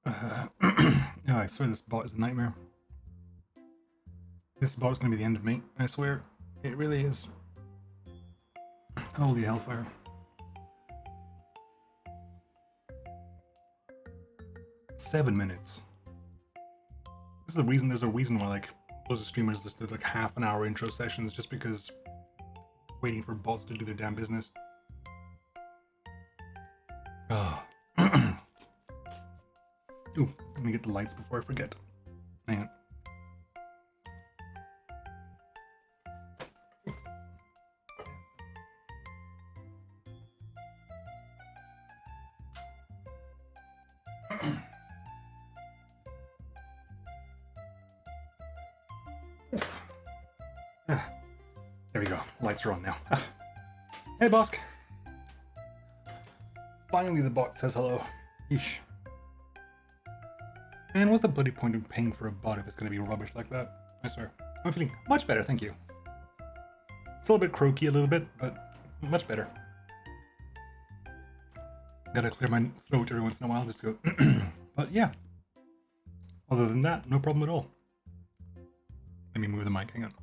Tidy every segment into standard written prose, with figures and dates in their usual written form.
Oh, I swear this bot is a nightmare. This bot is going to be the end of me. I swear. It really is. Holy hellfire. Seven minutes. This is the reason, there's a reason why like loads of streamers just did like half-an-hour intro sessions just because waiting for bots to do their damn business. Oh. Ooh, let me get the lights before I forget. Hang on. There we go. Lights are on now. Hey, Bosk. Finally, the bot says hello. Yeesh. And what's the bloody point of paying for a bot if it's going to be rubbish like that? I swear. I'm feeling much better, thank you. Still a bit croaky a little bit, but much better. Gotta clear my throat every once in a while just to go. But yeah. Other than that, no problem at all. Let me move the mic, hang on.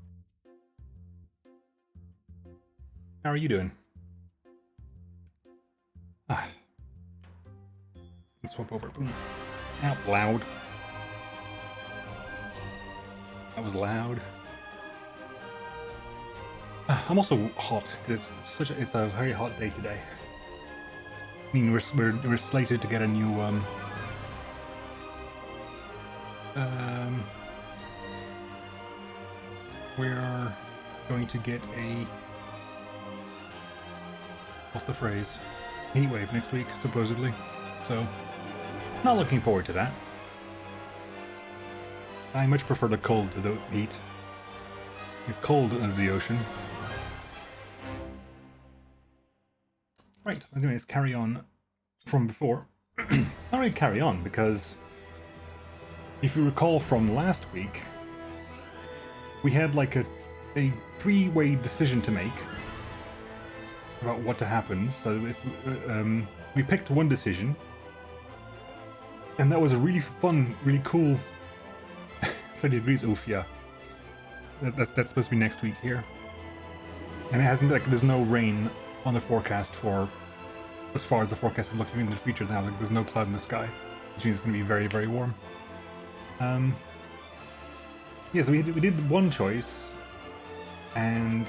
How are you doing? Let's swap over. Boom. Out loud. That was loud. I'm also hot because it's a very hot day today. I mean, we're slated to get a new we're going to get a, what's the phrase? Heat wave next week, supposedly. So, not looking forward to that. I much prefer the cold to the heat. It's cold under the ocean. Right, anyways, carry on from before. Not really carry on, because if you recall from last week, we had like a three-way decision to make about what to happen. So if we picked one decision, and that was a really fun, really cool 30 degrees. Oof, yeah. That's supposed to be next week here, and it hasn't, like, there's no rain on the forecast for, as far as the forecast is looking in the future now. Like, there's no cloud in the sky, which means it's going to be very, very warm. Yeah, so we did one choice, and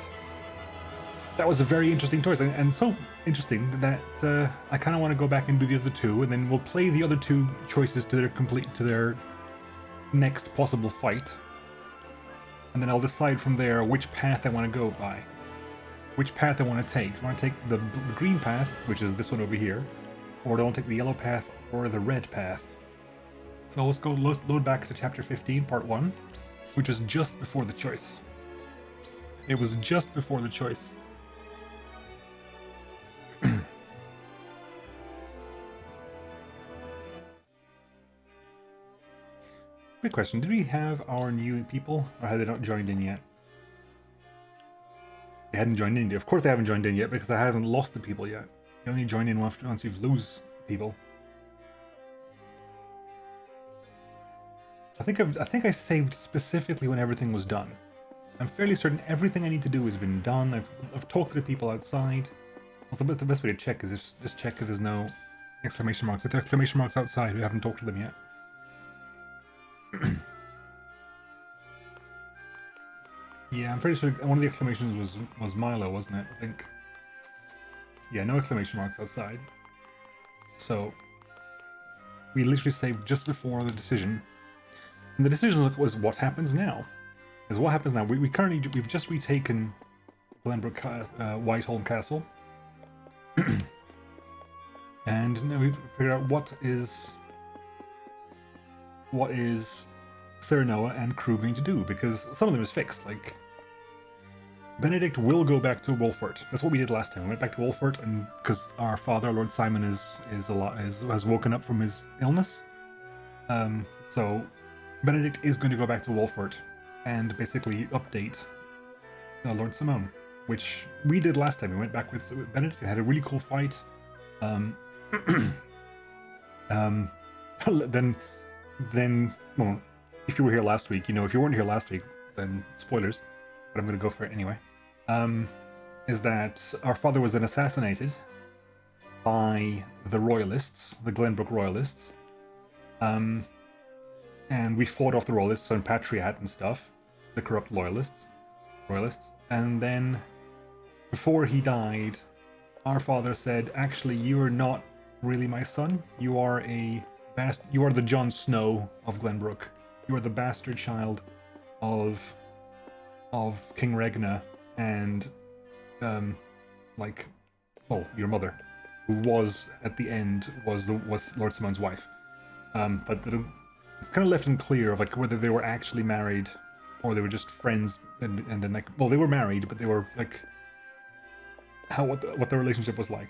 that was a very interesting choice, and so interesting that I kind of want to go back and do the other two, and then we'll play the other two choices to their next possible fight, and then I'll decide from there which path I want to go by, which path I want to take. Do I want to take the green path, which is this one over here, or do I want to take the yellow path or the red path? So let's go load back to chapter 15, part 1, which is just before the choice. It was just before the choice. Quick question, did we have our new people, or had they not joined in yet? They hadn't joined in yet. Of course they haven't joined in yet, because I haven't lost the people yet. You only join in once you lose people. I think I saved specifically when everything was done. I'm fairly certain everything I need to do has been done. I've talked to the people outside. Also, the best way to check is just check if there's no exclamation marks. If there are exclamation marks outside, we haven't talked to them yet. Yeah, I'm pretty sure one of the exclamations was Milo, wasn't it? I think. Yeah, no exclamation marks outside. So we literally saved just before the decision. And the decision was what happens now. Is what happens now. We've just retaken Glenbrook Whiteholm Castle. And now we've figured out what is Serenoa and crew going to do, because some of them is fixed. Like, Benedict will go back to Wolfort. That's what we did last time. We went back to Wolfort, and because our father, Lord Simon, has woken up from his illness. So Benedict is going to go back to Wolfort and basically update Lord Simone, which we did last time. We went back with Benedict and had a really cool fight. Then then, well, if you were here last week, you know, if you weren't here last week, then spoilers, but I'm going to go for it anyway, is that our father was then assassinated by the Royalists, the Glenbrook Royalists, and we fought off the Royalists on Patriot and stuff, the corrupt Royalists, and then before he died, our father said, actually, you are not really my son. You are you are the Jon Snow of Glenbrook. You are the bastard child of King Regna and your mother, who was at the end was Lord Simon's wife. But it's kind of left unclear of like whether they were actually married or they were just friends and then like, well, they were married, but they were like what the relationship was like.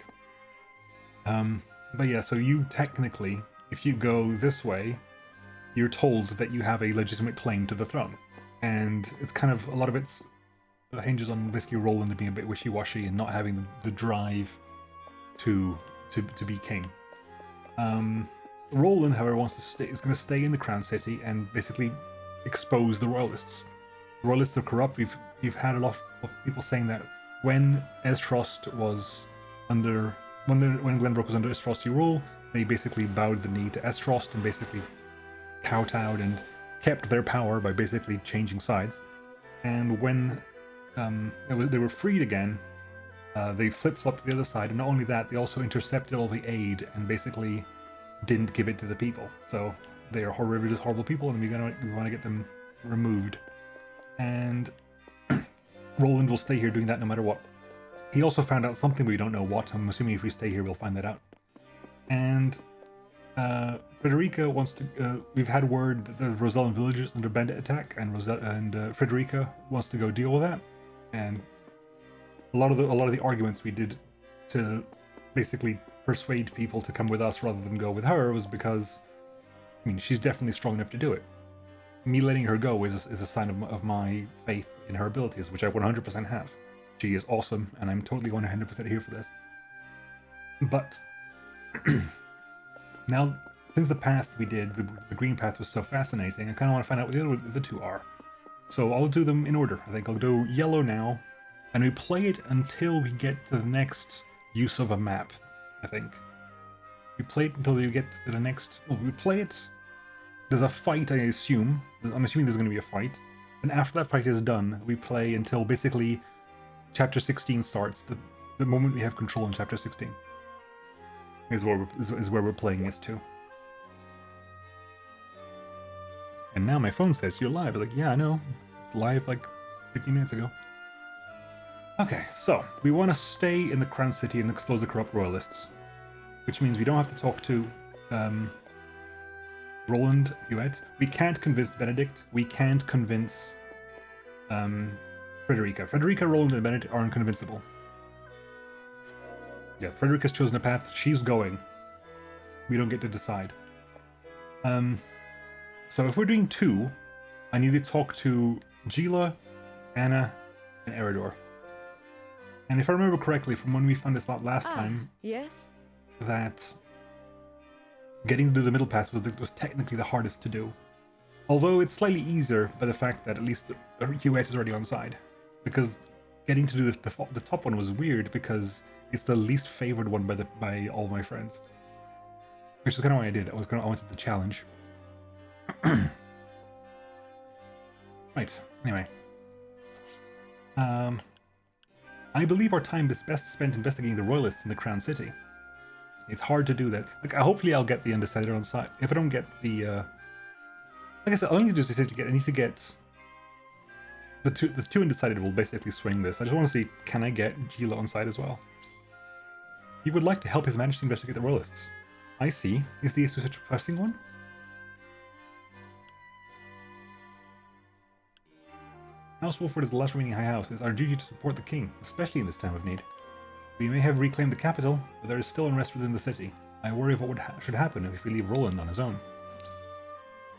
But yeah, so you technically, if you go this way, you're told that you have a legitimate claim to the throne, and it's kind of a lot of it hinges on basically Roland being a bit wishy-washy and not having the drive to be king. Roland, however, is going to stay in the Crown City and basically expose the Royalists. The Royalists are corrupt. We've had a lot of people saying that when Esfrost was under when Glenbrook was under Esfrosty rule, they basically bowed the knee to Esfrost and basically kowtowed and kept their power by basically changing sides. And when they were freed again, they flip-flopped to the other side, and not only that, they also intercepted all the aid and basically didn't give it to the people. So they are horrible people, and we want to get them removed. And Roland will stay here doing that no matter what. He also found out something we don't know what. I'm assuming if we stay here, we'll find that out. And Frederica wants to. We've had word that the Rosellan villagers under bandit attack, and Frederica wants to go deal with that. And a lot of the arguments we did to basically persuade people to come with us rather than go with her was because, I mean, she's definitely strong enough to do it. Me letting her go is a sign of my faith in her abilities, which I 100% have. She is awesome, and I'm totally 100% here for this. But now, since the path we did, the green path was so fascinating, I kind of want to find out what the two are. So I'll do them in order. I think I'll do yellow now, and we play it until we get to the next use of a map, I think. We play it until we get to the next... Well, we play it... There's a fight, I assume. I'm assuming there's going to be a fight. And after that fight is done, we play until basically Chapter 16 starts. The moment we have control in Chapter 16 is where we're playing this to. And now my phone says you're live. I was like, yeah, I know. It's live like 15 minutes ago. Okay, so we want to stay in the Crown City and expose the corrupt Royalists, which means we don't have to talk to Roland Hewitt. We can't convince Benedict. We can't convince Frederica. Frederica, Roland, and Benedict are unconvincible. Yeah, Frederica's chosen a path. She's going. We don't get to decide. So if we're doing two, I need to talk to Gila, Anna, and Eridor. And if I remember correctly from when we found this out last time, yes, that getting to do the middle path was technically the hardest to do. Although it's slightly easier by the fact that at least Hewitt is already on side. Because getting to do the top one was weird because it's the least favored one by all my friends. Which is kind of why I did. I wanted the challenge. Right. Anyway. I believe our time is best spent investigating the Royalists in the Crown City. It's hard to do that. Like, hopefully I'll get the Undecided on side. If I don't get the, like I said, all I need to do is I need to get the two Undecided will basically swing this. I just want to see, can I get Gila on side as well? He would like to help His Majesty investigate the Royalists. I see. Is the issue such a pressing one? House Wolford is the last remaining high house. It is our duty to support the king, especially in this time of need. We may have reclaimed the capital, but there is still unrest within the city. I worry of what should happen if we leave Roland on his own.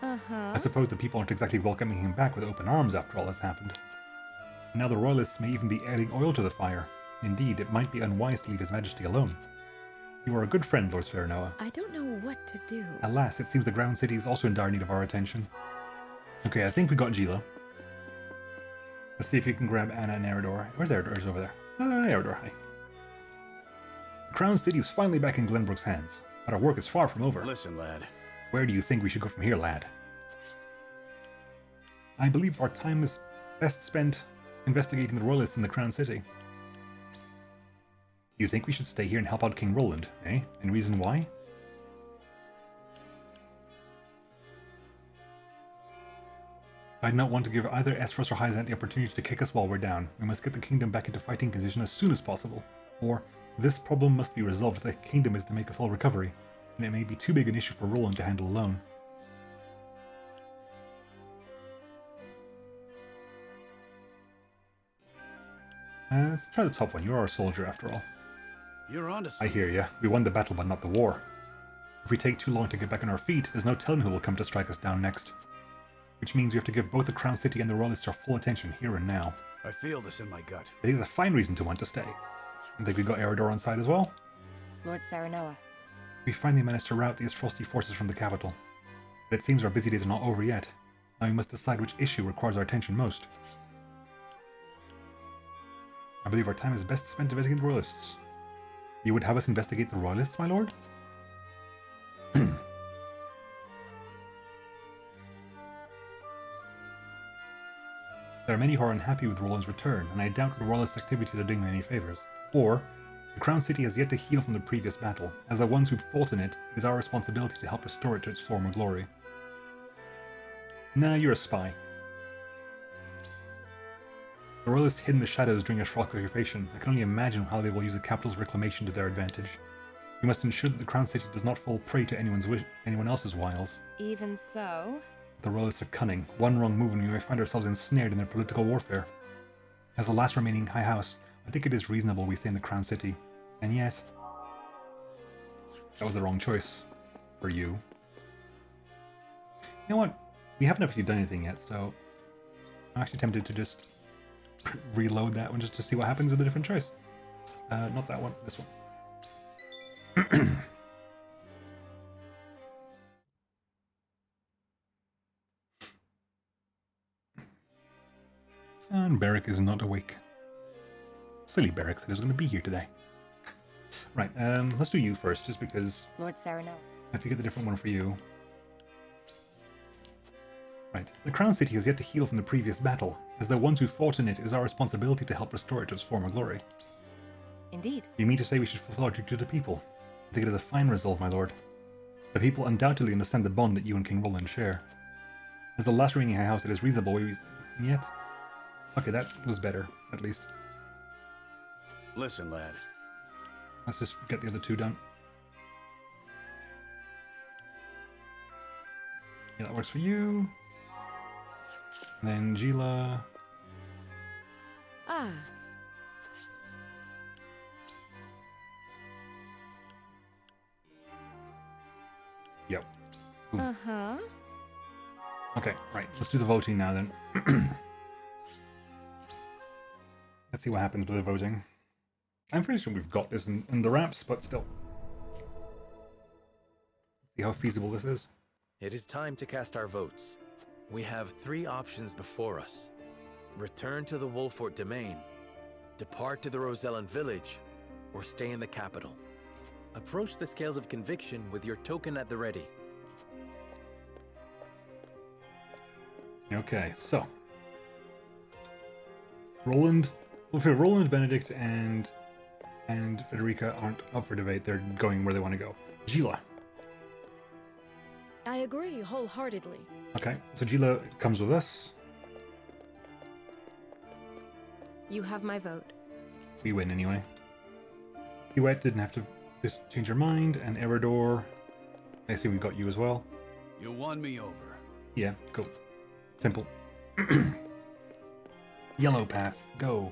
I suppose the people aren't exactly welcoming him back with open arms after all that's happened. And now the Royalists may even be adding oil to the fire. Indeed, it might be unwise to leave His Majesty alone. You are a good friend, Lord Svernoa. I don't know what to do. Alas, it seems the Ground City is also in dire need of our attention. Okay, I think we got Gila. Let's see if you can grab Anna and Eridor. Where's Eridor? He's over there. Eridor, hi. The Crown City is finally back in Glenbrook's hands, but our work is far from over. Listen, lad. Where do you think we should go from here, lad? I believe our time is best spent investigating the Royalists in the Crown City. You think we should stay here and help out King Roland, eh? Any reason why? I'd not want to give either Estros or Hyzant the opportunity to kick us while we're down. We must get the kingdom back into fighting condition as soon as possible. Or, this problem must be resolved if the kingdom is to make a full recovery, and it may be too big an issue for Roland to handle alone. Let's try the top one. You're our soldier, after all. You're onto I something. hear ya. We won the battle, but not the war. If we take too long to get back on our feet, there's no telling who will come to strike us down next. Which means we have to give both the Crown City and the Royalists our full attention here and now. I feel this in my gut. It is a fine reason to want to stay. I think we got Eridor on side as well. Lord Serenoa. We finally managed to rout these trusty forces from the capital. But it seems our busy days are not over yet. Now we must decide which issue requires our attention most. I believe our time is best spent investigating the Royalists. You would have us investigate the Royalists, my lord? There are many who are unhappy with Roland's return, and I doubt the Royalist activities are doing them any favors. Or, the Crown City has yet to heal from the previous battle. As the ones who fought in it, it is our responsibility to help restore it to its former glory. Nah, you're a spy. The Royalists hid in the shadows during Ashfrock occupation. I can only imagine how they will use the capital's reclamation to their advantage. We must ensure that the Crown City does not fall prey to anyone else's wiles. Even so, The Royalists are cunning. One wrong move and we may find ourselves ensnared in their political warfare. As the last remaining High House, I think it is reasonable we stay in the Crown City. And yet, that was the wrong choice for you. You know what? We haven't actually done anything yet, so I'm actually tempted to just reload that one just to see what happens with a different choice. Not that one, this one. And Beric is not awake. Silly Beric said he was going to be here today. Right, let's do you first, just because Lord Serenoa. I have to get the different one for you. Right, the Crown City has yet to heal from the previous battle. As the ones who fought in it, it is our responsibility to help restore it to its former glory. Indeed. You mean to say we should fulfill our duty to the people? I think it is a fine resolve, my lord. The people undoubtedly understand the bond that you and King Roland share. As the last remaining High House, it is reasonable we... Yet? Okay, that was better, at least. Listen, lad. Let's just get the other two done. Yeah, that works for you. And then Gila. Ah, Yep. uh-huh. Okay, right. Let's do the voting now then. Let's see what happens with the voting. I'm pretty sure we've got this in the wraps, but still. See how feasible this is. It is time to cast our votes. We have 3 options before us. Return to the Wolfort domain, depart to the Rosellan village, or stay in the capital. Approach the scales of conviction with your token at the ready. Okay, so. Roland, Benedict, and Federica aren't up for debate. They're going where they want to go. Gila. I agree wholeheartedly. Okay, so Gila comes with us. You have my vote. We win anyway. Duet didn't have to just change her mind, and Eridor, I assume we got you as well. You won me over. Yeah, cool. Simple. Yellow path, go.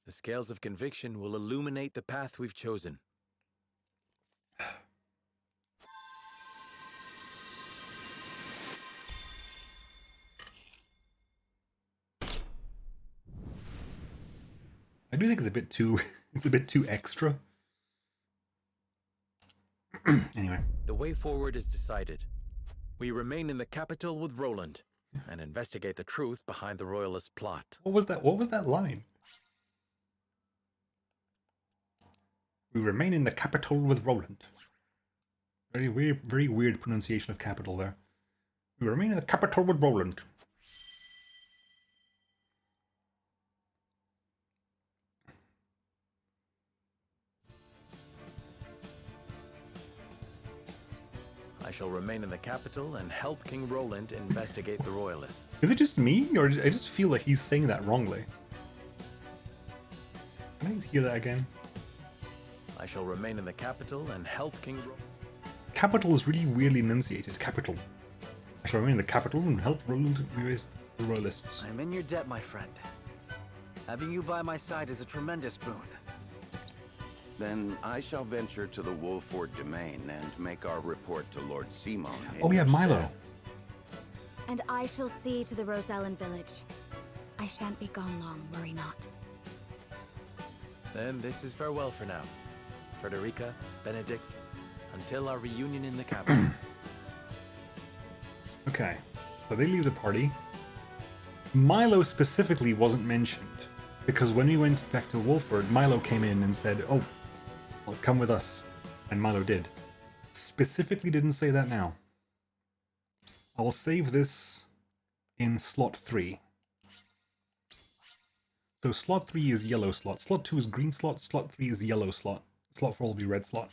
The scales of conviction will illuminate the path we've chosen. I do think it's a bit too extra. Anyway. The way forward is decided. We remain in the capital with Roland and investigate the truth behind the royalist plot. What was that? What was that line? We remain in the capital with Roland. Very weird pronunciation of capital there. We remain in the capital with Roland. I shall remain in the capital and help King Roland investigate the royalists. Is it just me, or I just feel like he's saying that wrongly? Can I hear that again? I shall remain in the capital and help King Roland. Capital is really weirdly enunciated. Capital. I shall remain in the capital and help Roland erase the royalists. I'm in your debt, my friend. Having you by my side is a tremendous boon. Then I shall venture to the Wolford domain and make our report to Lord Simon. Oh yeah, Milo. And I shall see to the Rosellen village. I shan't be gone long, worry not. Then this is farewell for now. Frederica, Benedict, until our reunion in the capital. Okay, so they leave the party. Milo specifically wasn't mentioned, because when we went back to Wolford, Milo came in and said, oh, well, come with us. And Milo did. Specifically didn't say that now. I will save this in slot 3. So slot 3 is yellow slot, slot 2 is green slot, slot 3 is yellow slot. Slot 4 will be red slot.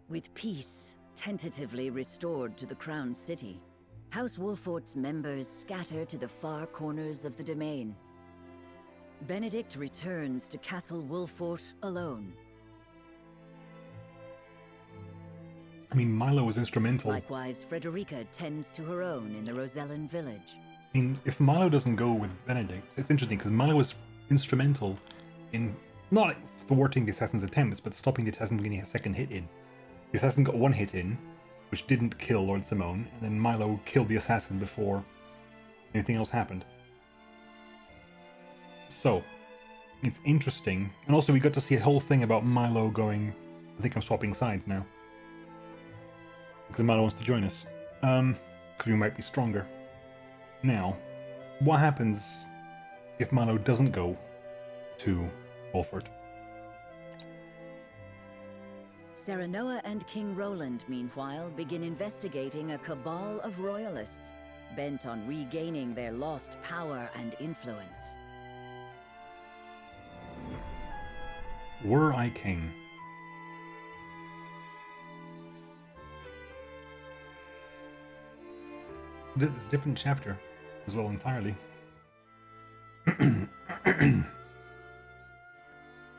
With peace tentatively restored to the Crown City, House Wolfort's members scatter to the far corners of the domain. Benedict returns to Castle Wolfort alone. I mean, Milo was instrumental. Likewise, Frederica tends to her own in the Rosellen village. I mean, if Milo doesn't go with Benedict, it's interesting because Milo was instrumental in not thwarting the assassin's attempts, but stopping the assassin getting a second hit in. The assassin got one hit in, which didn't kill Lord Simone, and then Milo killed the assassin before anything else happened. So, it's interesting. And also we got to see a whole thing about Milo going, I think I'm swapping sides now. Because Milo wants to join us. Because we might be stronger. Now, what happens if Milo doesn't go to Wolford? Serenoa and King Roland, meanwhile, begin investigating a cabal of royalists, bent on regaining their lost power and influence. Were I king? It's a different chapter as well entirely.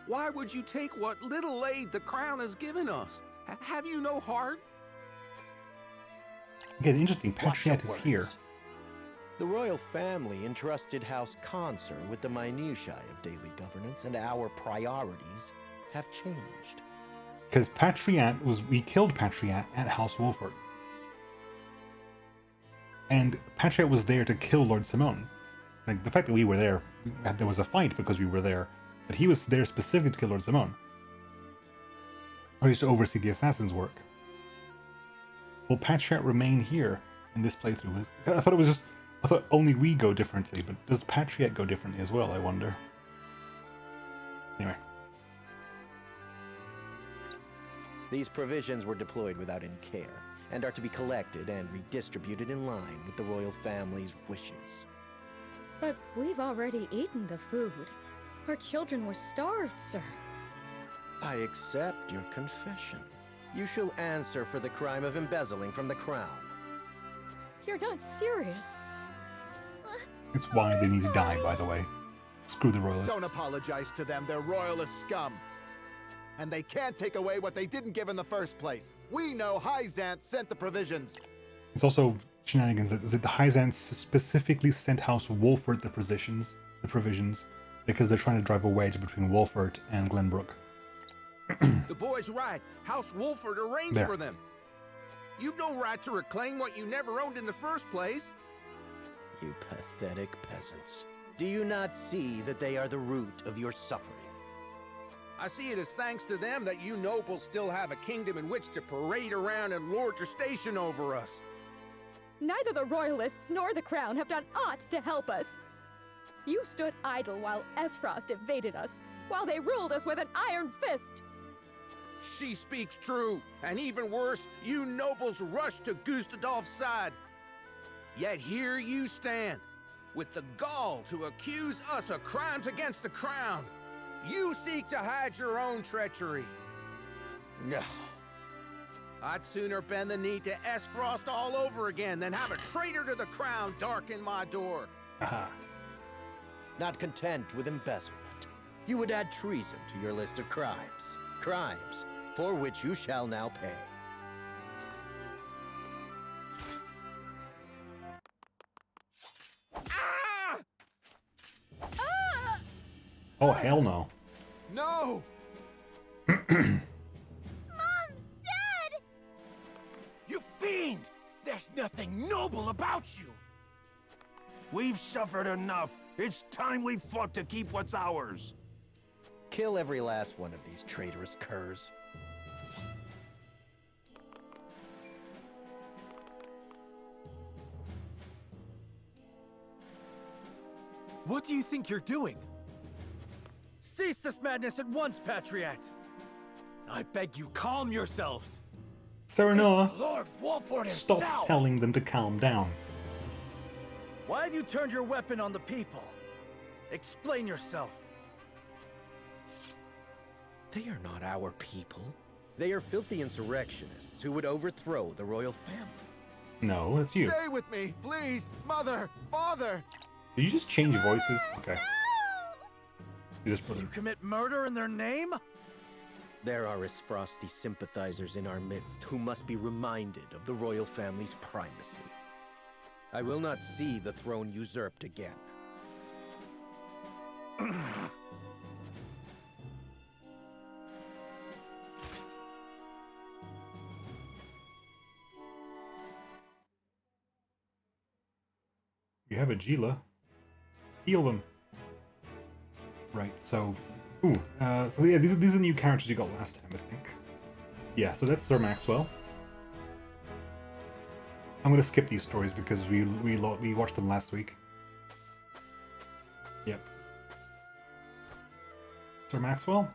Why would you take what little aid the crown has given us? Have you no heart? Again, interesting. Patriot is here. The royal family entrusted House Consor with the minutiae of daily governance, and our priorities have changed. Because Patriot was... We killed Patriot at House Wolford. And Patriot was there to kill Lord Simone. Like, the fact that we were there... There was a fight because we were there. But he was there specifically to kill Lord Simone. Or just to oversee the assassin's work. Will Patriot remain here in this playthrough? I thought it was just... I thought only we go differently, but does Patriot go differently as well, I wonder? Anyway. These provisions were deployed without any care, and are to be collected and redistributed in line with the royal family's wishes. But we've already eaten the food. Our children were starved, sir. I accept your confession. You shall answer for the crime of embezzling from the crown. You're not serious. It's why they need to die, by the way. Screw the royalists. Don't apologize to them, they're royalist scum. And they can't take away what they didn't give in the first place. We know Hyzant sent the provisions. It's also shenanigans that the Hyzants specifically sent House Wolford the provisions, because they're trying to drive a wedge between Wolford and Glenbrook. The boy's right. House Wolford arranged There. for them. You've no right to reclaim what you never owned in the first place. You pathetic peasants. Do you not see that they are the root of your suffering? I see it as thanks to them that you nobles still have a kingdom in which to parade around and lord your station over us. Neither the Royalists nor the Crown have done aught to help us. You stood idle while Esfrost invaded us, while they ruled us with an iron fist. She speaks true, and even worse, you nobles rushed to Gustadolf's side. Yet here you stand, with the gall to accuse us of crimes against the Crown. You seek to hide your own treachery. No. I'd sooner bend the knee to Esfrost all over again than have a traitor to the Crown darken my door. Aha. Not content with embezzlement, you would add treason to your list of crimes. Crimes for which you shall now pay. Ah! Oh, hell no. No! Mom! Dad! You fiend! There's nothing noble about you! We've suffered enough. It's time we fought to keep what's ours. Kill every last one of these traitorous curs. What do you think you're doing? Cease this madness at once, Patriot! I beg you, calm yourselves! Serenoa, Lord Wolford stop himself! telling them to calm down. Why have you turned your weapon on the people? Explain yourself. They are not our people. They are filthy insurrectionists who would overthrow the royal family. No, it's you. Stay with me, please! Mother! Father! Did you just change voices? Okay. You just put You it. commit murder in their name? There are Isfrosti sympathizers in our midst who must be reminded of the royal family's primacy. I will not see the throne usurped again. You have a Gila. Heal them. Right, so... Ooh, so yeah, these are the new characters you got last time, I think. Yeah, so that's Sir Maxwell. I'm gonna skip these stories because we watched them last week. Yep. Sir Maxwell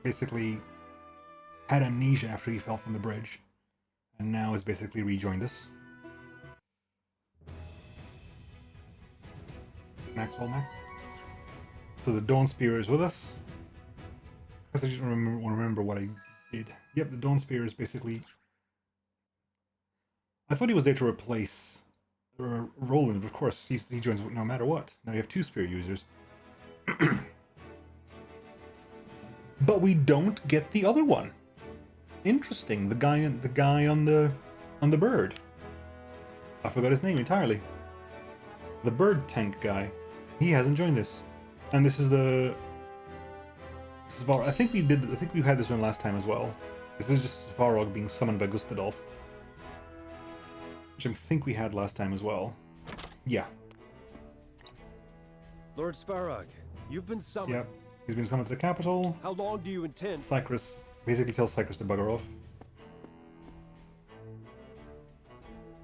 basically had amnesia after he fell from the bridge, and now has basically rejoined us. Maxwell. So the Dawn Spear is with us. I just don't remember what I did. Yep, the Dawn Spear is basically... I thought he was there to replace Roland, but of course he joins no matter what. Now you have two spear users. But we don't get the other one. Interesting. The guy on the bird. I forgot his name entirely. The bird tank guy. He hasn't joined us. And this is Var. I think we had this one last time as well. This is just Varog being summoned by Gustadolf. Which I think we had last time as well. Yeah. Lord Svarog, you've been summoned. Yep. He's been summoned to the capital. How long do you intend? Cycrus basically tells Cycrus to bugger off.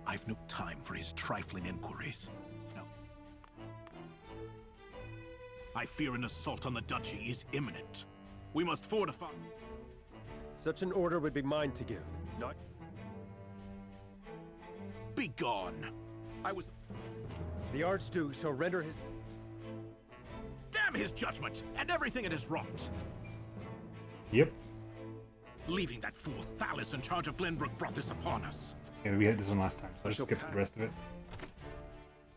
I've no time for his trifling inquiries. No. I fear an assault on the duchy is imminent. We must fortify. Such an order would be mine to give, not... Be gone. I was... The Archduke shall render his... Damn his judgment and everything it has wrought. Yep. Leaving that fool Thalis in charge of Glenbrook brought this upon us. Yeah, we had this one last time, so I'll just skip the rest of it.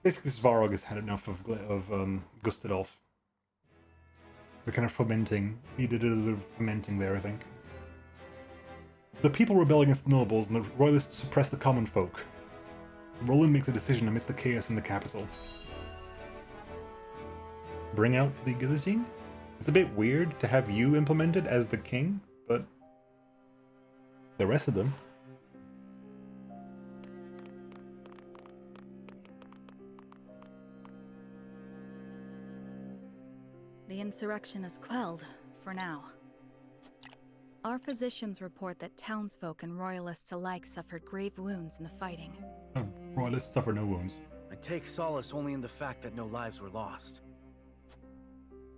Basically, Svarog has had enough of Gustadolf. We're kind of fermenting. He did a little of fermenting there, I think. The people rebel against the nobles, and the royalists suppress the common folk. Roland makes a decision amidst the chaos in the capital. Bring out the guillotine? It's a bit weird to have you implemented as the king, but the rest of them. The insurrection is quelled, for now. Our physicians report that townsfolk and royalists alike suffered grave wounds in the fighting. Royalists suffer no wounds. I take solace only in the fact that no lives were lost.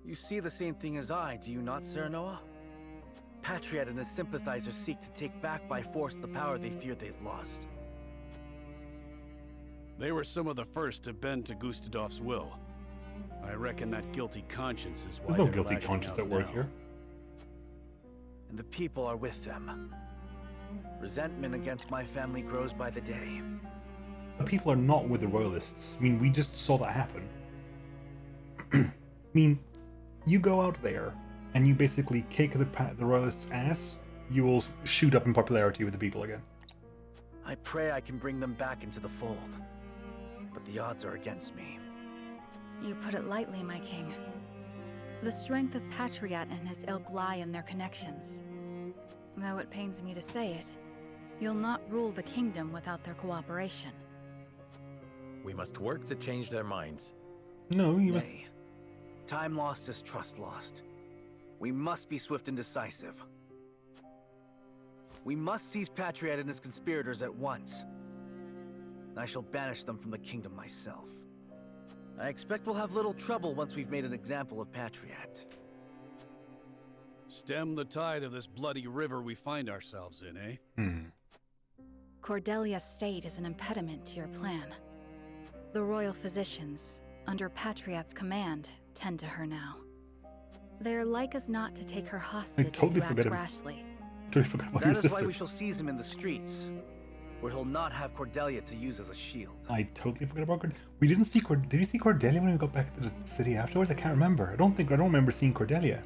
You see the same thing as I, do you not, Serenoa? Patriot and his sympathizers seek to take back by force the power they fear they've lost. They were some of the first to bend to Gustadolf's will. I reckon that guilty conscience is why There's no they're guilty lashing conscience out at work now. here. And the people are with them. Resentment against my family grows by the day. The people are not with the royalists. I mean, we just saw that happen. I mean, you go out there and you basically kick the royalists' ass, you will shoot up in popularity with the people again. I pray I can bring them back into the fold. But the odds are against me. You put it lightly, my king. The strength of Patriot and his ilk lie in their connections. Though it pains me to say it, you'll not rule the kingdom without their cooperation. We must work to change their minds. No, you must... Nay. Time lost is trust lost. We must be swift and decisive. We must seize Patriot and his conspirators at once. I shall banish them from the kingdom myself. I expect we'll have little trouble once we've made an example of Patriot. Stem the tide of this bloody river we find ourselves in, eh? Cordelia's state is an impediment to your plan. The royal physicians, under Patriot's command, tend to her now. They're like as not to take her hostage if you act rashly. Totally forgot about your That is sister. why we shall seize him in the streets, where he'll not have Cordelia to use as a shield. I totally forgot about Cordelia. We didn't see Did you see Cordelia when we got back to the city afterwards? I can't remember. I don't remember seeing Cordelia.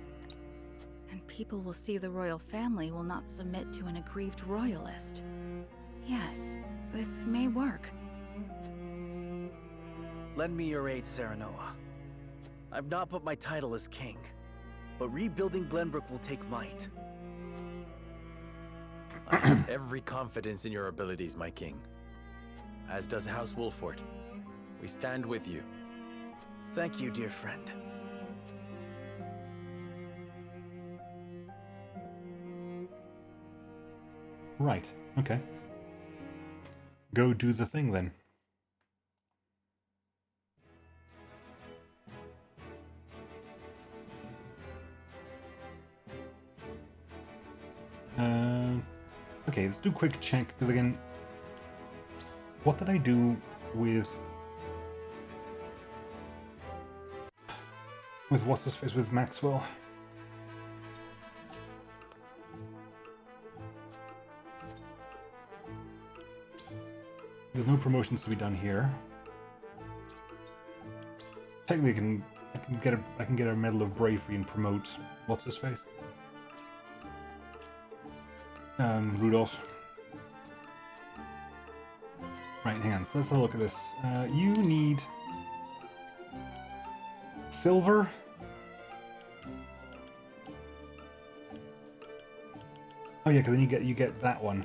And people will see the royal family will not submit to an aggrieved royalist. Yes, this may work. Lend me your aid, Serenoa. I've not put my title as king, but rebuilding Glenbrook will take might. I have every confidence in your abilities, my king. As does House Wolfort. We stand with you. Thank you, dear friend. Right, okay. Go do the thing then. Okay, let's do a quick check, because again, what did I do with what's his face, with Maxwell? There's no promotions to be done here. Technically, I can get a Medal of Bravery and promote what's his face. Rudolph. Right, hang on. So let's have a look at this. You need silver. Oh yeah, because then you get that one.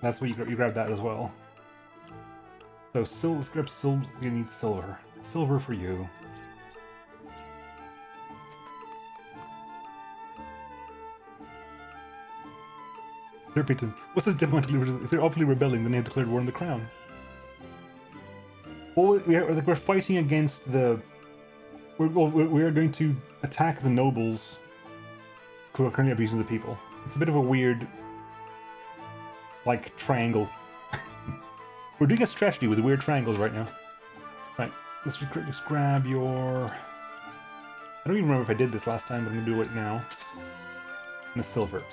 That's what you grab that as well. So let's grab silver. You need silver. Silver for you. What's this diplomatic? If they're obviously rebelling, then they have declared war on the crown. Well, we're fighting against the. We are going to attack the nobles who are currently abusing the people. It's a bit of a weird, like, triangle. We're doing a strategy with weird triangles right now. Right, let's just grab your. I don't even remember if I did this last time, but I'm gonna do it now. And the silver.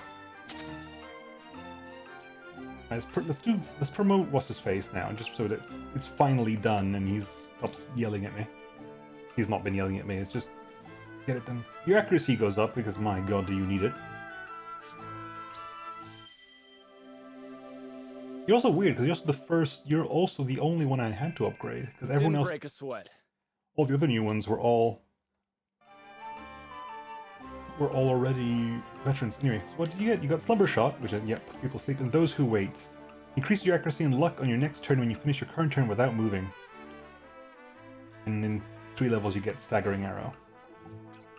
Right, let's promote what's his face now, just so that it's finally done and he stops yelling at me. He's not been yelling at me. It's just get it done. Your accuracy goes up because my god, do you need it? You're also weird because you're also the first. You're also the only one I had to upgrade because everyone else. Break a sweat. All the other new ones were all already veterans. Anyway, so what did you get? You got Slumber Shot, which yep, people sleep, and Those Who Wait. Increase your accuracy and luck on your next turn when you finish your current turn without moving. And in 3 levels you get Staggering Arrow.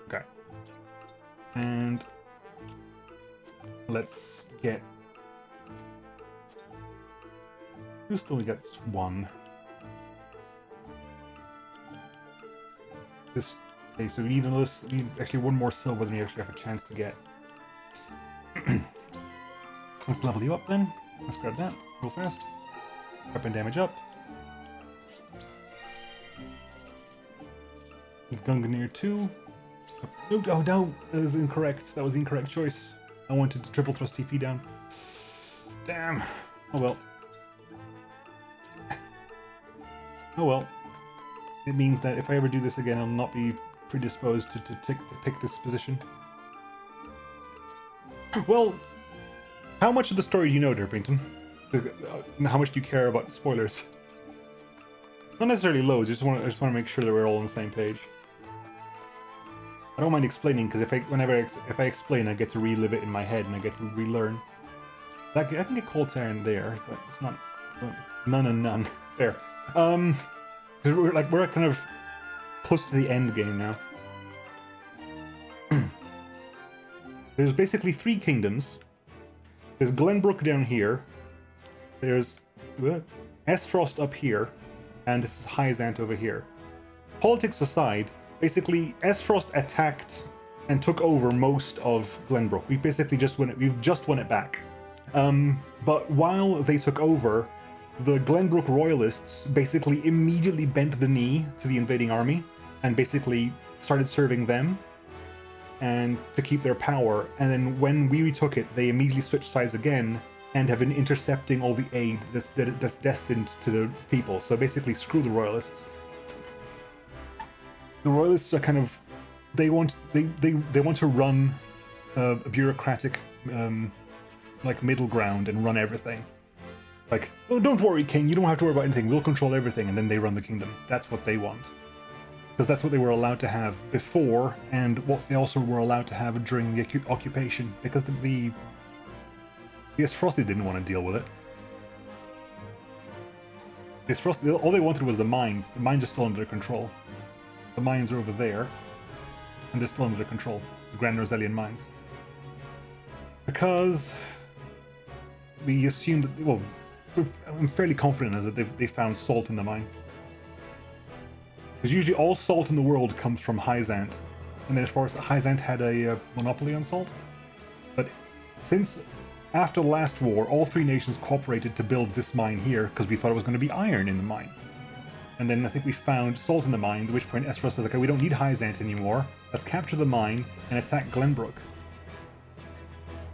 Okay. And let's get... Who still gets one? This... Okay, so we need another... We need actually one more silver than we actually have a chance to get. Let's level you up then. Let's grab that real fast. Weapon damage up. Gungnir 2. Oh no! That was incorrect. That was the incorrect choice. I wanted to triple thrust TP down. Damn. Oh well. Oh well. It means that if I ever do this again, I'll not be predisposed to pick this position. Well, how much of the story do you know, Derpington? How much do you care about spoilers? Not necessarily loads. I just want to make sure that we're all on the same page. I don't mind explaining because if I explain, I get to relive it in my head and I get to relearn. I can get Cold Terran there, but it's not none and none. There. Because we're kind of close to the end game now. There's basically 3 kingdoms. There's Glenbrook down here. There's Esfrost up here, and this is Hyzant over here. Politics aside, basically Esfrost attacked and took over most of Glenbrook. We basically just won it. We've just won it back. But while they took over, the Glenbrook Royalists basically immediately bent the knee to the invading army and basically started serving them and to keep their power. And then when we retook it, they immediately switched sides again and have been intercepting all the aid that's destined to the people. So basically, screw the Royalists. The Royalists are kind of they want to run a bureaucratic like middle ground and run everything. Like, oh, don't worry, King, you don't have to worry about anything. We'll control everything, and then they run the kingdom. That's what they want. Because that's what they were allowed to have before, and what they also were allowed to have during the occupation. Because the Frosty didn't want to deal with it. Frosty, all they wanted was the mines. The mines are still under their control. The mines are over there, and they're still under their control. The Grand Roselian mines. Because we assumed that, well, I'm fairly confident as that they found salt in the mine. Because usually all salt in the world comes from Hyzant. And then as far as Hyzant had a monopoly on salt. But since after the last war, all 3 nations cooperated to build this mine here because we thought it was going to be iron in the mine. And then I think we found salt in the mine, at which point Esros says, okay, we don't need Hyzant anymore. Let's capture the mine and attack Glenbrook.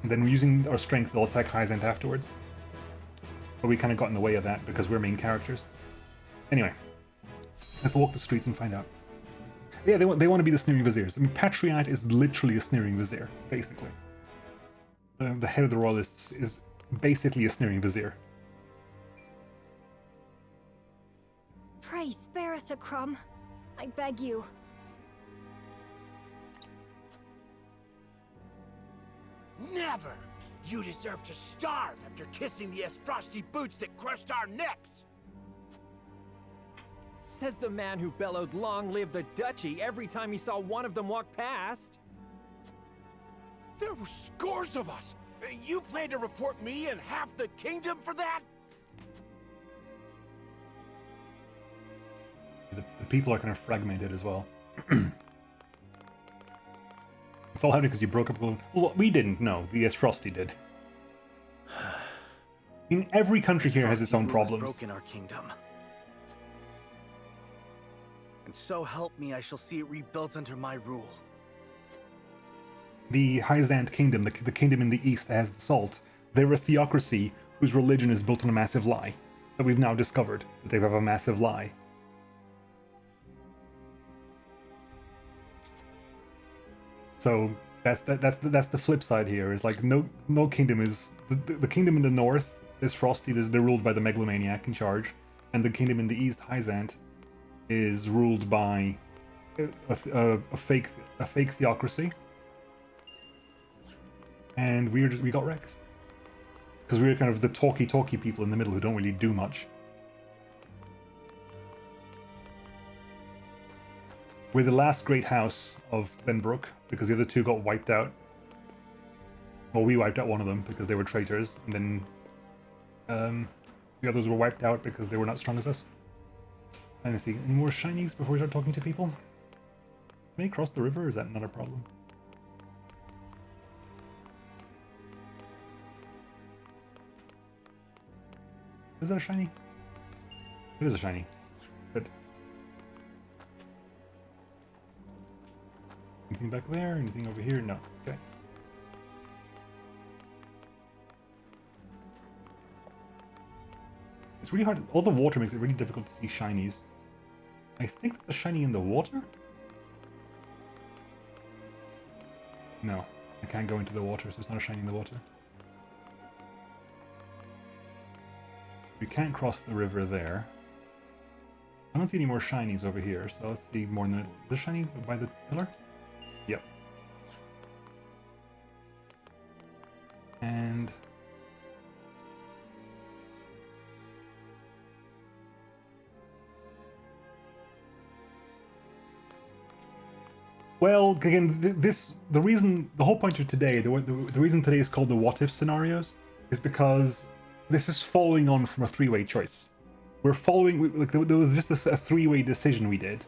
And then using our strength, they'll attack Hyzant afterwards. But we kind of got in the way of that because we're main characters. Anyway, let's walk the streets and find out. Yeah, they want to be the Sneering Viziers. I mean, Patriot is literally a Sneering Vizier, basically. The head of the Royalists is basically a Sneering Vizier. Pray spare us a crumb. I beg you. Never! You deserve to starve after kissing the frosty boots that crushed our necks! Says the man who bellowed "Long live the Duchy" every time he saw one of them walk past. There were scores of us! You plan to report me and half the kingdom for that? The people are kind of fragmented as well. It's all happening because you broke up Gloom. Well, we didn't know. The Frosty did. I mean, every country here has its own problems. Broken our kingdom. And so help me, I shall see it rebuilt under my rule. The Hyzant kingdom, the kingdom in the east that has the salt, they're a theocracy whose religion is built on a massive lie. That we've now discovered, that they have a massive lie. So that's the flip side here. Is like no kingdom is the kingdom in the north is Frosty. They're ruled by the megalomaniac in charge, and the kingdom in the east, Hyzant, is ruled by a fake theocracy. And we got wrecked because we were kind of the talky people in the middle who don't really do much. We're the last great house of Glenbrook, because the other two got wiped out. Well, we wiped out one of them because they were traitors, and then the others were wiped out because they were not as strong as us. Trying to see, any more shinies before we start talking to people? Can they cross the river, or is that not a problem? Is that a shiny? It is a shiny. Good. Anything back there? Anything over here? No. Okay. It's really hard. All the water makes it really difficult to see shinies. I think it's a shiny in the water? No. I can't go into the water, so it's not a shiny in the water. We can't cross the river there. I don't see any more shinies over here, so let's see more in the shiny by the pillar? Yep. And well, again, the whole point of today, the reason today is called the what if scenarios is because this is following on from a three-way choice. We're following, like, there was just a three-way decision we did,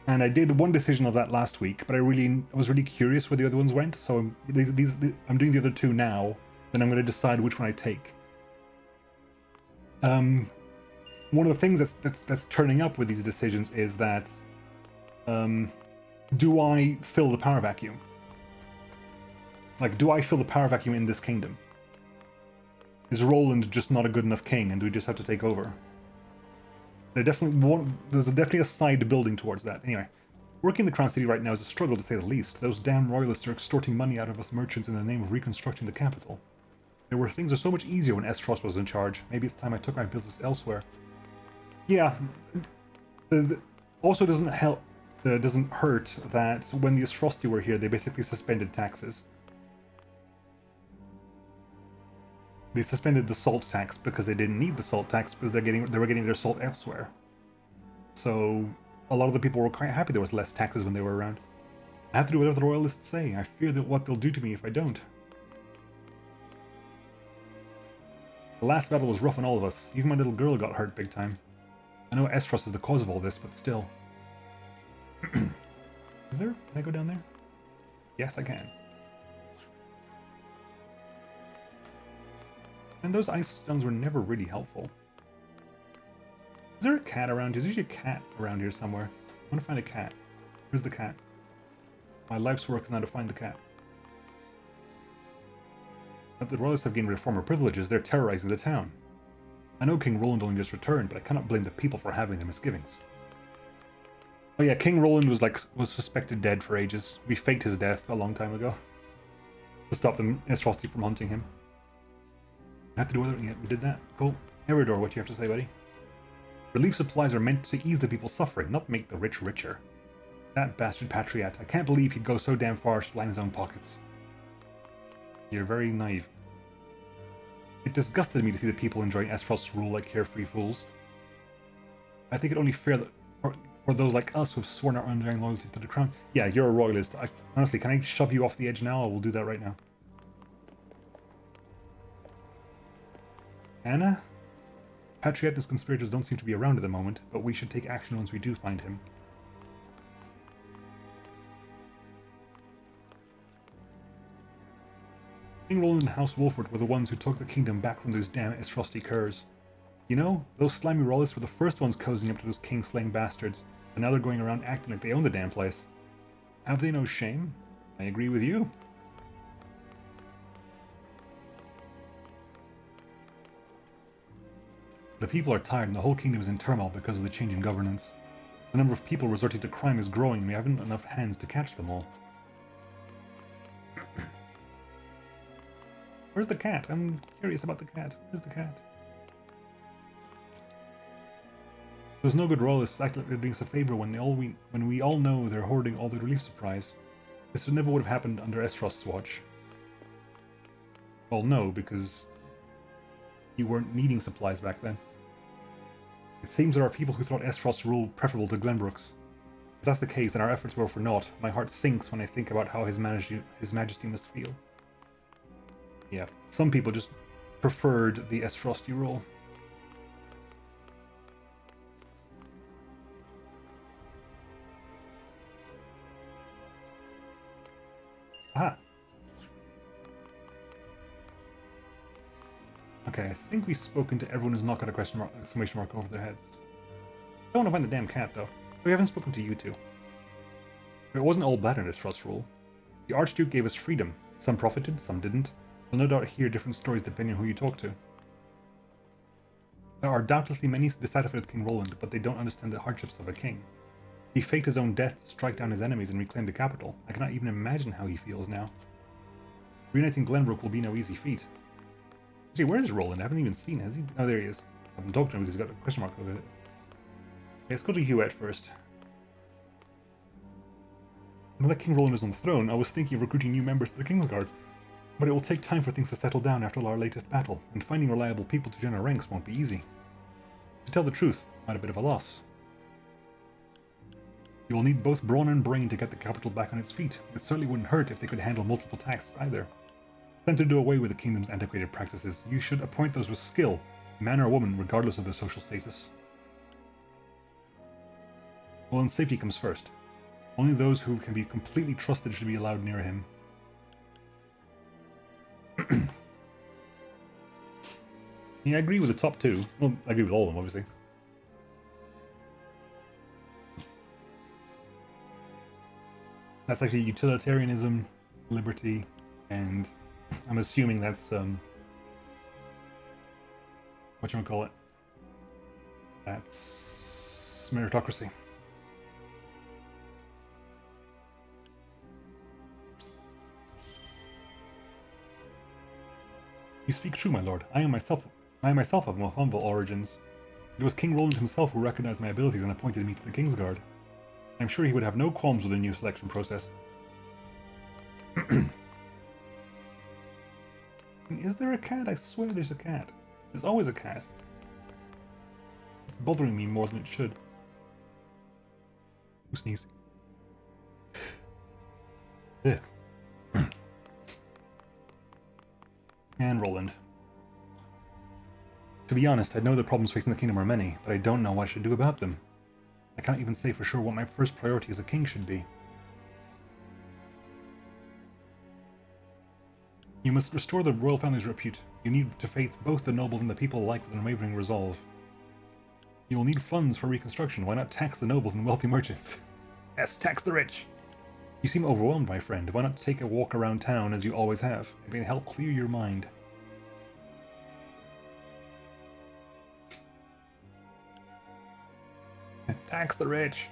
and I did one decision of that last week, but I was really curious where the other ones went, so I'm doing the other two now, then I'm going to decide which one I take. One of the things that's turning up with these decisions is that, do I fill the power vacuum? Like, do I fill the power vacuum in this kingdom? Is Roland just not a good enough king, and do we just have to take over? There's definitely a side building towards that. Anyway, working the Crown City right now is a struggle to say the least. Those damn royalists are extorting money out of us merchants in the name of reconstructing the capital. Things are so much easier when Esfrost was in charge. Maybe it's time I took my business elsewhere. Yeah. Also doesn't help. Doesn't hurt that when the Esfrosti were here, they basically suspended taxes. They suspended the salt tax because they didn't need the salt tax because they were getting their salt elsewhere. So a lot of the people were quite happy there was less taxes when they were around. I have to do whatever the royalists say. I fear that what they'll do to me if I don't. The last battle was rough on all of us. Even my little girl got hurt big time. I know Esfrost is the cause of all this, but still. Is there? Can I go down there? Yes, I can. And those ice stones were never really helpful. Is there a cat around here? There's usually a cat around here somewhere. I want to find a cat. Where's the cat? My life's work is now to find the cat. Now that the royalists have gained reformer privileges, they're terrorizing the town. I know King Roland only just returned, but I cannot blame the people for having their misgivings. Oh yeah, King Roland was suspected dead for ages. We faked his death a long time ago to stop the Esfrosti from hunting him. I have to do other than yet. We did that. Cool. Eridor, what do you have to say, buddy? Relief supplies are meant to ease the people's suffering, not make the rich richer. That bastard Patriot. I can't believe he'd go so damn far to line his own pockets. You're very naive. It disgusted me to see the people enjoying Esfrost's rule like carefree fools. I think it only fair that for those like us who've sworn our undying loyalty to the crown. Yeah, you're a royalist. Honestly, can I shove you off the edge now? I will do that right now. Anna? Patriot and his conspirators don't seem to be around at the moment, but we should take action once we do find him. King Roland and House Wolford were the ones who took the kingdom back from those damn Esfrosti curs. You know, those slimy royalists were the first ones cozying up to those king-slaying bastards, and now they're going around acting like they own the damn place. Have they no shame? I agree with you. The people are tired and the whole kingdom is in turmoil because of the change in governance. The number of people resorting to crime is growing and we haven't enough hands to catch them all. Where's the cat? I'm curious about the cat. Where's the cat? There's no good royalists act like they're doing us a favor when we all know they're hoarding all the relief supplies. This never would have happened under Esfrost's watch. Well, no, because you weren't needing supplies back then. It seems there are people who thought Esfrost's rule preferable to Glenbrook's. If that's the case, then our efforts were for naught. My heart sinks when I think about how His Majesty must feel. Yeah, some people just preferred the Esfrosti rule. Ah. Okay, I think we've spoken to everyone who's not got a question mark, exclamation mark over their heads. Don't want to find the damn cat, though. We haven't spoken to you two. It wasn't all bad in this Frost rule. The Archduke gave us freedom. Some profited, some didn't. You'll no doubt hear different stories depending on who you talk to. There are doubtlessly many dissatisfied with King Roland, but they don't understand the hardships of a king. He faked his own death to strike down his enemies and reclaim the capital. I cannot even imagine how he feels now. Reuniting Glenbrook will be no easy feat. Actually, where is Roland? I haven't even seen him. Has he? Oh, there he is. I haven't talked to him because he's got a question mark over it. Okay, let's go to Huet first. Now that King Roland is on the throne, I was thinking of recruiting new members to the Kingsguard, but it will take time for things to settle down after our latest battle, and finding reliable people to join our ranks won't be easy. To tell the truth, I'm at a bit of a loss. You will need both brawn and brain to get the capital back on its feet. It certainly wouldn't hurt if they could handle multiple tasks either. Then to do away with the kingdom's antiquated practices, you should appoint those with skill, man or woman, regardless of their social status. Roland's safety comes first. Only those who can be completely trusted should be allowed near him. Yeah, I agree with the top two. Well, I agree with all of them, obviously. That's actually utilitarianism, liberty, and I'm assuming that's, whatchamacallit? That's meritocracy. You speak true, my lord. I myself of humble origins. It was King Roland himself who recognized my abilities and appointed me to the Kingsguard. I'm sure he would have no qualms with the new selection process. Is there a cat? I swear there's a cat. There's always a cat. It's bothering me more than it should. Who sneezed? Ugh. And Roland. To be honest, I know the problems facing the kingdom are many, but I don't know what I should do about them. I can't even say for sure what my first priority as a king should be. You must restore the royal family's repute. You need to face both the nobles and the people alike with unwavering resolve. You will need funds for reconstruction. Why not tax the nobles and wealthy merchants? Yes, tax the rich! You seem overwhelmed, my friend. Why not take a walk around town as you always have? It may help clear your mind. Tax the rich!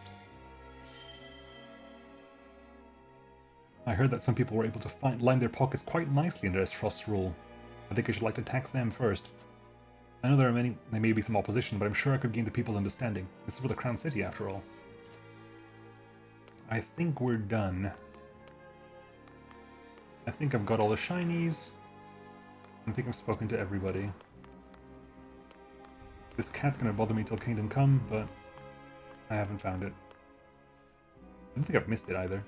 I heard that some people were able to line their pockets quite nicely under Frost's rule. I think I should like to tax them first. I know there may be some opposition, but I'm sure I could gain the people's understanding. This is for the Crown City, after all. I think we're done. I think I've got all the shinies. I think I've spoken to everybody. This cat's gonna bother me till Kingdom Come, but I haven't found it. I don't think I've missed it either.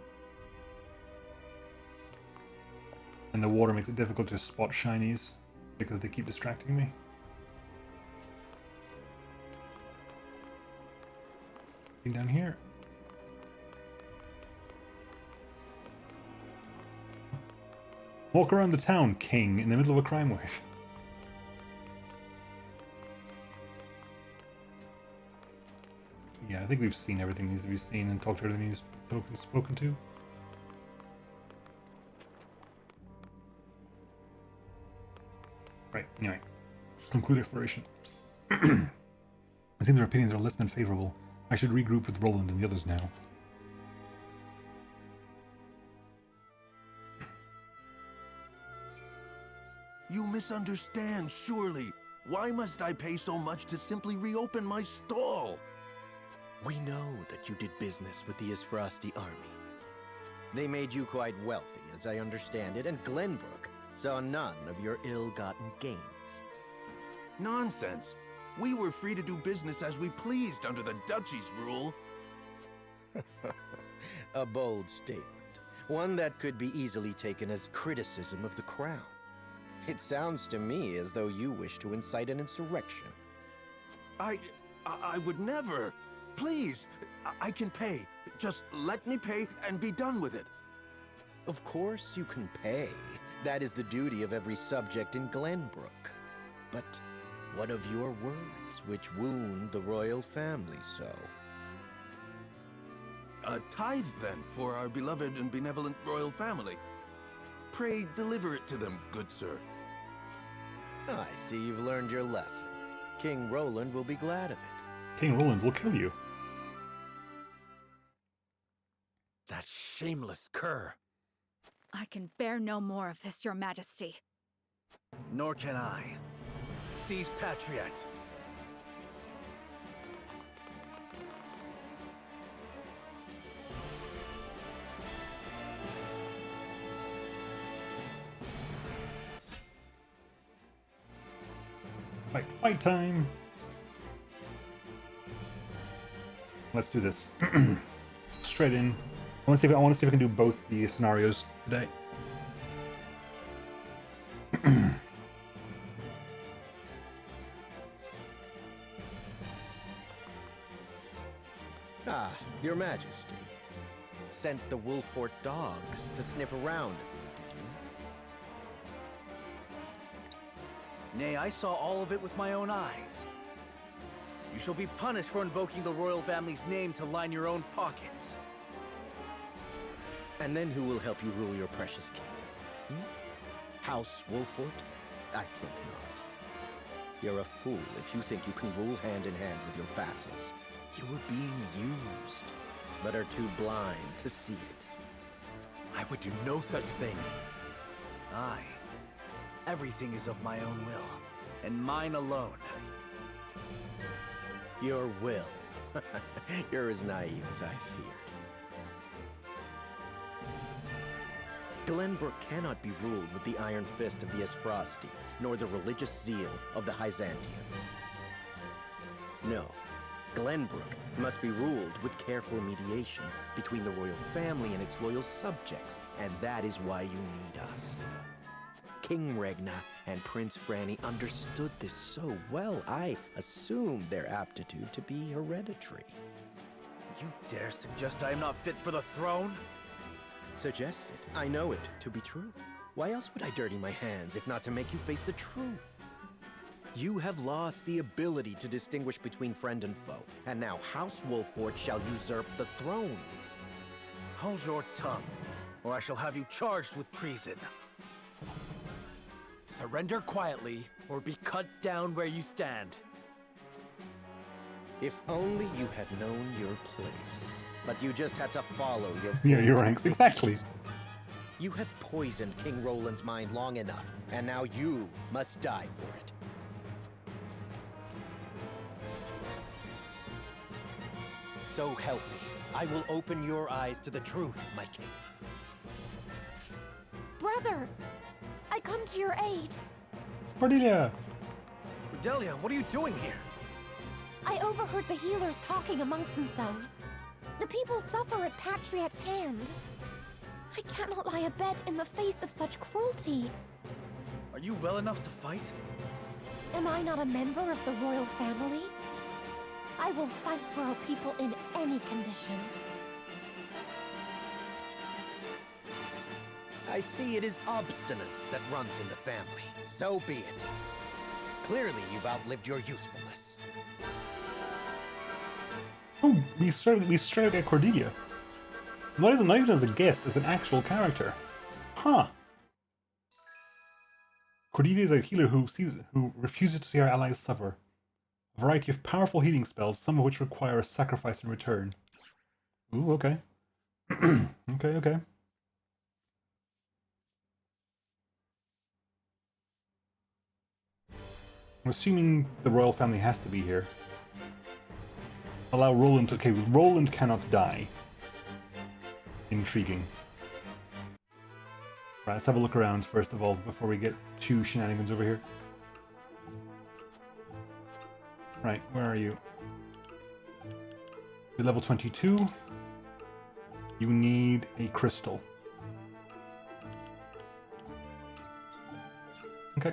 And the water makes it difficult to spot shinies because they keep distracting me. Anything down here? Walk around the town, king, in the middle of a crime wave. Yeah, I think we've seen everything needs to be seen and talked to everything needs to be spoken to. Right, anyway. Conclude exploration. It seems our opinions are less than favorable. I should regroup with Roland and the others now. You misunderstand, surely. Why must I pay so much to simply reopen my stall? We know that you did business with the Isfrosti army. They made you quite wealthy, as I understand it, and Glenbrook saw none of your ill-gotten gains. Nonsense! We were free to do business as we pleased under the Duchy's rule. A bold statement. One that could be easily taken as criticism of the crown. It sounds to me as though you wish to incite an insurrection. I would never. Please, I can pay. Just let me pay and be done with it. Of course you can pay. That is the duty of every subject in Glenbrook. But what of your words, which wound the royal family so? A tithe, then, for our beloved and benevolent royal family. Pray deliver it to them, good sir. I see you've learned your lesson. King Roland will be glad of it. King Roland will kill you. That shameless cur. I can bear no more of this, Your Majesty. Nor can I. Seize Patriot. Fight time! Let's do this. Straight in. I want to see if I can do both the scenarios today. Ah, Your Majesty. Sent the Wolfort dogs to sniff around at me, did you? Nay, I saw all of it with my own eyes. You shall be punished for invoking the royal family's name to line your own pockets. And then who will help you rule your precious kingdom? House Wolfort? I think not. You're a fool if you think you can rule hand in hand with your vassals. You are being used, but are too blind to see it. I would do no such thing. Aye. Everything is of my own will, and mine alone. Your will? You're as naive as I feared. Glenbrook cannot be ruled with the iron fist of the Esfrosti, nor the religious zeal of the Hyzantians. No, Glenbrook must be ruled with careful mediation between the royal family and its loyal subjects, and that is why you need us. King Regna and Prince Franny understood this so well, I assumed their aptitude to be hereditary. You dare suggest I am not fit for the throne? Suggested. I know it to be true. Why else would I dirty my hands if not to make you face the truth? You have lost the ability to distinguish between friend and foe, and now House Wolfort shall usurp the throne. Hold your tongue, or I shall have you charged with treason. Surrender quietly, or be cut down where you stand. If only you had known your place. But you just had to follow your... Yeah, your ranks, exactly. You have poisoned King Roland's mind long enough, and now you must die for it. So help me. I will open your eyes to the truth, my king. Brother! I come to your aid. Cordelia! Cordelia, what are you doing here? I overheard the healers talking amongst themselves. The people suffer at Patriot's hand. I cannot lie abed in the face of such cruelty. Are you well enough to fight? Am I not a member of the royal family? I will fight for our people in any condition. I see it is obstinance that runs in the family. So be it. Clearly you've outlived your usefulness. Oh, we straight get Cordelia. Not even as a guest, as an actual character. Huh. Cordelia is a healer who refuses to see our allies suffer. A variety of powerful healing spells, some of which require a sacrifice in return. Ooh, okay. Okay. I'm assuming the royal family has to be here. Allow Roland to... Okay, Roland cannot die. Intriguing. Right, let's have a look around first of all, before we get too shenanigans over here. Right, where are you? You're level 22. you need a crystal. Okay.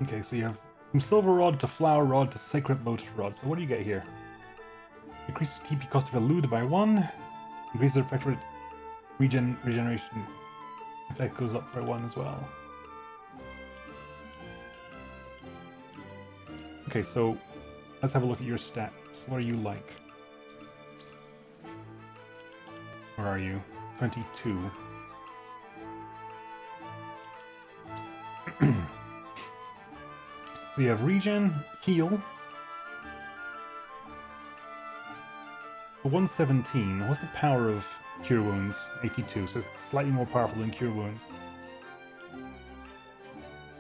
Okay, so you have from Silver Rod to Flower Rod to Sacred Lotus Rod. So what do you get here? Increases TP cost of Elude by 1. Increases the effect rate regeneration effect goes up by 1 as well. Okay, so let's have a look at your stats. What are you like? Where are you? 22. So you have regen, heal. For 117, what's the power of Cure Wounds? 82, so it's slightly more powerful than Cure Wounds.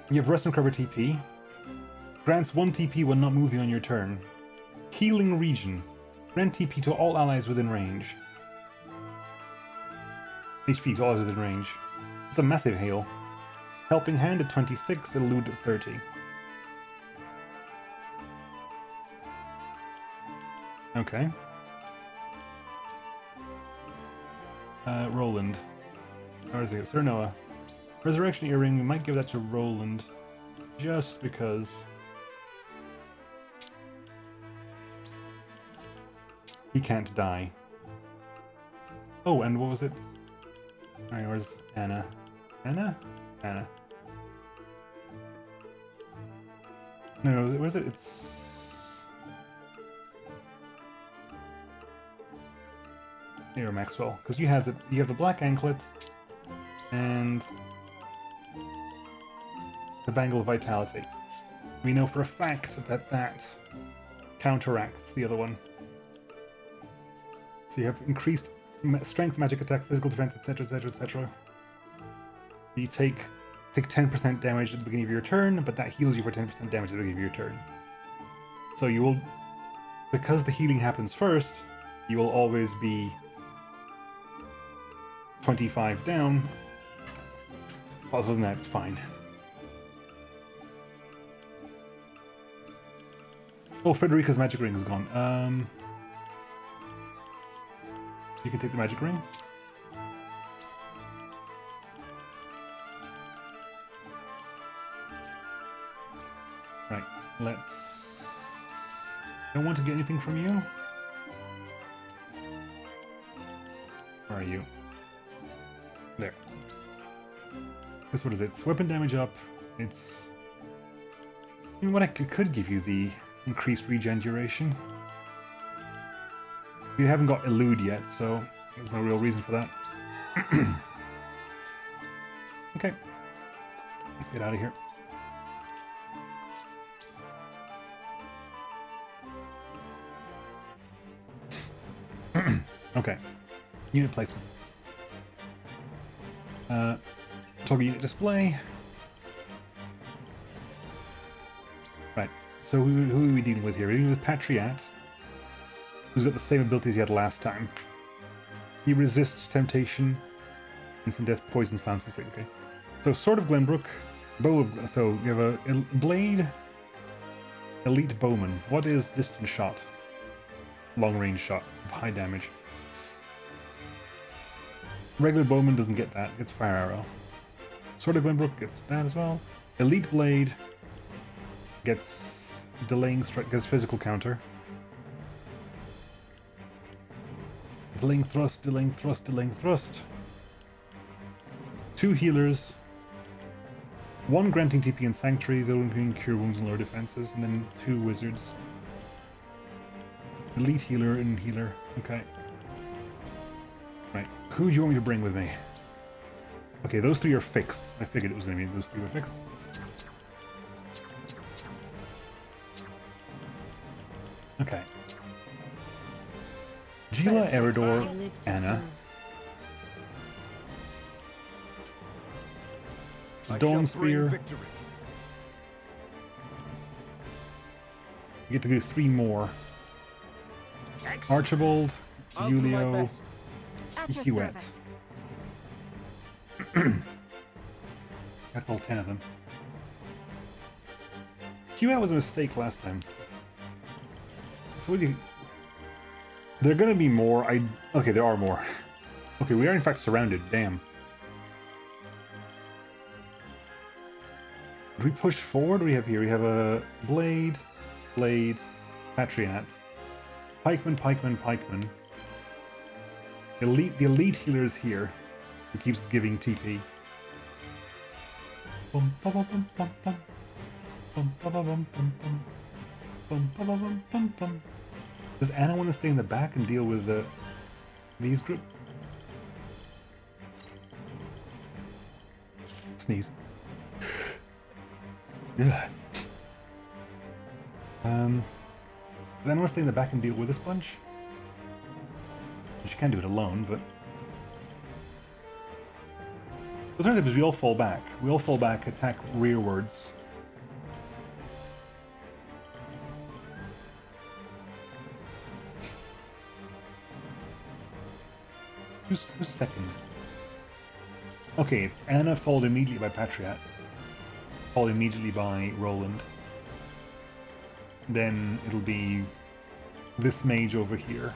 You have Rest and Recover TP. Grants 1 TP when not moving on your turn. Healing Regen. Grant TP to all allies within range. HP to all allies within range. It's a massive heal. Helping Hand at 26, Elude at 30. Okay. Roland. Or is it Sir Noah? Resurrection Earring, we might give that to Roland. Just because... he can't die. Oh, and what was it? Alright, where's Anna? Anna? Anna. No, where's it? It's... here, Maxwell, because you have the black anklet and the Bangle of Vitality. We know for a fact that that counteracts the other one. So you have increased strength, magic attack, physical defense, etc., etc., etc. You take 10% damage at the beginning of your turn, but that heals you for 10% damage at the beginning of your turn. So you will, because the healing happens first, you will always be 25 down. Other than that, it's fine. Oh, Frederica's magic ring is gone. You can take the magic ring. Right, let's... don't want to get anything from you. Where are you? There. Guess what is it? It's weapon damage up. It's... you know what, I could give you the increased regen duration. We haven't got Elude yet, so there's no real reason for that. Okay. Let's get out of here. Okay. Unit placement. Toggle unit display. Right. So who are we dealing with here? We're dealing with Patriat, who's got the same abilities he had last time. He resists temptation, instant death, poison, silence, and sleep. Okay. So Sword of Glenbrook, Bow of... so you have a blade, elite bowman. What is distance shot? Long range shot of high damage. Regular bowman doesn't get that, gets fire arrow. Sword of Glenbrook gets that as well. Elite blade gets delaying strike, gets physical counter. Delaying thrust, delaying thrust, delaying thrust. 2 healers. 1 granting TP and Sanctuary, the other including Cure Wounds and lower defenses, and then 2 wizards. Elite healer and healer. Okay. Right. Who do you want me to bring with me? Okay, those 3 are fixed. I figured it was going to be those 3 were fixed. Okay. Gila, Eridor, Anna. Dawn Spear. We get to do 3 more. Excellent. Archibald, I'll do my Julio, best. At your Hewitt. service. That's all 10 of them. Hewitt was a mistake last time. So what do you... There are gonna be more. Okay, there are more. Okay, we are in fact surrounded. Damn. Do we push forward? What do we have here? We have a Blade, Patriot, Pikeman. The elite healer is here, who keeps giving TP. Bum, bum, bum, bum, bum, bum. Bum, bum, bum, bum, bum, bum. Bum, bum, bum, bum, bum, bum. Does Anna want to stay in the back and deal with these group? Sneeze. Yeah. Does Anna want to stay in the back and deal with this bunch? She can't do it alone, but... The alternative is we all fall back. We all fall back, attack rearwards. Who's second? Okay, it's Anna followed immediately by Patriot. Followed immediately by Roland. Then it'll be this mage over here.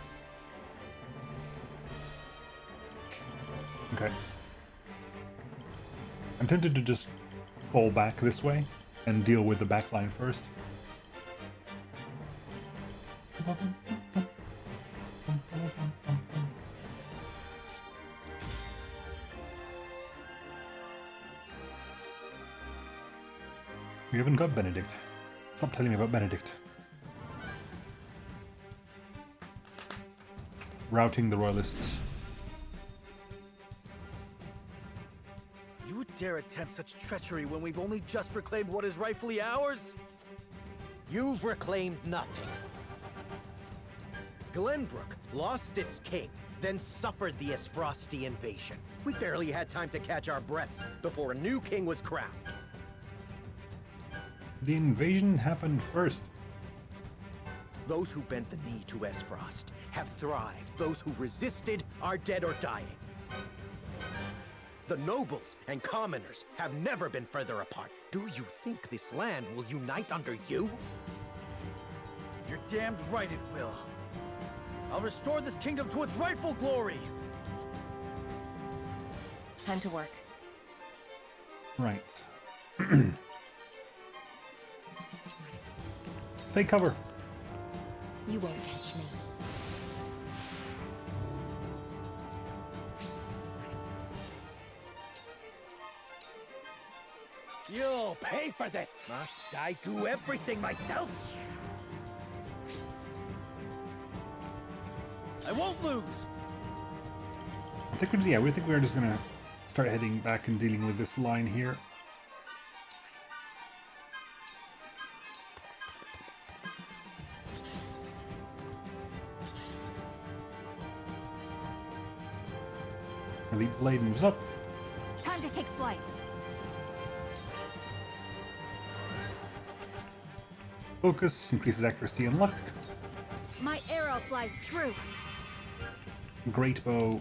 Okay. I'm tempted to just fall back this way and deal with the back line first. We haven't got Benedict. Stop telling me about Benedict. Routing the Royalists. You would dare attempt such treachery when we've only just reclaimed what is rightfully ours? You've reclaimed nothing. Glenbrook lost its king, then suffered the Esfrosti invasion. We barely had time to catch our breaths before a new king was crowned. The invasion happened first. Those who bent the knee to Esfrost have thrived. Those who resisted are dead or dying. The nobles and commoners have never been further apart. Do you think this land will unite under you? You're damned right it will. I'll restore this kingdom to its rightful glory! Time to work. Right. Take cover. You won't catch me. You'll pay for this! Must I do everything myself? I won't lose! I think we think we're just gonna start heading back and dealing with this line here. Elite Blade moves up. Time to take flight. Focus increases accuracy and luck. My arrow flies true. Great bow.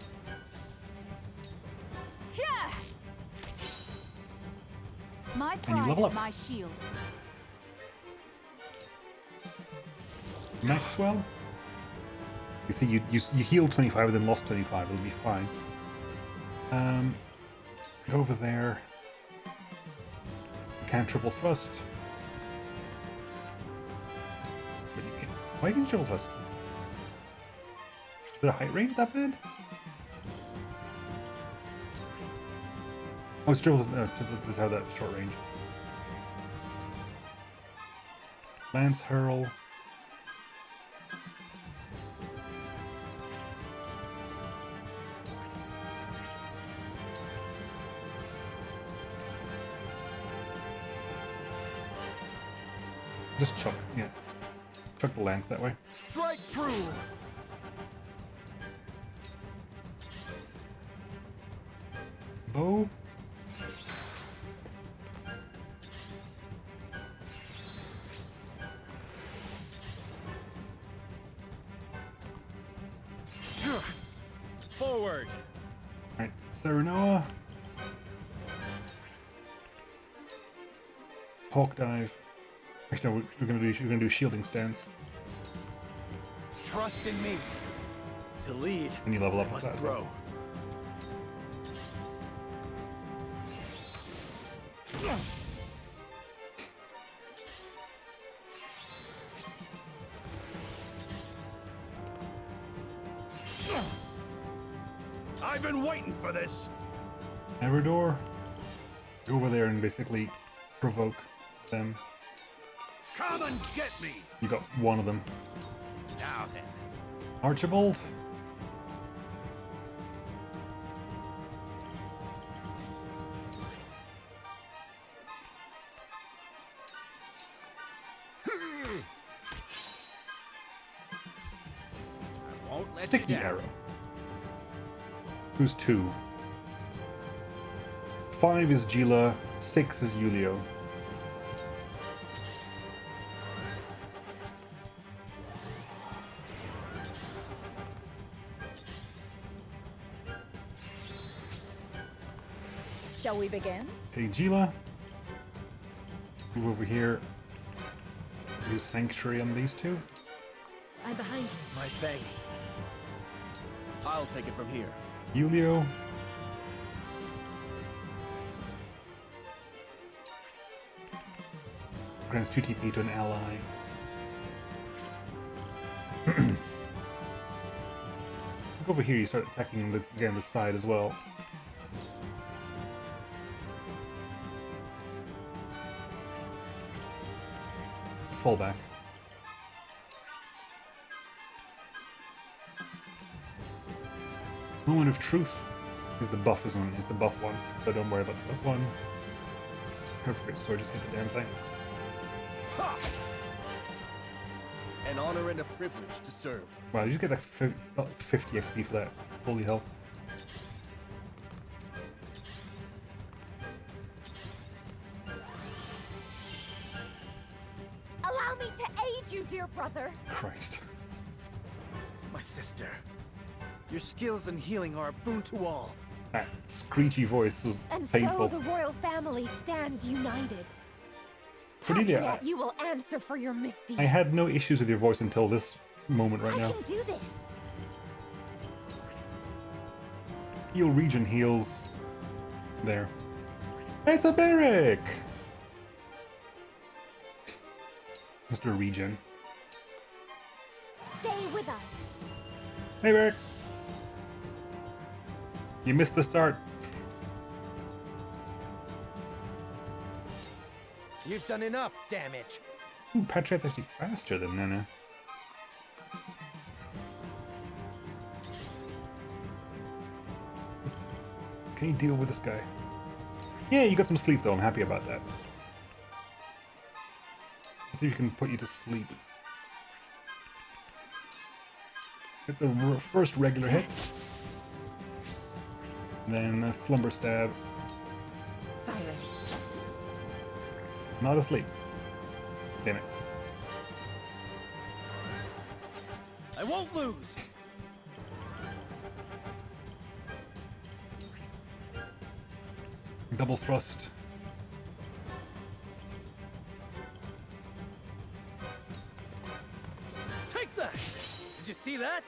Yeah! My And you pride level is up. my shield. Maxwell. You see, you healed 25 and then lost 25. It'll be fine. Go over there. Can't triple thrust. But you can, why can you triple thrust? Is there a height range that bad? Oh, it's triple thrust have that short range. Lance hurl. Just chuck, yeah. Chuck the lance that way. Strike true! Bow. Forward! Alright, Serenoa. Hawk dive. Actually, no, we're gonna do shielding stance. Trust in me. To lead, And you level up I with must that. grow. I've been waiting for this. Eridor. Go over there and basically provoke them. Come and get me. You got one of them. Now then. Archibald. I won't let Sticky you down. arrow. Who's 2? 5 is Gila, 6 is Julio. Shall we begin? Okay, Gila. Move over here. Do Sanctuary on these 2. I'm behind you. My thanks. I'll take it from here. Julio. Grants 2 TP to an ally. Look over here, you start attacking the side as well. Fall back. Moment of Truth is the buff is the buff one, so don't worry about the buff one. Perfect sword, just hit the damn thing. Ha! An honor and a privilege to serve. Wow, you get like 50 XP for that. Holy hell. Allow me to aid you, dear brother. Christ. My sister. Your skills in healing are a boon to all. That screechy voice was And painful. so the royal family stands united. Cordelia, Patriot, you will answer for your misdeeds. I had no issues with your voice until this moment right now. I can do this. Heal region heals. There. It's a Beric! Mr. Regen. Stay with us. Hey, Beric! You missed the start. You've done enough damage. Ooh, Patriot's actually faster than Nana. Can you deal with this guy? Yeah, you got some sleep though, I'm happy about that. Let's see if we can put you to sleep. Get the first regular hit. Then a slumber stab. Silence. Not asleep. Damn it. I won't lose. Double thrust. Take that! Did you see that?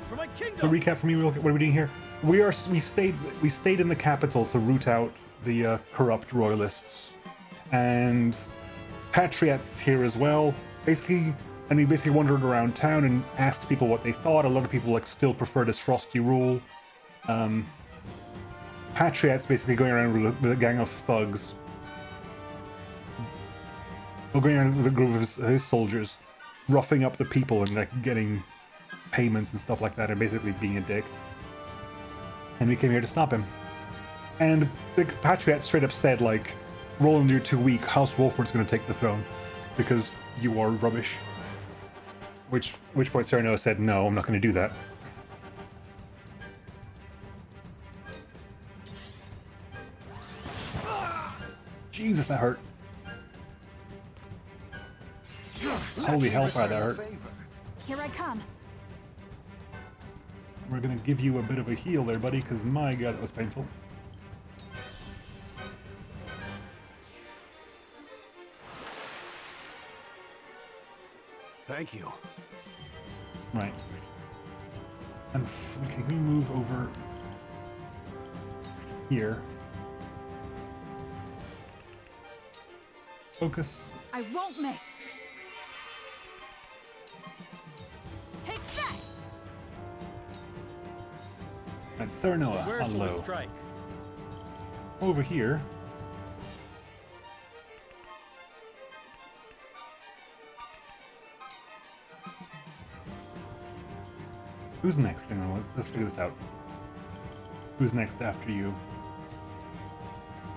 For my To kingdom! recap for me, real quick, what are we doing here? We stayed in the capital to root out the corrupt royalists, and patriots here as well. Basically, and we basically wandered around town and asked people what they thought. A lot of people still prefer this frosty rule. Patriots basically going around with a gang of thugs. Well, going around with a group of his soldiers, roughing up the people and like getting payments and stuff like that, and basically being a dick. And we came here to stop him. And the Patriots straight up said, like, Roland, you're too weak. House Wolford's going to take the throne because you are rubbish. Which point Serenoa said, no, I'm not going to do that. Jesus, that hurt. Holy hellfire, that hurt. Here I come. we're gonna give you a bit of a heal there, buddy, because my god, that was painful. Thank you. Right. And can we move over here? Focus. I won't miss. Take that! And Serenoa, Where shall we hello. strike? Over here. Who's next? Hang on, let's figure this out. Who's next after you?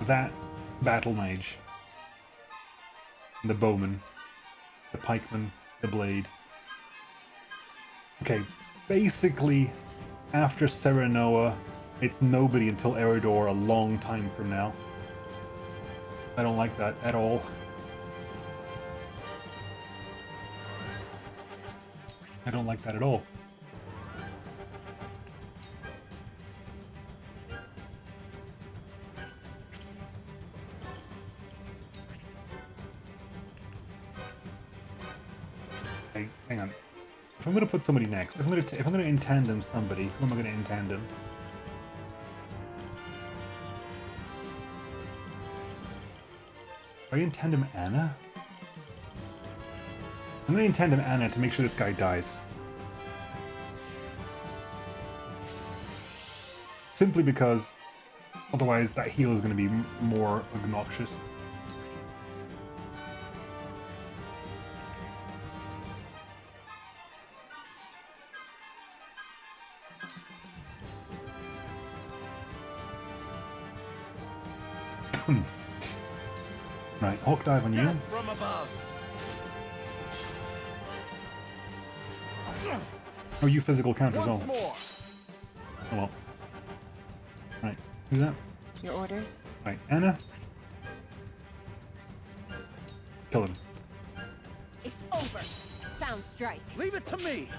That battle mage. The bowman. The pikeman. The blade. Okay, basically, after Serenoa, it's nobody until Eridor a long time from now. I don't like that at all. I don't like that at all. Hey, hang on. If I'm gonna put somebody next, if I'm gonna in tandem somebody, who am I gonna in tandem? Are you in tandem Anna? I'm gonna in tandem Anna to make sure this guy dies. Simply because otherwise that heal is gonna be more obnoxious. Right, Hawk Dive on you. From above. Oh, you physical counters Once on. more. Oh well. Right, who's that? Your orders? Right, Anna. Kill him. It's over. Sound strike. Leave it to me.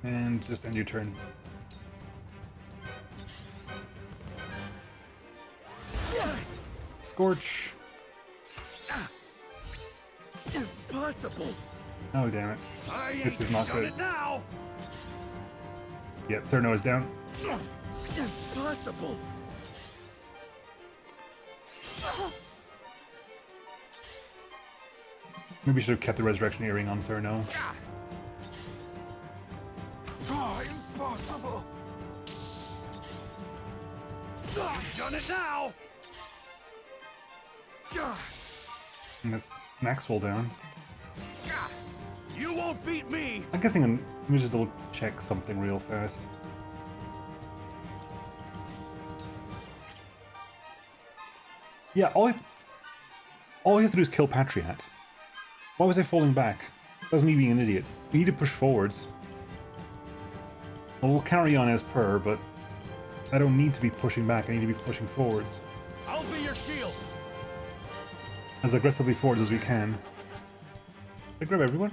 And just end your turn. Scorch. Impossible. Oh damn it. This is not good. Now. Yep, Serenoa's down. Impossible. Maybe we should have kept the Resurrection Earring on Serenoa. Oh, impossible. You've done it now. And that's Maxwell down. You won't beat me. I'm guessing let me just double check something real fast. Yeah, all you have to do is kill Patriat. Why was I falling back? That's me being an idiot. We need to push forwards. Well, we'll carry on as per, but I don't need to be pushing back. I need to be pushing forwards. I'll be your shield. As aggressively forwards as we can. Did I grab everyone?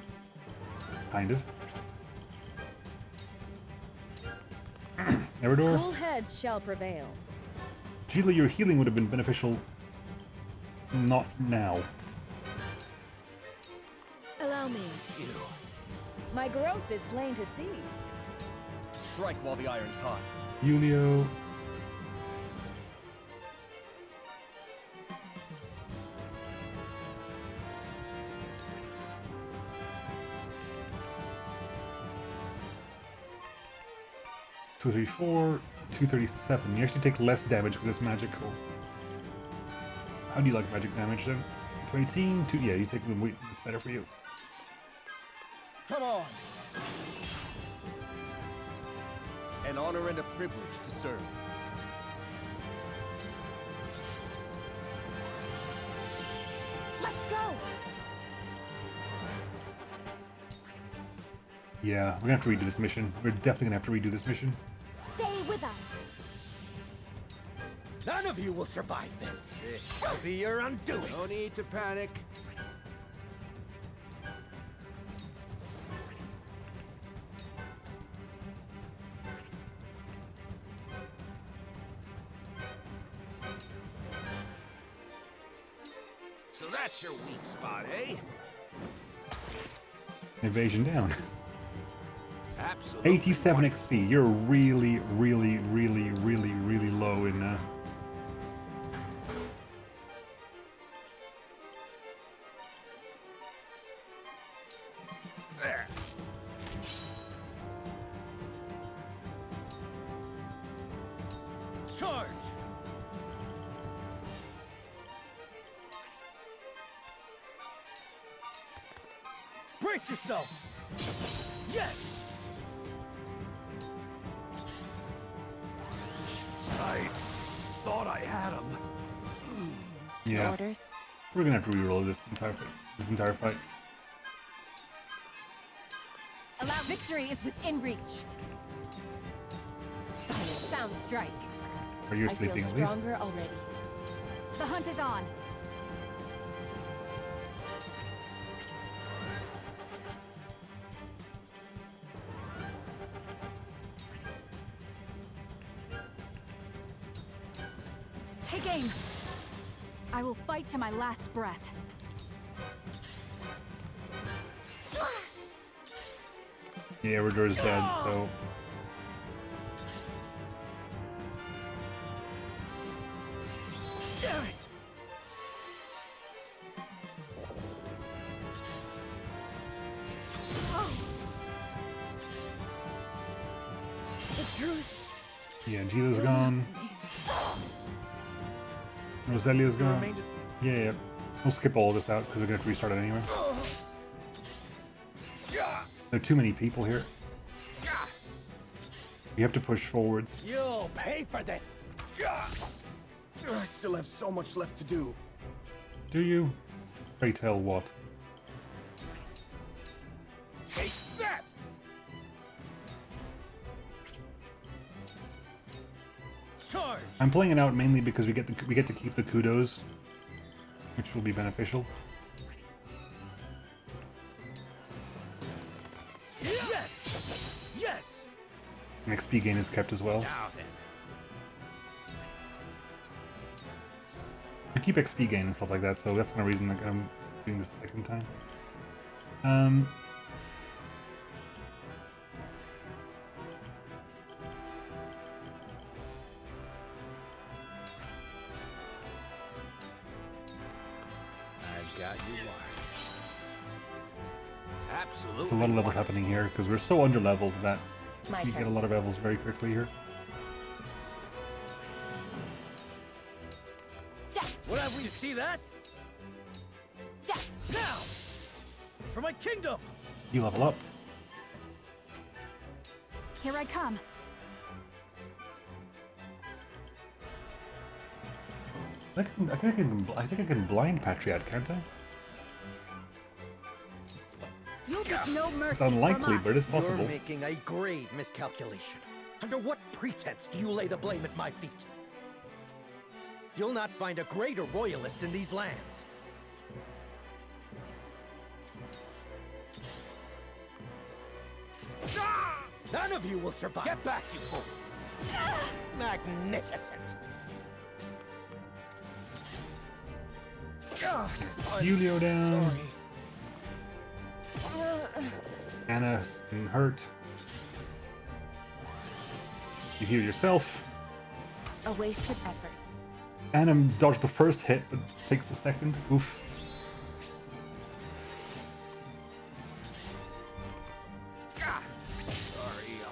Kind of. Eridor. Cool heads shall prevail. Gila, your healing would have been beneficial. Not now. Allow me. My growth is plain to see. Strike while the iron's hot. Julio. Two, 234, 237. You actually take less damage because it's magical. How do you like magic damage then? 218, yeah, you take the weight. It's better for you. Come on. An honor and a privilege to serve. Let's go. Yeah, we're gonna have to redo this mission. We're definitely gonna have to redo this mission. Stay with us. None of you will survive this. This shall be your undoing. No need to panic. So that's your weak spot, eh? Evasion down. Absolutely. 87 XP. You're really, really, really, really, really low in. There. Charge! Brace yourself! Yes! I thought I had him. Yeah. Orders? We're gonna have to reroll this entire fight. Allow victory is within reach. Sound strike. Are you I sleeping feel at least? stronger already. The hunt is on. Take aim. I will fight to my last breath. Yeah, Eridor's dead, so. Damn it! The truth. Yeah, Gila's gone. Roselia's gone. Yeah, yeah. We'll skip all this out because we're gonna have to restart it anyway. There are too many people here. You have to push forwards. You'll pay for this! I still have so much left to do. Do you? Pray tell what? Take that! Charge! I'm playing it out mainly because we get to keep the kudos, which will be beneficial. Yes! Yes! And XP gain is kept as well. Now then. I keep XP gain and stuff like that, so that's the reason like, I'm doing this a second time. I've got you marked. Absolutely. There's a lot of levels happening here because we're so under-leveled that My you get a turn. lot of levels very quickly here. Whatever, you see that? Now! For my kingdom! You level up. Here I come. I think I can blind Patriot, can't I? You'll get no mercy. It's unlikely, from us. but it is possible. You're making a grave miscalculation. Under what pretense do you lay the blame at my feet? You'll not find a greater royalist in these lands. None of you will survive. Get back, you fool! Magnificent! Julio down. Anna getting hurt. You heal yourself. A wasted effort. Anna dodged the first hit, but takes the second. Oof.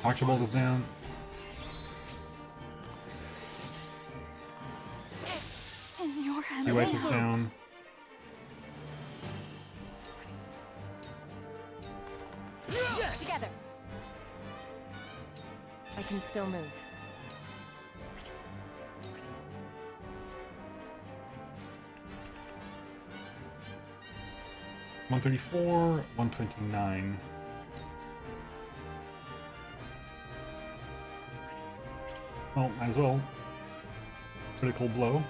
Archibald is down. In your hands. T-White is down. Yes. Together. I can still move. $134, $129. Well, might as well. Critical blow.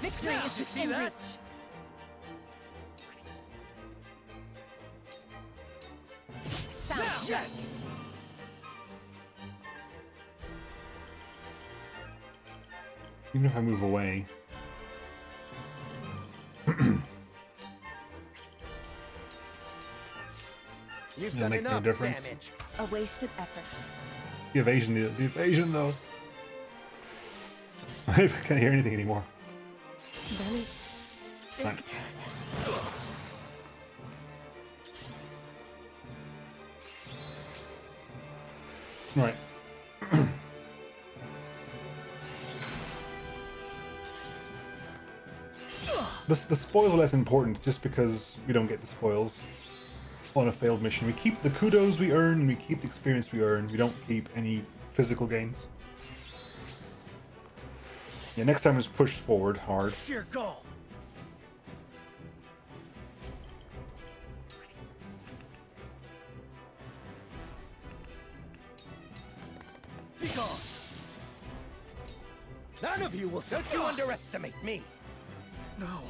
Victory Now, is you see within that? reach. Sound Now, strike. yes! Even if I move away. You've It'll done make no enough difference. damage. A wasted effort. The evasion though. I can't hear anything anymore. Fine. Right. The spoils are less important just because we don't get the spoils on a failed mission. We keep the kudos we earn and we keep the experience we earn. We don't keep any physical gains. Yeah, next time is push forward hard. Sheer goal. Be gone. None of you will don't you underestimate me. No.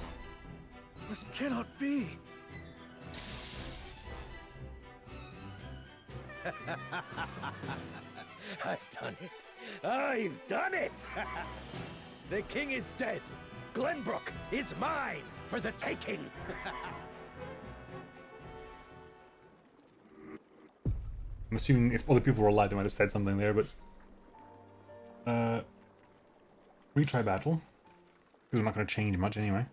This cannot be. I've done it. I've done it! The king is dead. Glenbrook is mine for the taking. I'm assuming if other people were alive, they might have said something there, but... retry battle. Because we're not going to change much anyway.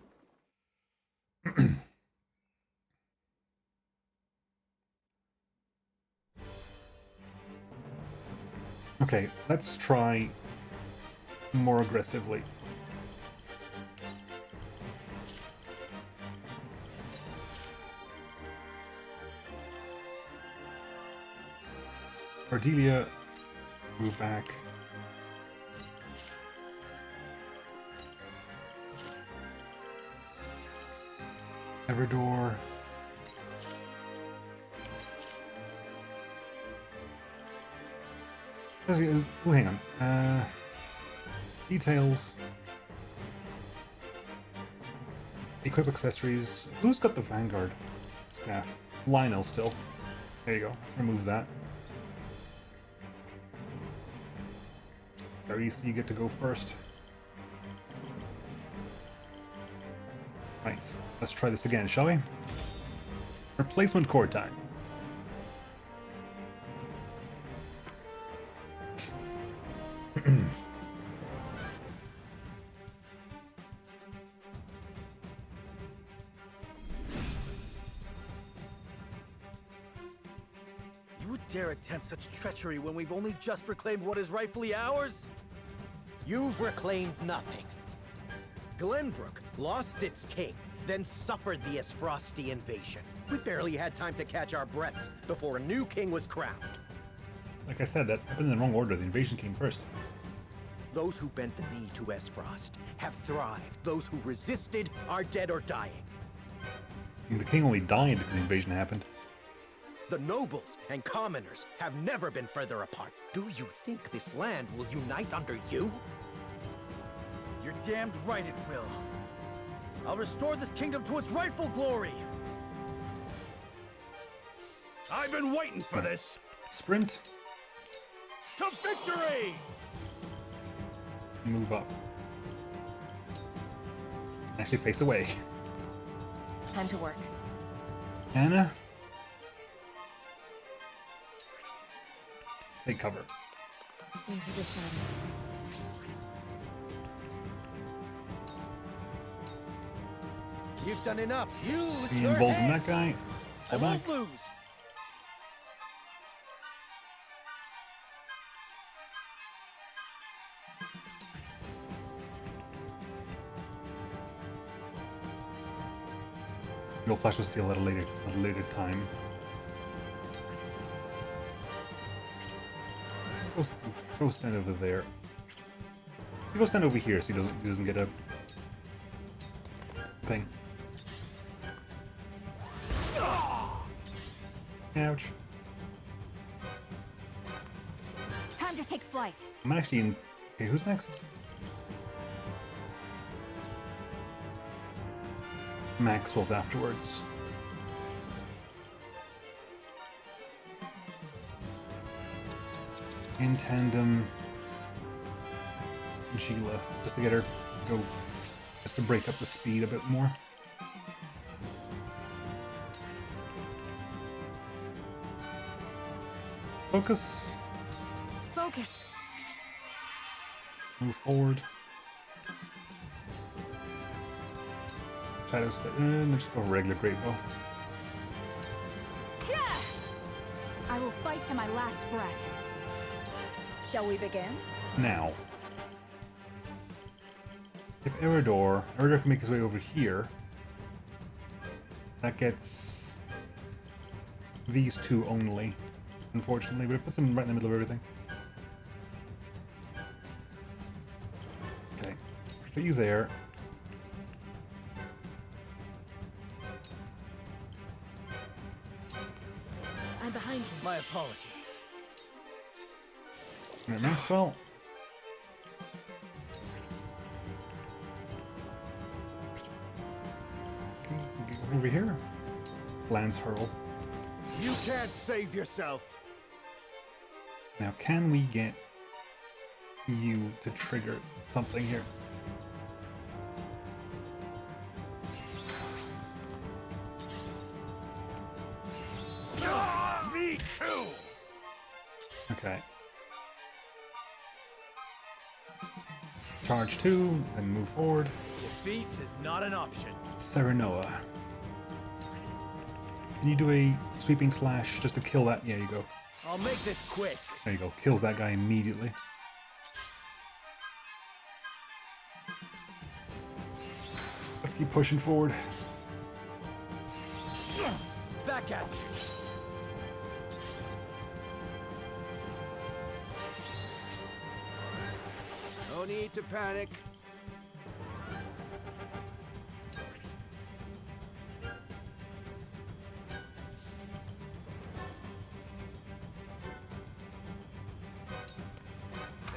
Okay, let's try more aggressively. Ardelia, move back. Everdor. Oh, hang on. Details. Equip accessories. Who's got the Vanguard staff? Lionel still. There you go. Let's remove that. Darius, you get to go first. Right. Let's try this again, shall we? Replacement core time. You would dare attempt such treachery when we've only just reclaimed what is rightfully ours? You've reclaimed nothing. Glenbrook lost its king, then suffered the Esfrosti invasion. We barely had time to catch our breaths before a new king was crowned. Like I said, that's happened in the wrong order. The invasion came first. Those who bent the knee to Esfrost have thrived. Those who resisted are dead or dying. And the king only died because the invasion happened. The nobles and commoners have never been further apart. Do you think this land will unite under you? You're damned right it will. I'll restore this kingdom to its rightful glory. I've been waiting for this. Sprint. To victory! Move up. Actually face away. Time to work. Anna. Take cover. Into the shadows. You've done enough. Use Be your involved in heads. that guy. I Pull back. won't lose. You'll flash of steel at a later time. Go stand over there. You go stand over here so he doesn't get a thing. Ouch. Time to take flight. I'm actually in. Okay, who's next? Maxwell's afterwards. In tandem. Gila, just to get her to go, just to break up the speed a bit more. Focus. Focus. Move forward. Shadow step. Just go regular great bow. Yeah! I will fight to my last breath. Shall we begin? Now, if Eridor can make his way over here, that gets these two only, unfortunately, but it puts him right in the middle of everything. Okay, put you there. I'm behind you. My apologies. Right, Maxwell. Over here. Lance Hurl. You can't save yourself. Now, can we get you to trigger something here? Me too! Okay. Charge 2, then move forward. Defeat is not an option. Serenoa. Can you do a sweeping slash just to kill that? Yeah, you go. I'll make this quick. There you go. Kills that guy immediately. Let's keep pushing forward. Back at you. No need to panic.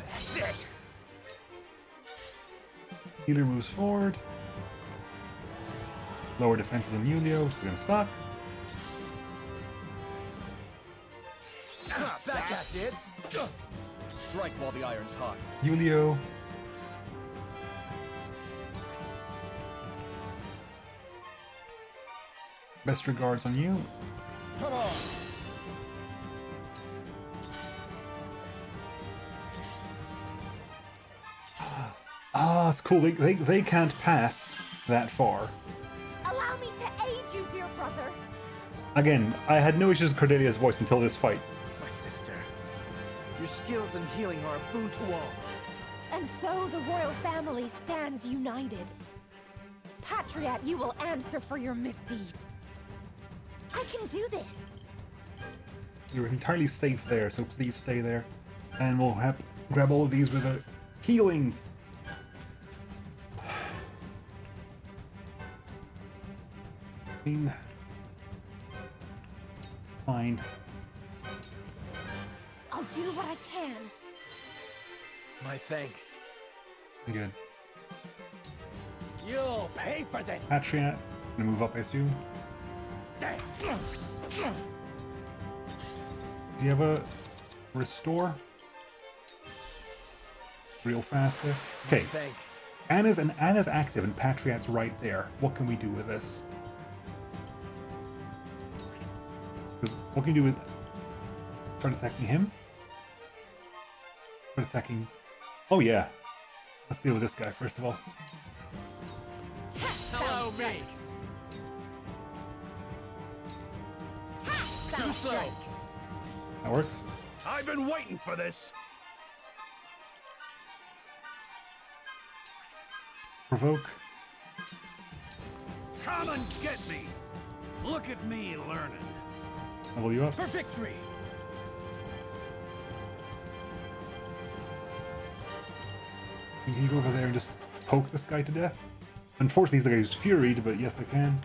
That's it! Healer moves forward. Lower defenses on Julio, which is gonna suck. Back at it. Strike while the iron's hot. Julio. Best regards on you. Come on. Ah, it's cool. They can't path that far. Allow me to aid you, dear brother. Again, I had no issues with Cordelia's voice until this fight. My sister. Your skills in healing are a boon to all. And so the royal family stands united. Patriot, you will answer for your misdeeds. I can do this. You're entirely safe there, so please stay there. And we'll grab all of these with a healing. Fine. I'll do what I can. My thanks. Good. You'll pay for this! Patriot, gonna move up, I assume. Do you have a restore? Real fast there. Okay. Thanks. Anna's active and Patriot's right there. What can we do with this? Because what can you do with... Start attacking him? Start attacking... Oh yeah. Let's deal with this guy first of all. Hello, me. Do so! That works. I've been waiting for this! Provoke. Come and get me! Look at me learning. Level you up. For victory! Can you go over there and just poke this guy to death? Unfortunately, he's the guy who's furied, but yes, I can.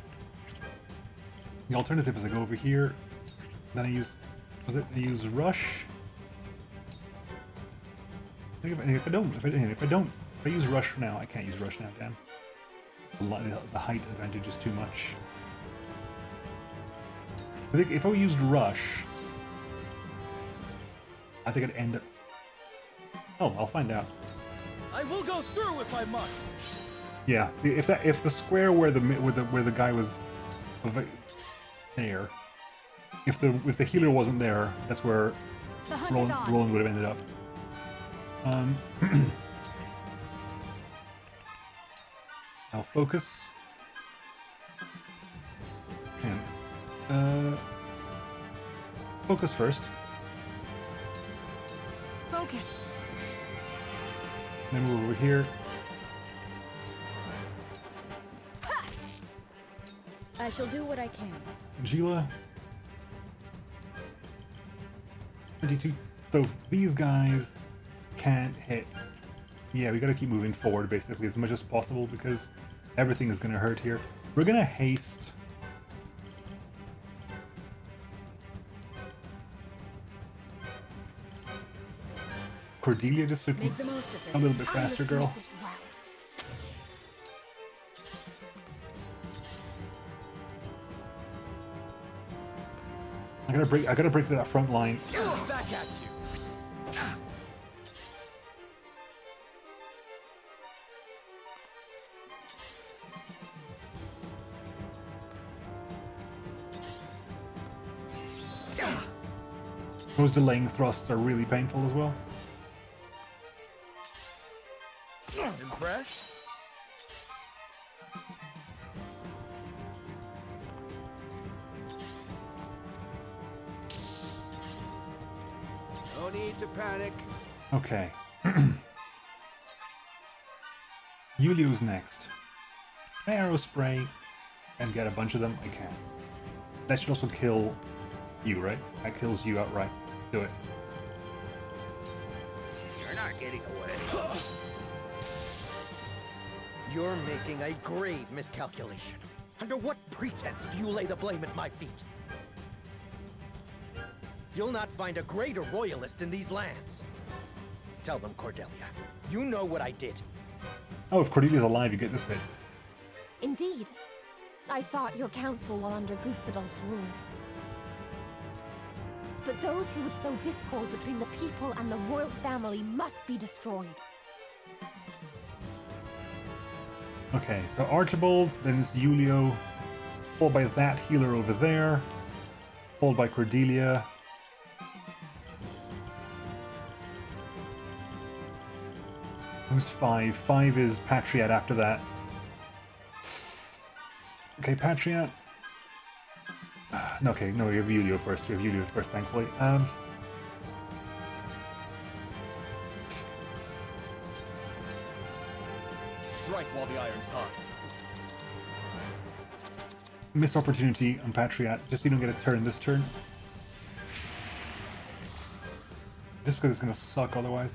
The alternative is I go over here, then I use... Was it? I use Rush? I think if I use Rush now, I can't use Rush now, damn. The height advantage is too much. I think if I used Rush, I think I'd end up... Oh, I'll find out. I will go through if I must. Yeah, if the square where the guy was there, if the healer wasn't there, that's where The hunt is on. Roland would have ended up. Now focus. Okay. Focus first. Focus. Then move over here. I shall do what I can. Gila. 22. So these guys can't hit. Yeah, we gotta keep moving forward basically as much as possible because everything is gonna hurt here. We're gonna haste. Cordelia, just Make the most of a it. little bit faster, girl. I gotta break to that front line. Back at you. Those delaying thrusts are really painful as well. Impressed? No need to panic. Okay. Yuliu's next. Can I arrow spray and get a bunch of them? I can. That should also kill you, right? That kills you outright. Do it. You're not getting away. You're making a grave miscalculation. Under what pretense do you lay the blame at my feet? You'll not find a greater royalist in these lands. Tell them, Cordelia. You know what I did. Oh, if Cordelia's alive, you get this bit. Indeed. I sought your counsel while under Gustadolf's rule. But those who would sow discord between the people and the royal family must be destroyed. Okay, so Archibald, then it's Julio, followed by that healer over there, followed by Cordelia. Who's 5? 5 is Patriot after that. Okay, Patriot. Okay, no, you have Julio first. You have Julio first, thankfully. Strike while the iron's hot. Missed opportunity on Patriot, just so you don't get a turn this turn. Just because it's gonna suck otherwise.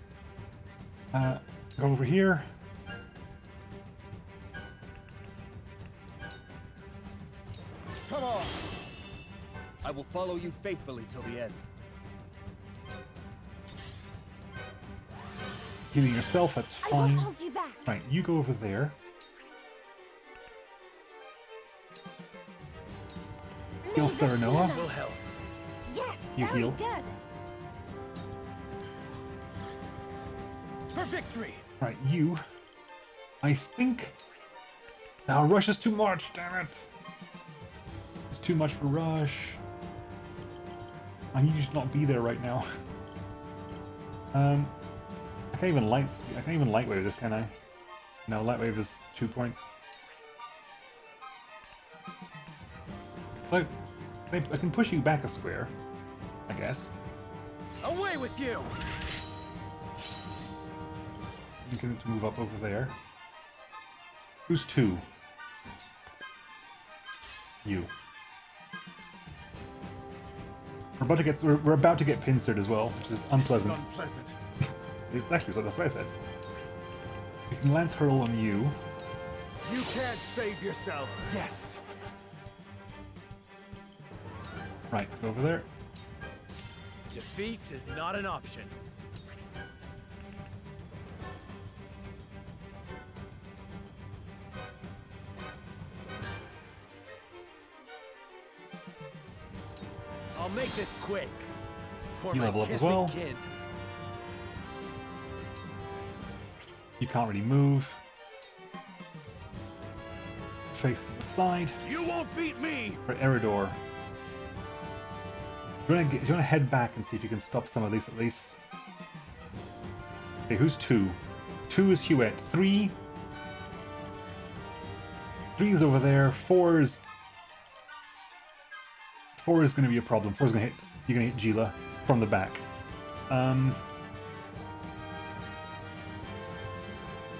Go over here. Come on! I will follow you faithfully till the end. Healing yourself, that's I will fine. hold you back. Right, you go over there. Heal Serenoa. Will help. Yes, You that'll heal. be good. For victory! Right, you. I think... Now, Rush is too much, damn it! It's too much for Rush. I need you to not be there right now. I can't even light wave this, can I? No, light wave is 2 points. But I can push you back a square, I guess. Away with you! You can move up over there. Who's 2? You. We're about to get pincered as well, which is unpleasant. It's unpleasant. It's actually so. That's what I said. We can lance hurl on you. You can't save yourself. Yes. Right, go over there. Defeat is not an option. I'll make this quick. For You my level up as kith and well. kin. You can't really move. Face to the side. You won't beat me! For Eridor. Do you want to head back and see if you can stop some of these at least? Okay, who's 2? 2 is Huet. 3 is over there. 4 is going to be a problem. 4 is going to hit. You're going to hit Gila from the back.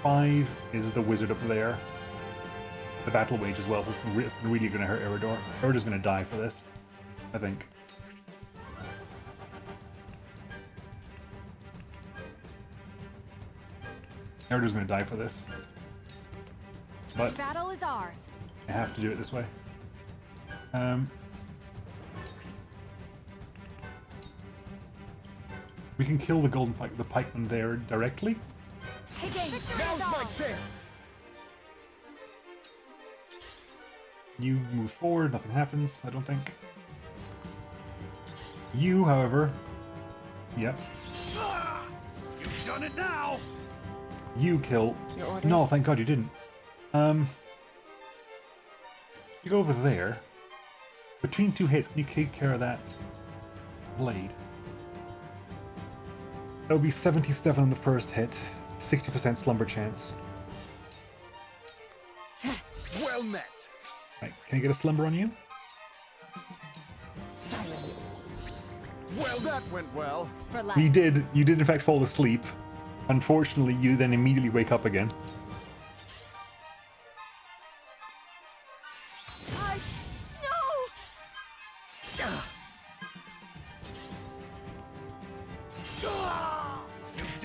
5 is the wizard up there. The battle wage as well, so it's really going to hurt Eridor. Eridor's going to die for this, I think. Eridor's going to die for this. But the battle is ours. I have to do it this way. We can kill the golden pike, the pikeman there directly. Take aim. Now's my chance. You move forward, nothing happens, I don't think. You, however, yep. You've done it now. You kill. Your orders? No, thank God you didn't. You go over there. Between 2 hits, can you take care of that blade? That would be 77 on the first hit, 60% slumber chance. Well met. Right, can you get a slumber on you? Well, that went well. For life. You did in fact fall asleep. Unfortunately, you then immediately wake up again.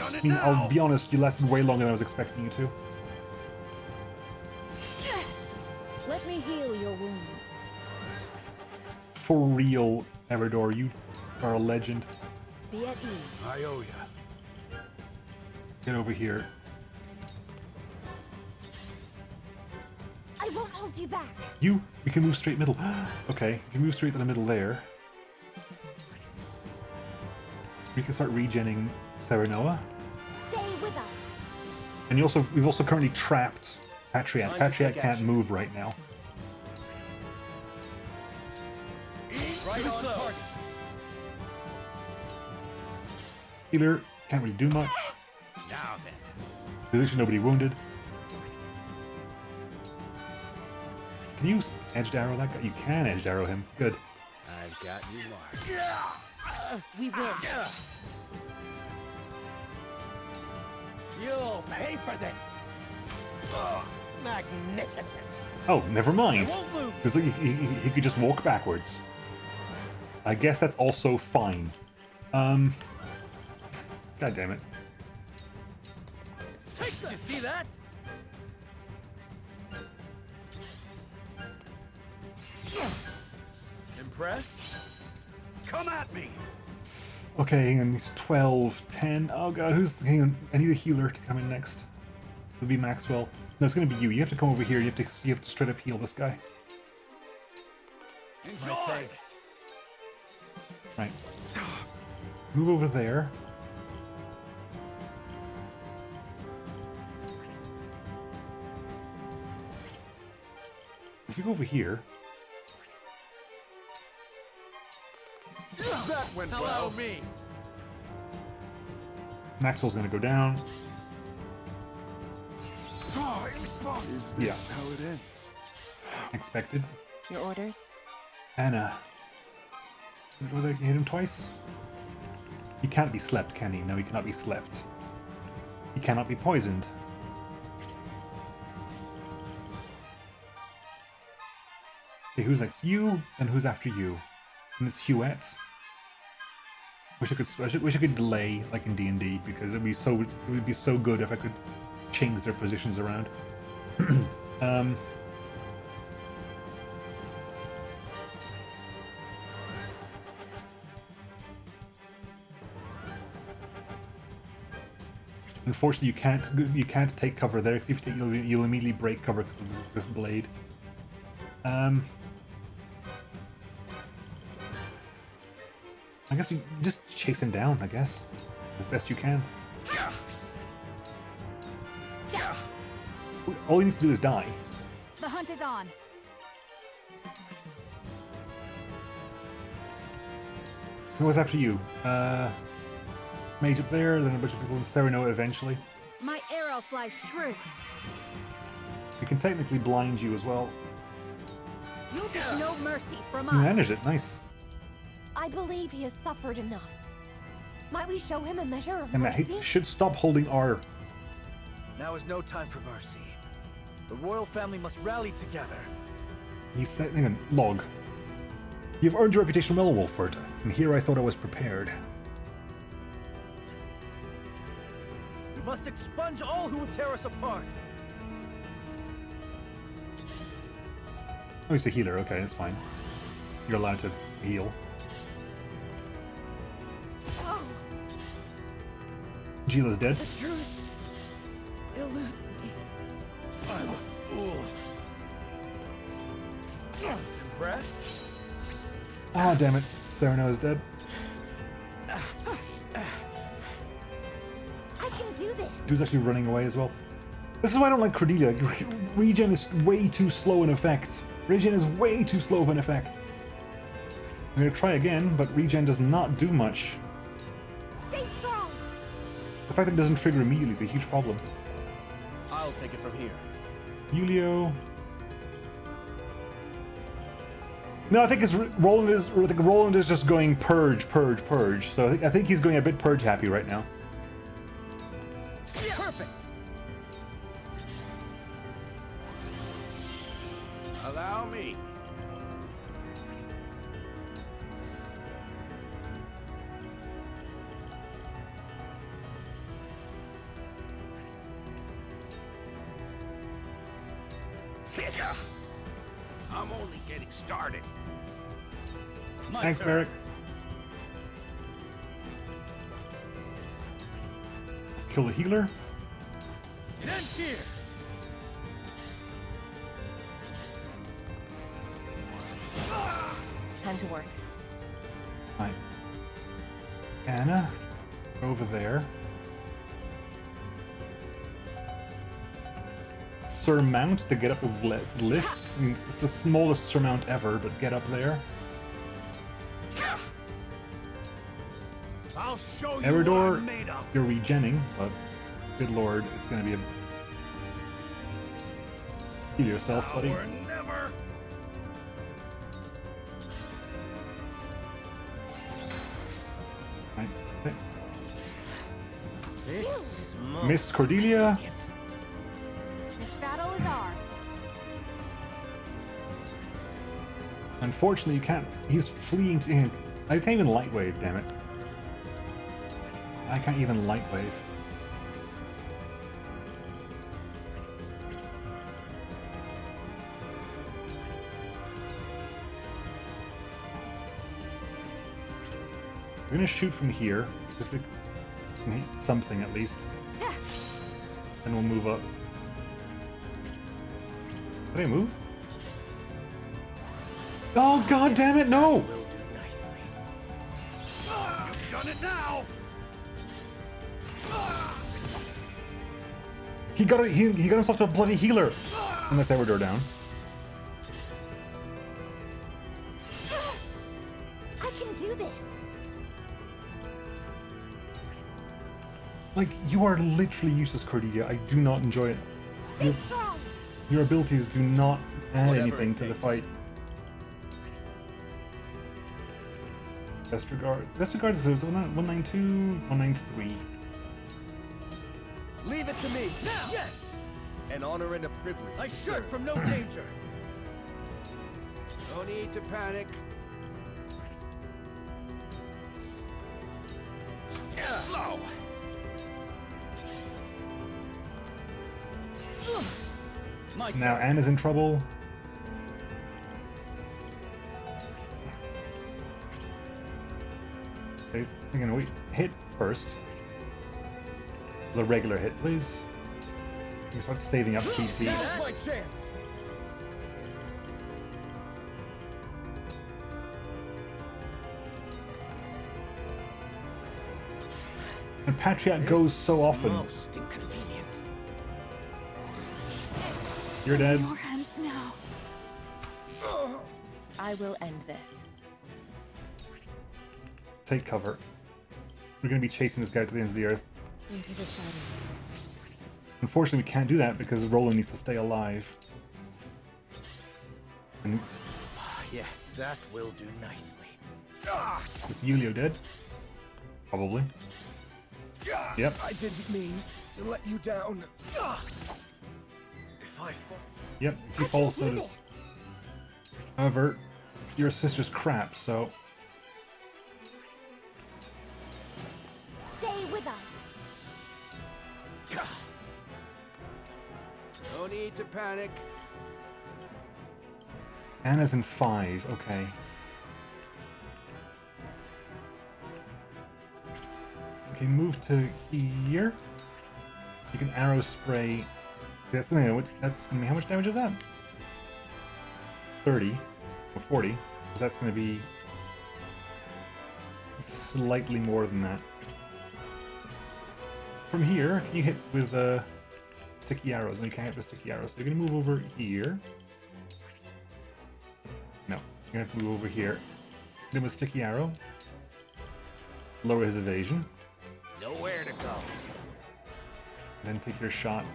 I mean, I'll be honest, you lasted way longer than I was expecting you to. Let me heal your wounds. For real, Eridor, you are a legend. Be at ease. I owe ya. Get over here. I won't hold you back. We can move straight middle. Okay, if you move straight to the middle there, we can start regenning Serenoa. Stay with us. And we've also currently trapped Patriat. Time to Patriat take can't action. move right now. Right on target. Healer can't really do much. Now then. There's actually nobody wounded. Can you edged arrow that guy? You can edged arrow him. Good. I've got you marked. We win. You'll pay for this. Oh, magnificent. Oh, never mind. I won't lose. Because he could just walk backwards. I guess that's also fine. God damn it. Did you see that? Impressed? Come at me. Okay, hang on. He's 12, 10. Oh god, hang on. I need a healer to come in next. It'll be Maxwell. No, it's gonna be you. You have to come over here. You have to straight up heal this guy. Enjoy. Thanks. Right. Move over there. If you go over here, That went Allow well. me. Maxwell's gonna go down. Is Yeah. this how it ends? Expected. Your orders? Anna. Go there, hit him twice. He can't be slept, can he? No, he cannot be slept. He cannot be poisoned. Okay, who's next? You, and who's after you? And it's Huet. Wish I could delay like in D&D because it would be so good if I could change their positions around. Unfortunately, you can't take cover there because if you take, you'll immediately break cover because of this blade. I guess you just chase him down, I guess, as best you can. All he needs to do is die. The hunt is on. Who was after you? Mage up there, then a bunch of people in Serenoa eventually. My arrow flies true. We can technically blind you as well. You'll get no mercy from You us. managed it, nice. I believe he has suffered enough. Might we show him a measure of And mercy? he should stop holding R. Now is no time for mercy. The royal family must rally together. He said, hang on, log. You've earned your reputation well, Wolford, and here I thought I was prepared. We must expunge all who would tear us apart. Oh, he's a healer, okay, that's fine. You're allowed to heal. Oh, Gila's dead. the truth eludes me. I'm a fool. Impressed? Ah, damn it. Sereno is dead. I can do this. Dude's actually running away as well. This is why I don't like Cordelia. Like, regen is way too slow in effect. Regen is way too slow of an effect. I'm gonna try again, but regen does not do much. Stay strong. The fact that it doesn't trigger immediately is a huge problem. I'll take it from here. Julio. No, I think Roland is just going purge. So I think he's going a bit purge happy right now. Perfect. Allow me. I'm only getting started. Thanks, Merrick. Let's kill the healer. It ends here. Time to work. Right. Anna, over there. Surmount to get up with lift. I mean, it's the smallest surmount ever, but get up there. I'll show you Eridor, what I'm made of. you're regenning, but good lord, it's gonna be a... Heal yourself, buddy. Now or never. Right. Okay. This is most Miss Cordelia. This battle is ours. Unfortunately, you can't... He's fleeing to him. I can't even light wave, damn it. I can't even light wave. We're gonna shoot from here, because we can hit something at least. And we'll move up. Did I move? Oh god damn it, no! Will do nicely. You've done it now. He got himself to a bloody healer! Unless Eridor down. I can do this. Like, you are literally useless, Cordelia. I do not enjoy it. Stay strong. Your abilities do not add Whatever anything it to the takes. fight. Vestergaard is 192, 193. Leave it to me. Now. Yes. An honor and a privilege. I shirk from no danger. No need to panic. Slow. My Now turn. Anna's in trouble. Okay, I'm gonna wait. Hit first. The regular hit, please. You start saving up TP. Now's my chance. And Patriot goes so often. Most inconvenient. You're dead. In your hands now. I will end this. Take cover. We're going to be chasing this guy to the ends of the earth. Into the shadows. Unfortunately, we can't do that because Roland needs to stay alive. And Yes, that will do nicely. is Yulio dead? Probably. Yep. I didn't mean to let you down. If I fall... Yep, if you fall, so does... However, your sister's crap, so... Stay with us. No need to panic. Anna's in 5, okay. Okay, move to here. You can arrow spray. That's gonna be how much damage is that? 30 or 40. That's gonna be slightly more than that. From here, you hit with sticky arrows, and you can't hit with sticky arrows. So you're gonna move over here. No, you're gonna have to move over here. Then with sticky arrow, lower his evasion. Nowhere to go. Then take your shot.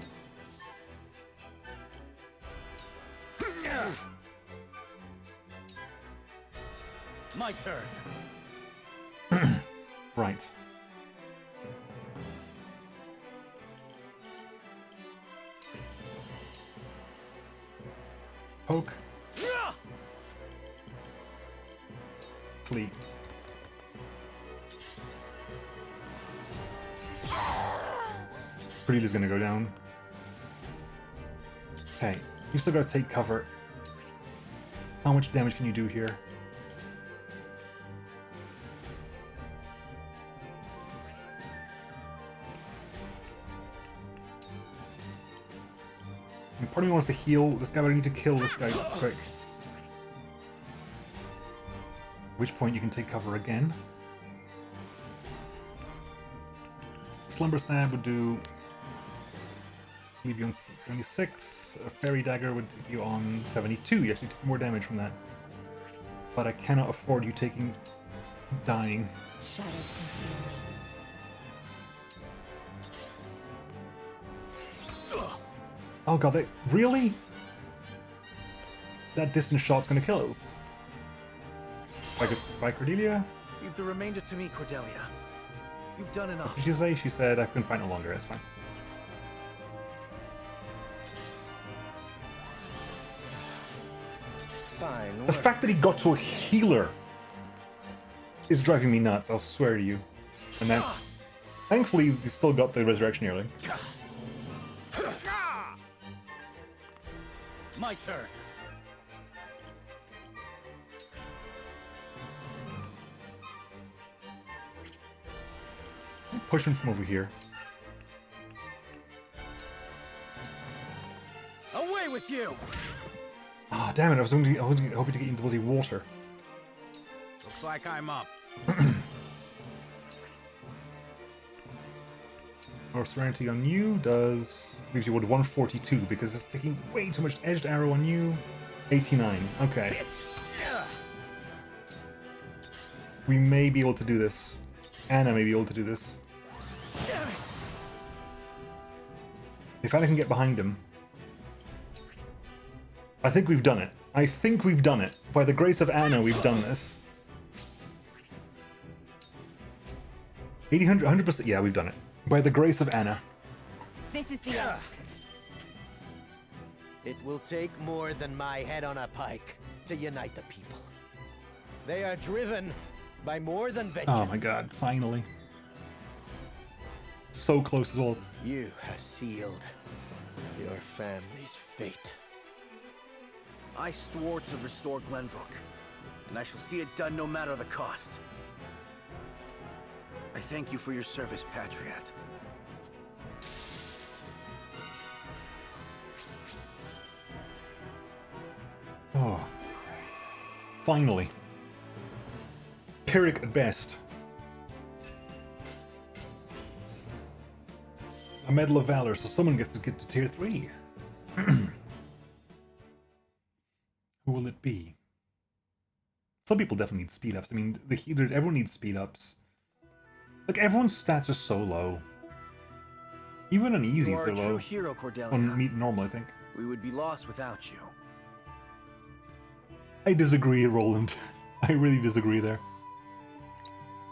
My turn. Right. Poke. Flee. Cordelia's gonna go down. Okay, you still gotta take cover. How much damage can you do here? And part of me wants to heal this guy, but I need to kill this guy quick. At which point you can take cover again. Slumber Stab would do... leave you on 76. A Fairy Dagger would take you on 72. You actually take more damage from that. But I cannot afford you taking... dying. Shadows conceal me. Oh god, they... really? That distance shot's gonna kill us. By Cordelia? Leave the remainder to me, Cordelia. You've done enough. What did she say? She said, I can fight no longer, that's fine. Fine. The fact that he got to a healer is driving me nuts, I'll swear to you. And that's... thankfully, he still got the resurrection early. My turn. Push him from over here. Away with you! Ah, damn it, I was hoping to get into bloody water. Looks like I'm up. Our Serenity on you does... leaves you with 142 because it's taking way too much edged arrow on you. 89, okay. We may be able to do this. Anna may be able to do this. If Anna can get behind him. I think we've done it. I think we've done it. By the grace of Anna, we've done this. 100%, yeah, we've done it. By the grace of Anna. This is the end. It will take more than my head on a pike to unite the people. They are driven by more than vengeance. Oh my god, finally. So close as well. You have sealed your family's fate. I swore to restore Glenbrook, and I shall see it done no matter the cost. I thank you for your service, Patriot. Oh. Finally. Pyrrhic at best. A Medal of Valor, so someone gets to get to tier 3. Who will it be? Some people definitely need speed ups. I mean, the healer, everyone needs speed ups. Like, everyone's stats are so low. Even on easy, You are they're a low. true hero, Cordelia. On normal, I think. We would be lost without you. I disagree, Roland. I really disagree there.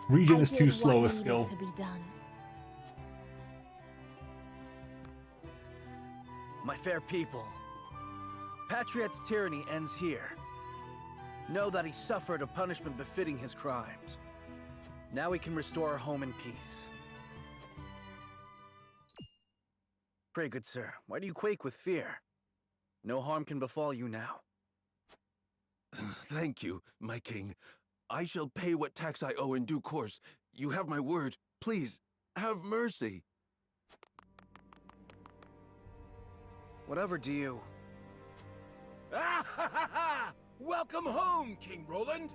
Regen is too slow a skill. To be done. My fair people, Patriot's tyranny ends here. Know that he suffered a punishment befitting his crimes. Now we can restore our home in peace. Pray, good sir, why do you quake with fear? No harm can befall you now. Thank you, my king. I shall pay what tax I owe in due course. You have my word. Please, have mercy. Whatever do you... Ah, ha, ha, ha! Welcome home, King Roland!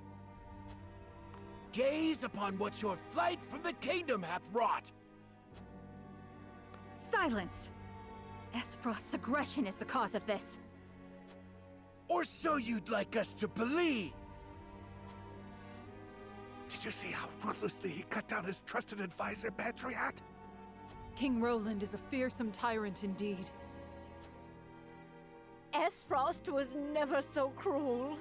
Gaze upon what your flight from the kingdom hath wrought! Silence! Esfrost's aggression is the cause of this. Or so you'd like us to believe! Did you see how ruthlessly he cut down his trusted advisor, Patriot? King Roland is a fearsome tyrant indeed. Esfrost was never so cruel.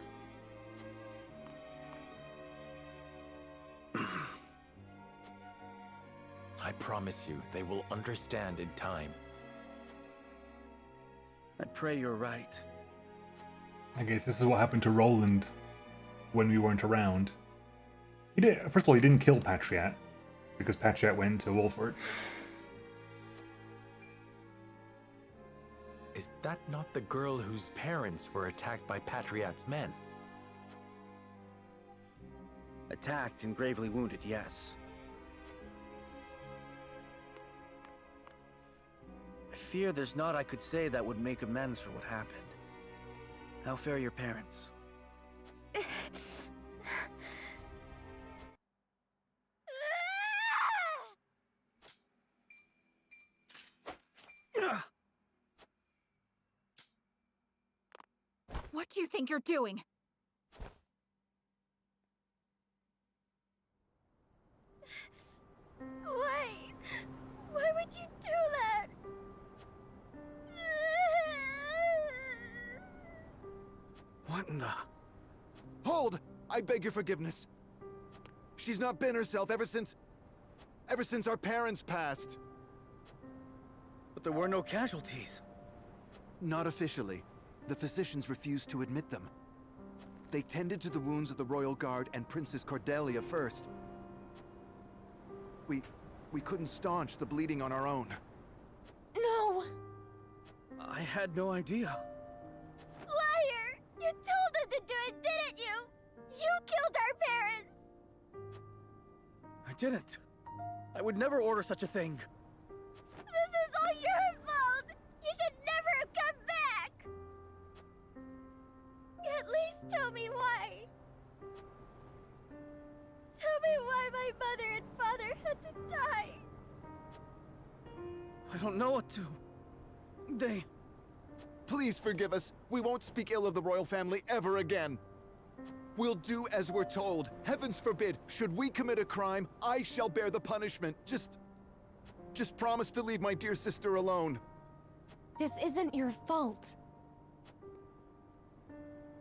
I promise you, they will understand in time. I pray you're right. I guess this is what happened to Roland when we weren't around. He did. First of all, he didn't kill Patriot because Patriot went to Wolford. Is that not the girl whose parents were attacked by Patriot's men? Attacked and gravely wounded, yes. I fear there's naught I could say that would make amends for what happened. How fare your parents? What do you think you're doing? Why? Why would you do that? What in the... Hold! I beg your forgiveness. She's not been herself ever since our parents passed. But there were no casualties. Not officially. The physicians refused to admit them. They tended to the wounds of the Royal Guard and Princess Cordelia first. We couldn't staunch the bleeding on our own. No! I had no idea. Liar! You told them to do it, didn't you? You killed our parents! I didn't. I would never order such a thing. This is all your fault! You should never have come back! At least tell me why. Tell me why my mother and father had to die. I don't know what to... They... Please forgive us. We won't speak ill of the royal family ever again. We'll do as we're told. Heavens forbid, should we commit a crime, I shall bear the punishment. Just promise to leave my dear sister alone. This isn't your fault.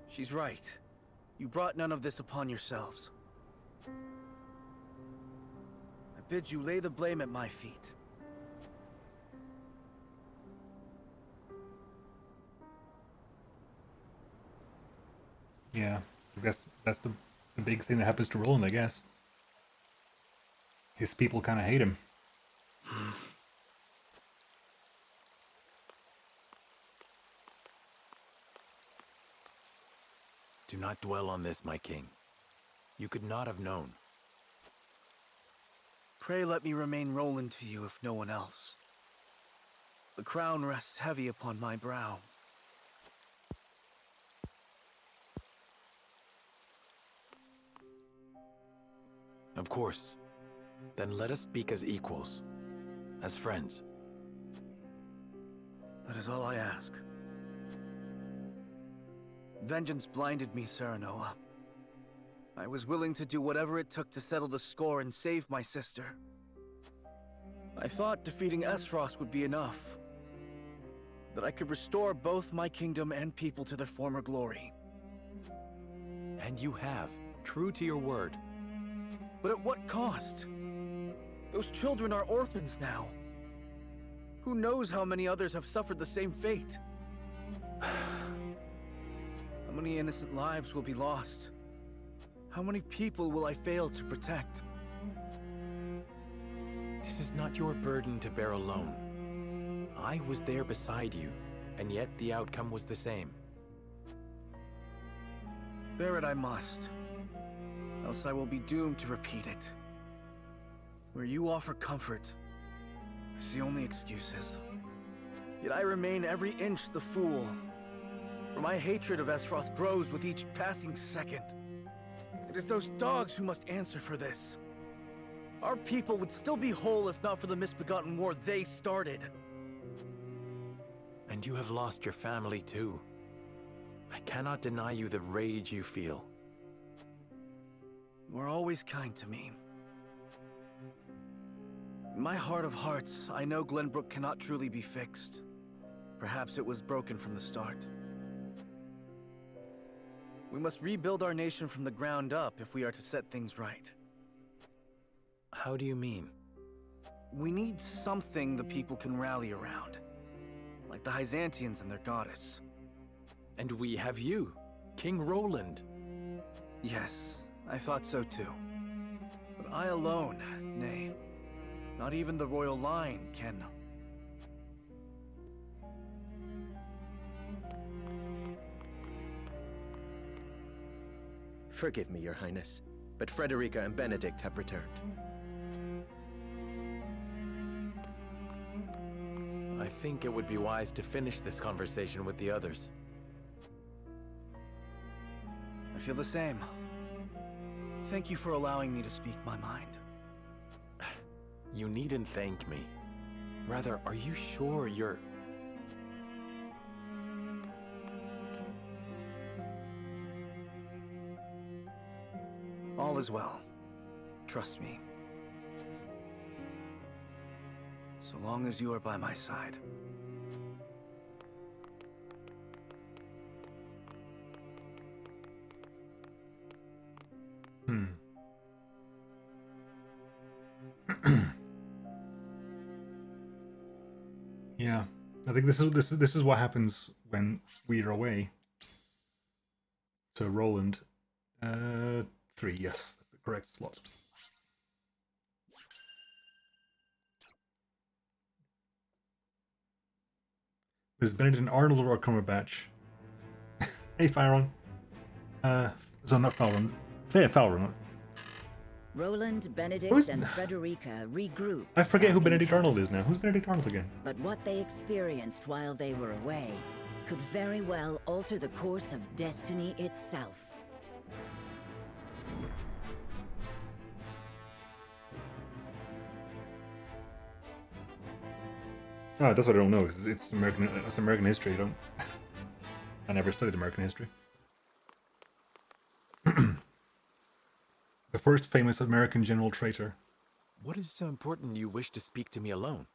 She's right. You brought none of this upon yourselves. I bid you lay the blame at my feet. Yeah, I guess that's the big thing that happens to Roland, I guess. His people kind of hate him. Do not dwell on this, my king. You could not have known. Pray let me remain Roland to you if no one else. The crown rests heavy upon my brow. Of course. Then let us speak as equals. As friends. That is all I ask. Vengeance blinded me, Serenoa. I was willing to do whatever it took to settle the score and save my sister. I thought defeating Esfrost would be enough. That I could restore both my kingdom and people to their former glory. And you have, true to your word. But at what cost? Those children are orphans now. Who knows how many others have suffered the same fate? How many innocent lives will be lost? How many people will I fail to protect? This is not your burden to bear alone. I was there beside you, and yet the outcome was the same. Bear it I must, else I will be doomed to repeat it. Where you offer comfort, I see only excuses. Yet I remain every inch the fool, for my hatred of Esfrost grows with each passing second. It is those dogs who must answer for this. Our people would still be whole if not for the misbegotten war they started. And you have lost your family too. I cannot deny you the rage you feel. You are always kind to me. In my heart of hearts, I know Glenbrook cannot truly be fixed. Perhaps it was broken from the start. We must rebuild our nation from the ground up if we are to set things right. How do you mean? We need something the people can rally around. Like the Hyzantians and their goddess. And we have you, King Roland. Yes, I thought so too. But I alone, nay, not even the royal line can. Forgive me, Your Highness, but Frederica and Benedict have returned. I think it would be wise to finish this conversation with the others. I feel the same. Thank you for allowing me to speak my mind. You needn't thank me. Rather, are you sure you're... All is well. Trust me. So long as you are by my side. Yeah, I think this is what happens when we are away. So Roland, 3, yes, that's the correct slot. Is Benedict Arnold or Cumberbatch? Hey, Fyron. So not Fyron. Fair Fyron. Roland, Benedict, and Frederica regroup. I forget who Benedict Arnold is now. Who's Benedict Arnold again? But what they experienced while they were away could very well alter the course of destiny itself. Oh, that's what I don't know. It's American history. I never studied American history. The first famous American general traitor. What is so important you wish to speak to me alone?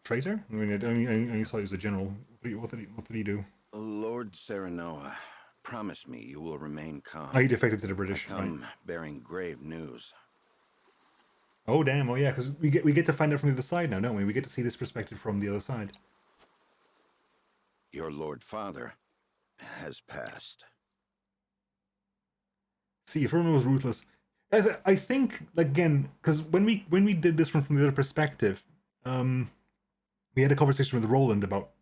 Traitor? I mean, I only saw he was a general. What did he do? Lord Serenoa, promise me you will remain calm. Oh, he defected to the British. I come right. bearing grave news. Oh damn! Oh yeah, because we get to find out from the other side now, don't we? We get to see this perspective from the other side. Your Lord Father has passed. See, if Roman was ruthless, I think again, because when we did this one from the other perspective, we had a conversation with Roland about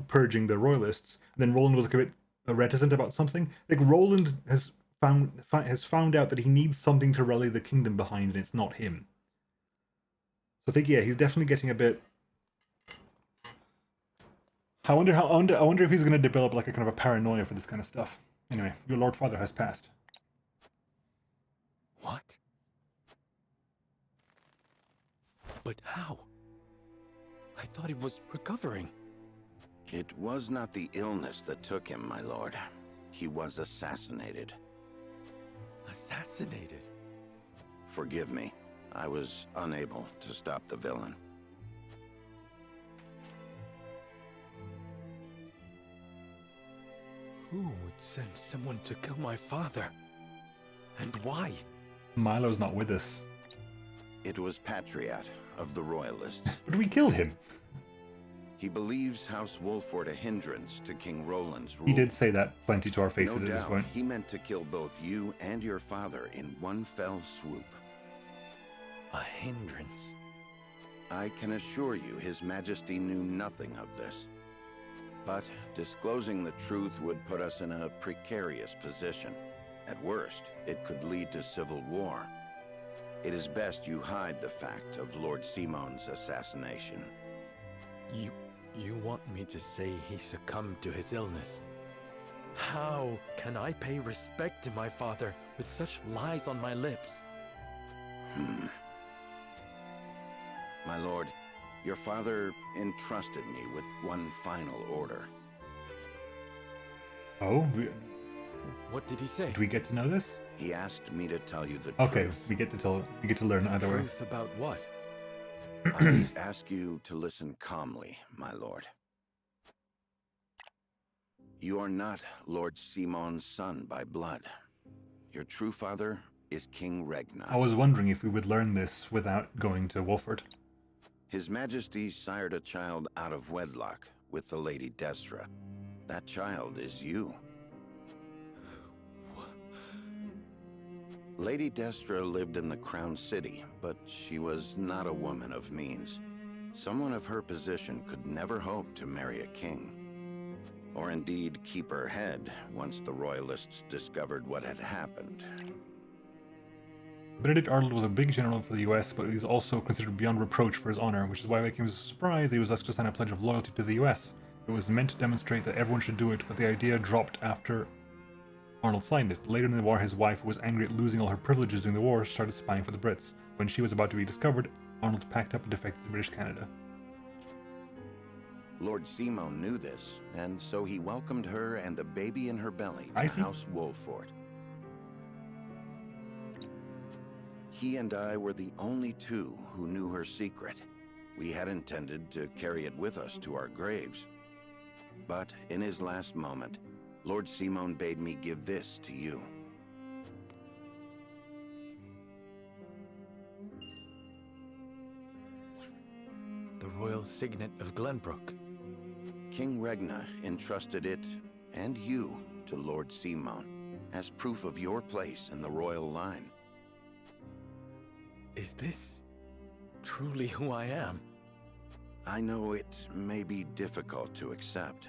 purging the royalists. And then Roland was like a bit reticent about something. Like Roland has found out that he needs something to rally the kingdom behind, and it's not him. So I think he's definitely getting a bit. I wonder if he's going to develop like a kind of a paranoia for this kind of stuff. Anyway, your Lord Father has passed. What? But how? I thought he was recovering. It was not the illness that took him, my lord. He was assassinated. Assassinated? Forgive me. I was unable to stop the villain. Who would send someone to kill my father? And why? Milo's not with us. It was Patriot of the Royalists. But we killed him. He believes House Wolford a hindrance to King Roland's rule. He did say that plenty to our faces No at this doubt, point. he meant to kill both you and your father in one fell swoop. A hindrance? I can assure you His Majesty knew nothing of this. But disclosing the truth would put us in a precarious position. At worst, it could lead to civil war. It is best you hide the fact of Lord Simon's assassination. You want me to say he succumbed to his illness? How can I pay respect to my father with such lies on my lips? My lord, your father entrusted me with one final order. Oh? What did he say? Do we get to know this? He asked me to tell you the Okay, truth. we get to learn either way. Truth about what? I ask you to listen calmly, my lord. You are not Lord Simon's son by blood. Your true father is King Regna. I was wondering if we would learn this without going to Wolford. His Majesty sired a child out of wedlock with the Lady Destra. That child is you. Lady Destra lived in the Crown City, but she was not a woman of means. Someone of her position could never hope to marry a king, or indeed keep her head once the Royalists discovered what had happened. Benedict Arnold was a big general for the US, but he was also considered beyond reproach for his honor, which is why I came as a surprise that he was asked to sign a pledge of loyalty to the US. It was meant to demonstrate that everyone should do it, but the idea dropped after Arnold signed it. Later in the war, his wife, who was angry at losing all her privileges during the war, started spying for the Brits. When she was about to be discovered, Arnold packed up and defected to British Canada. Lord Simon knew this, and so he welcomed her and the baby in her belly to House Wolford. He and I were the only two who knew her secret. We had intended to carry it with us to our graves. But in his last moment, Lord Simon bade me give this to you. The royal signet of Glenbrook. King Regna entrusted it, and you, to Lord Simon, as proof of your place in the royal line. Is this truly who I am? I know it may be difficult to accept.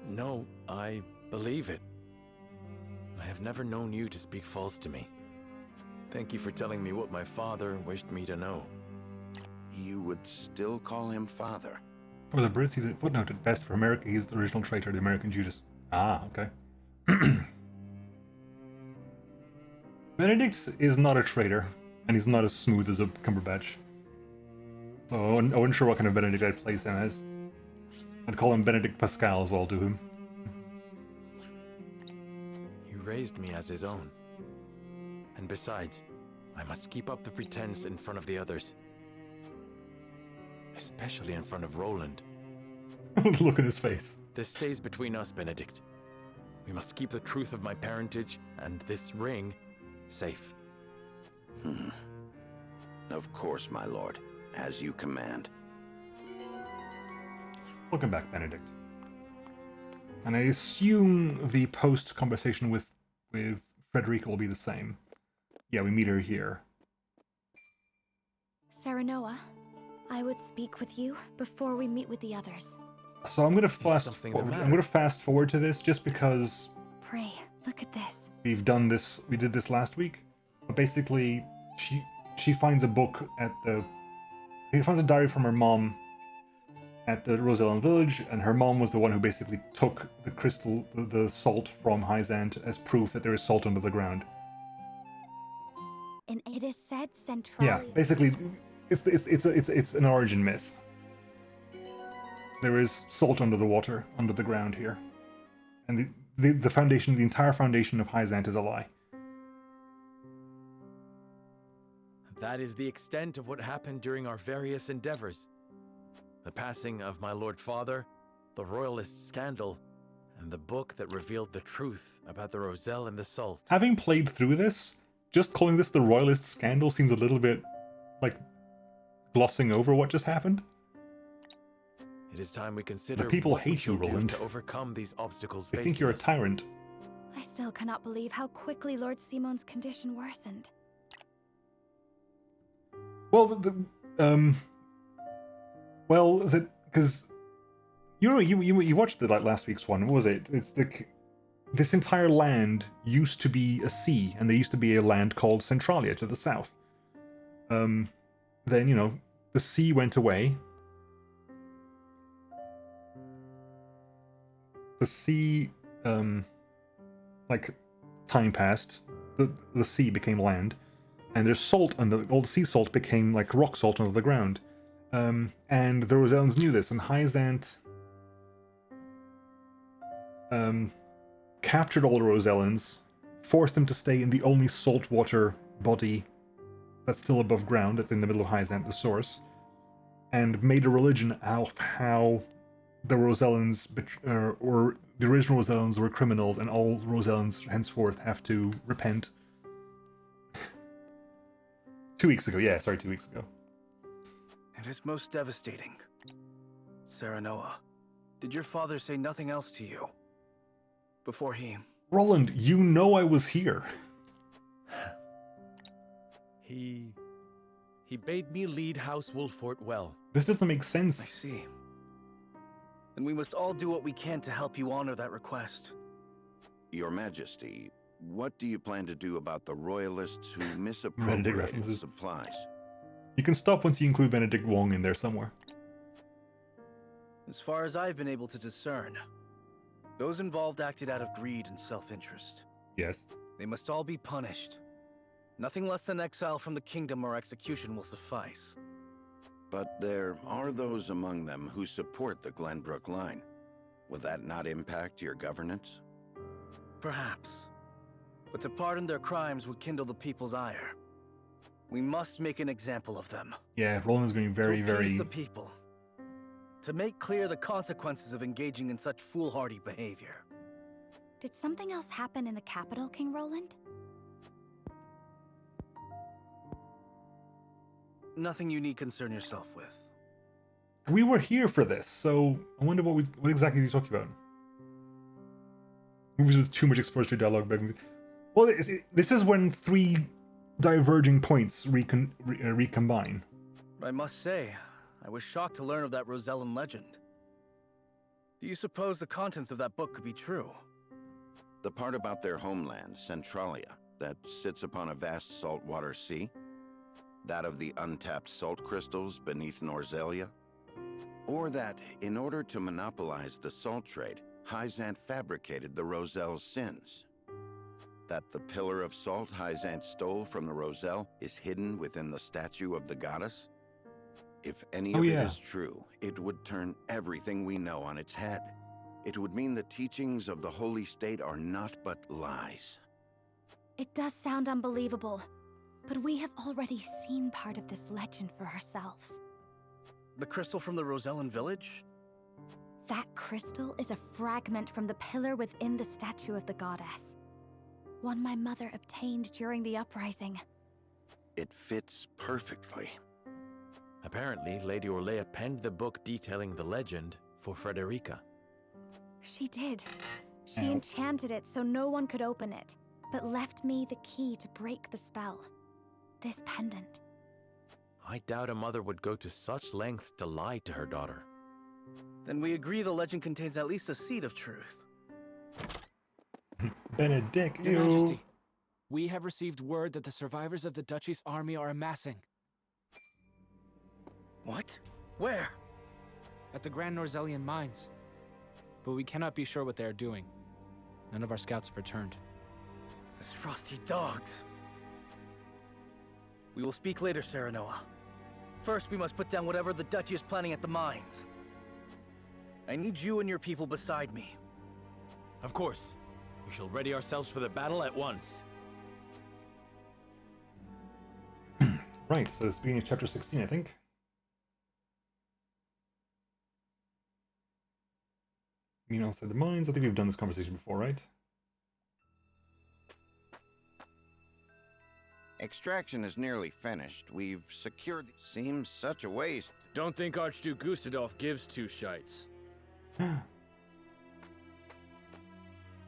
No, I believe it. I have never known you to speak false to me. Thank you for telling me what my father wished me to know. You would still call him father? For the Brits, he's a footnote at best. For America, he's the original traitor, the American Judas. Ah, okay. Benedict is not a traitor, and he's not as smooth as a Cumberbatch. So I wasn't sure what kind of Benedict I'd place him as. I'd call him Benedict Pascal as well to him. He raised me as his own. And besides, I must keep up the pretense in front of the others. Especially in front of Roland. Look at his face. This stays between us, Benedict. We must keep the truth of my parentage and this ring safe. Of course, my lord. As you command. Welcome back, Benedict. And I assume the post-conversation with Frederica will be the same. Yeah, we meet her here. Serenoa, I would speak with you before we meet with the others. So I'm gonna fast forward to this just because Pray, look at this. we did this last week. But basically, she finds a book at he finds a diary from her mom at the Rosellan village, and her mom was the one who basically took the salt from Hyzant as proof that there is salt under the ground. And it is said Centralia. Yeah, basically, it's an origin myth. There is salt under the water, under the ground here. And the foundation, the entire foundation of Hyzant is a lie. That is the extent of what happened during our various endeavors. The passing of my Lord Father, the Royalist scandal, and the book that revealed the truth about the Roselle and the Salt. Having played through this, just calling this the Royalist scandal seems a little bit like glossing over what just happened. It is time we consider The people what we hate you, shall do Roland. to overcome these obstacles They facing think you're a us. tyrant. I still cannot believe how quickly Lord Simon's condition worsened. Well, well, is it because you watched the last week's one? What was it? It's this entire land used to be a sea, and there used to be a land called Centralia to the south. Then the sea went away. The sea, like time passed, the sea became land. And there's salt under all the sea salt became like rock salt under the ground, and the Rosellans knew this, and Hyzant captured all the Rosellans, forced them to stay in the only saltwater body that's still above ground, that's in the middle of Hyzant, the source, and made a religion out of how the Rosellans or the original Rosellans were criminals, and all Rosellans henceforth have to repent. 2 weeks ago, yeah, sorry, 2 weeks ago. It is most devastating. Serenoa, did your father say nothing else to you? Before he... Roland, you know I was here. He bade me lead House Wolfort well. This doesn't make sense. I see. Then we must all do what we can to help you honor that request. Your Majesty, what do you plan to do about the Royalists who misappropriate supplies? You can stop once you include Benedict Wong in there somewhere. As far as I've been able to discern, those involved acted out of greed and self-interest. Yes. They must all be punished. Nothing less than exile from the kingdom or execution will suffice. But there are those among them who support the Glenbrook line. Will that not impact your governance? Perhaps. But to pardon their crimes would kindle the people's ire. We must make an example of them. Yeah, Roland's going very, to appease very... the people. To make clear the consequences of engaging in such foolhardy behavior. Did something else happen in the capital, King Roland? Nothing you need concern yourself with. We were here for this, so I wonder what exactly he's talking about. Movies with too much expository dialogue. Well, this is when three diverging points recombine. I must say, I was shocked to learn of that Rosellan legend. Do you suppose the contents of that book could be true? The part about their homeland, Centralia, that sits upon a vast saltwater sea? That of the untapped salt crystals beneath Norzelia? Or that, in order to monopolize the salt trade, Hyzant fabricated the Roselle's sins? That the pillar of salt Hyzant stole from the Roselle is hidden within the statue of the goddess? If any of it is true, it would turn everything we know on its head. It would mean the teachings of the Holy State are not but lies. It does sound unbelievable, but we have already seen part of this legend for ourselves. The crystal from the Rosellan village? That crystal is a fragment from the pillar within the statue of the goddess. One my mother obtained during the uprising. It fits perfectly. Apparently, Lady Orlea penned the book detailing the legend for Frederica. She did. She enchanted it so no one could open it, but left me the key to break the spell. This pendant. I doubt a mother would go to such lengths to lie to her daughter. Then we agree the legend contains at least a seed of truth. Benedict, Your Majesty, we have received word that the survivors of the Duchy's army are amassing. What? Where? At the Grand Norzellian mines. But we cannot be sure what they are doing. None of our scouts have returned. Those frosty dogs. We will speak later, Serenoa. First, we must put down whatever the Duchy is planning at the mines. I need you and your people beside me. Of course. We shall ready ourselves for the battle at once. Right, so it's beginning of chapter 16, I think. Mean outside the mines. I think we've done this conversation before, right? Extraction is nearly finished. We've secured... Seems such a waste. Don't think Archduke Gustadolf gives two shites.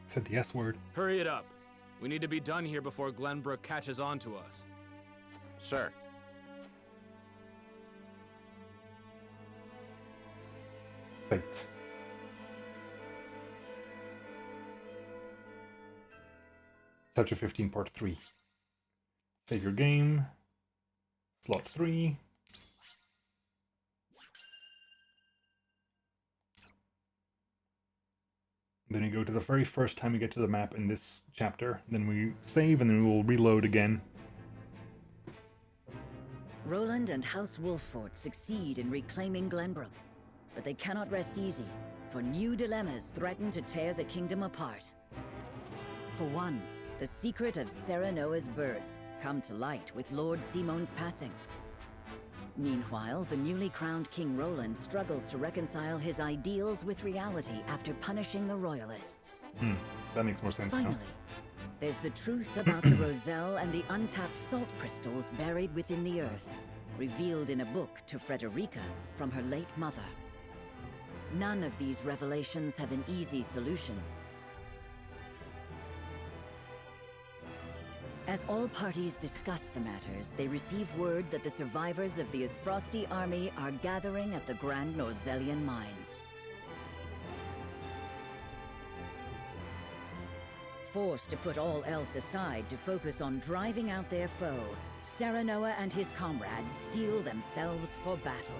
Said the S word. Hurry it up. We need to be done here before Glenbrook catches on to us. Sir. Fate. Chapter 15, Part 3. Save your game. Slot 3. Then you go to the very first time we get to the map in this chapter. Then we save and then we will reload again. Roland and House Wolffort succeed in reclaiming Glenbrook, but they cannot rest easy, for new dilemmas threaten to tear the kingdom apart. For one, the secret of Serenoa's birth come to light with Lord Simon's passing. Meanwhile, the newly crowned King Roland struggles to reconcile his ideals with reality after punishing the Royalists. That makes more sense Finally, now. there's the truth about the Roselle and the untapped salt crystals buried within the earth, revealed in a book to Frederica from her late mother. None of these revelations have an easy solution. As all parties discuss the matters, they receive word that the survivors of the Isfrosti army are gathering at the Grand Norzellian mines. Forced to put all else aside to focus on driving out their foe, Serenoa and his comrades steel themselves for battle.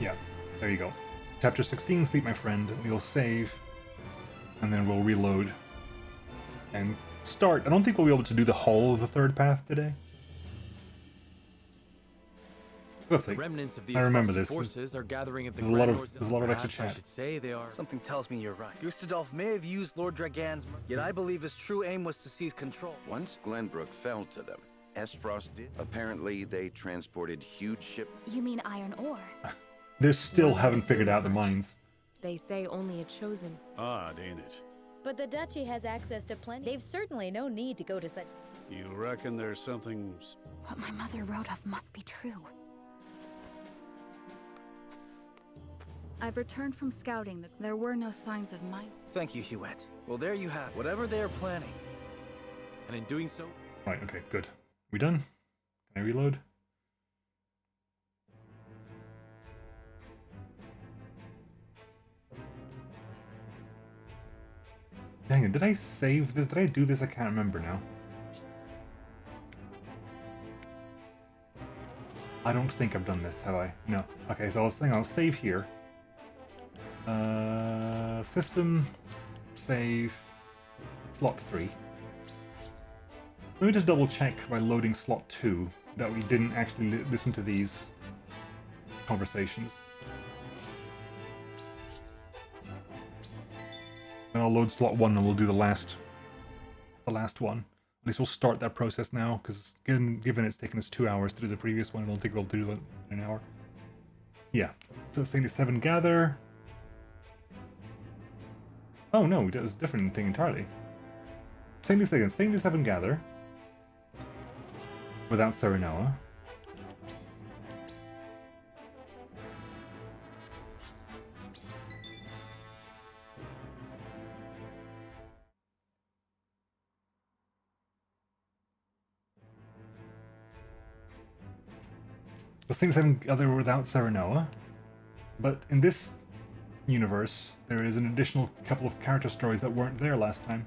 Yeah, there you go. Chapter 16, Sleep My Friend. We'll save, and then we'll reload and start. I don't think we'll be able to do the whole of the third path today. Let's see. Remnants of these I remember this. forces are gathering at the There's a lot of extra Perhaps I chat. should say they are. Something tells me you're right. Gustadolf may have used Lord Dragan's yet I believe his true aim was to seize control. Once Glenbrook fell to them, Esfrost did. Apparently, they transported huge ship... You mean iron ore? They still haven't figured out the mines. They say only a chosen. Odd, ain't it? But the Duchy has access to plenty. They've certainly no need to go to such... You reckon there's something... What my mother wrote of must be true. I've returned from scouting. There were no signs of mine. Thank you, Huette. Well, there you have whatever they are planning. And in doing so... Right, okay, good. We done? Can I reload? Dang it, did I save this? Did I do this? I can't remember now. I don't think I've done this, have I? No. Okay, so I was saying I'll save here. System, save, slot 3. Let me just double check by loading slot 2 that we didn't actually listen to these conversations. Then I'll load slot 1 and we'll do the last one. At least we'll start that process now, because given it's taken us 2 hours to do the previous one, I don't think we'll do it in an hour. Yeah, so 77 gather. Oh no, it was a different thing entirely. 77 gather. Without Serenoa. The things haven't gathered without Serenoa, but in this universe, there is an additional couple of character stories that weren't there last time.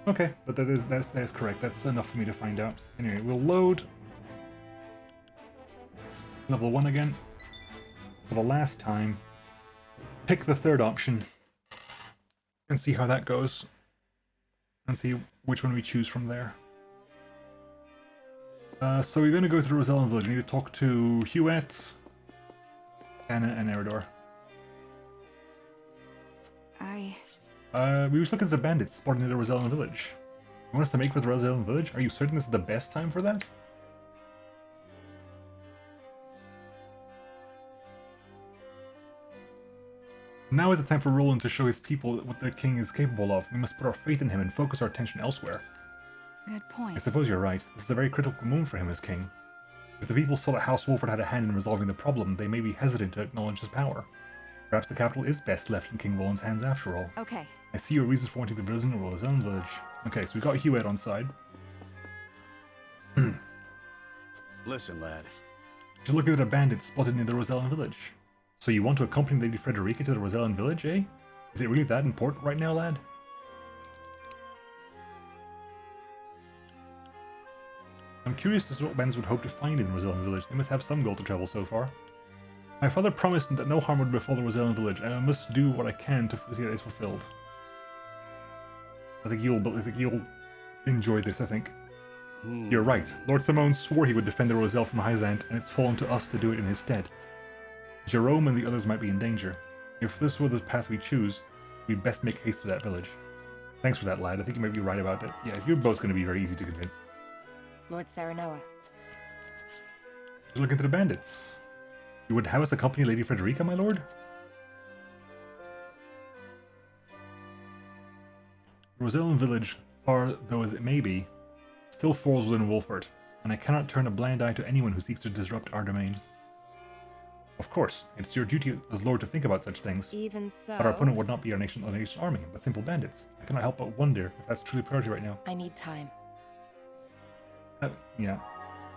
Okay, but that is correct. That's enough for me to find out. Anyway, we'll load level 1 again for the last time. Pick the third option and see how that goes, and see which one we choose from there. So we're going to go to the Rosellan village. We need to talk to Huet, Anna, and Eridor. We was looking at the bandits spotted near the Rosellan village. You want us to make for the Rosellan village? Are you certain this is the best time for that? Now is the time for Roland to show his people what their king is capable of. We must put our faith in him and focus our attention elsewhere. Good point. I suppose you're right. This is a very critical moment for him as king. If the people saw that House Wolford had a hand in resolving the problem, they may be hesitant to acknowledge his power. Perhaps the capital is best left in King Roland's hands after all. Okay. I see your reasons for wanting to visit Rosellan village. Okay, so we got Huet on side. Listen, lad. You're looking at a bandit spotted near the Rosellan village. So you want to accompany Lady Frederica to the Rosellan village, eh? Is it really that important right now, lad? I'm curious as to what Benz would hope to find in the Rosellan village. They must have some goal to travel so far. My father promised that no harm would befall the Rosellan village, and I must do what I can to see that it's fulfilled. I think you'll enjoy this, I think. You're right. Lord Simone swore he would defend the Roselle from Hyzant, and it's fallen to us to do it in his stead. Jerome and the others might be in danger. If this were the path we choose, we'd best make haste to that village. Thanks for that, lad. I think you might be right about it. Yeah, you're both going to be very easy to convince. Lord Serenoa. Just look into the bandits. You would have us accompany Lady Frederica, my lord? Rosellan village, far though as it may be, still falls within Wolford, and I cannot turn a blind eye to anyone who seeks to disrupt our domain. Of course, it's your duty as lord to think about such things. Even so... But our opponent would not be our nation's army, but simple bandits. I cannot help but wonder if that's truly priority right now. I need time. Yeah.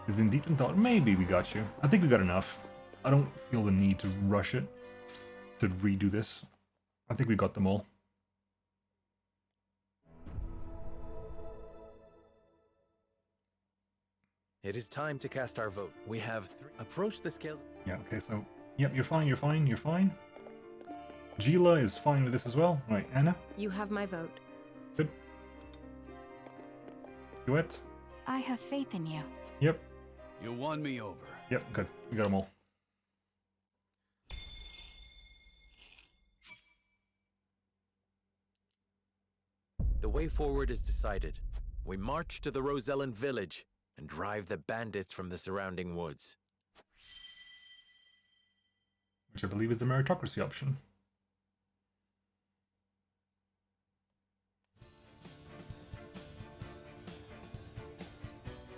Is in deep in thought. Maybe we got you. I think we got enough. I don't feel the need to rush it, to redo this. I think we got them all. It is time to cast our vote. We have approached the scales. Yeah, okay, so... Yep, you're fine, you're fine, you're fine. Gila is fine with this as well. Right, Anna? You have my vote. Good. Duet? I have faith in you. Yep. You won me over. Yep, good. We got them all. The way forward is decided. We march to the Rosellan village and drive the bandits from the surrounding woods. Which I believe is the meritocracy option.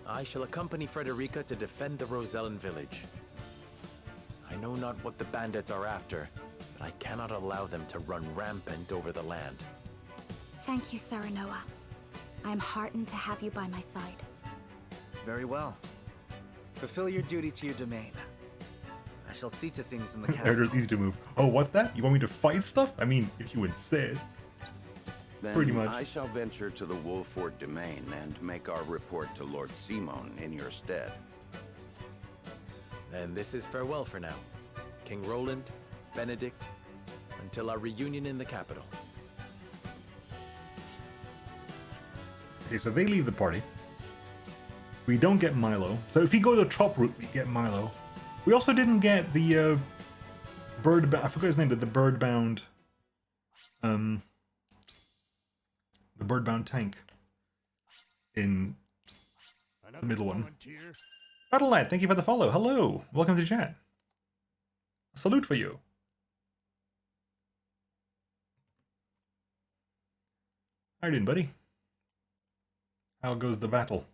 I shall accompany Frederica to defend the Rosellan village. I know not what the bandits are after, but I cannot allow them to run rampant over the land. Thank you, Serenoa. I am heartened to have you by my side. Very well. Fulfill your duty to your domain. I shall see to things in the capital. Eritor's easy to move. Oh, what's that? You want me to fight stuff? I mean, if you insist. Then pretty much. I shall venture to the Wolford domain and make our report to Lord Simon in your stead. Then this is farewell for now. King Roland, Benedict, until our reunion in the capital. Okay, so they leave the party. We don't get Milo. So if you go the top route, we get Milo. We also didn't get the I forgot his name, but the bird-bound tank in the middle one. Battle.net, thank you for the follow. Hello, welcome to chat. A salute for you. How you doing, buddy? How goes the battle?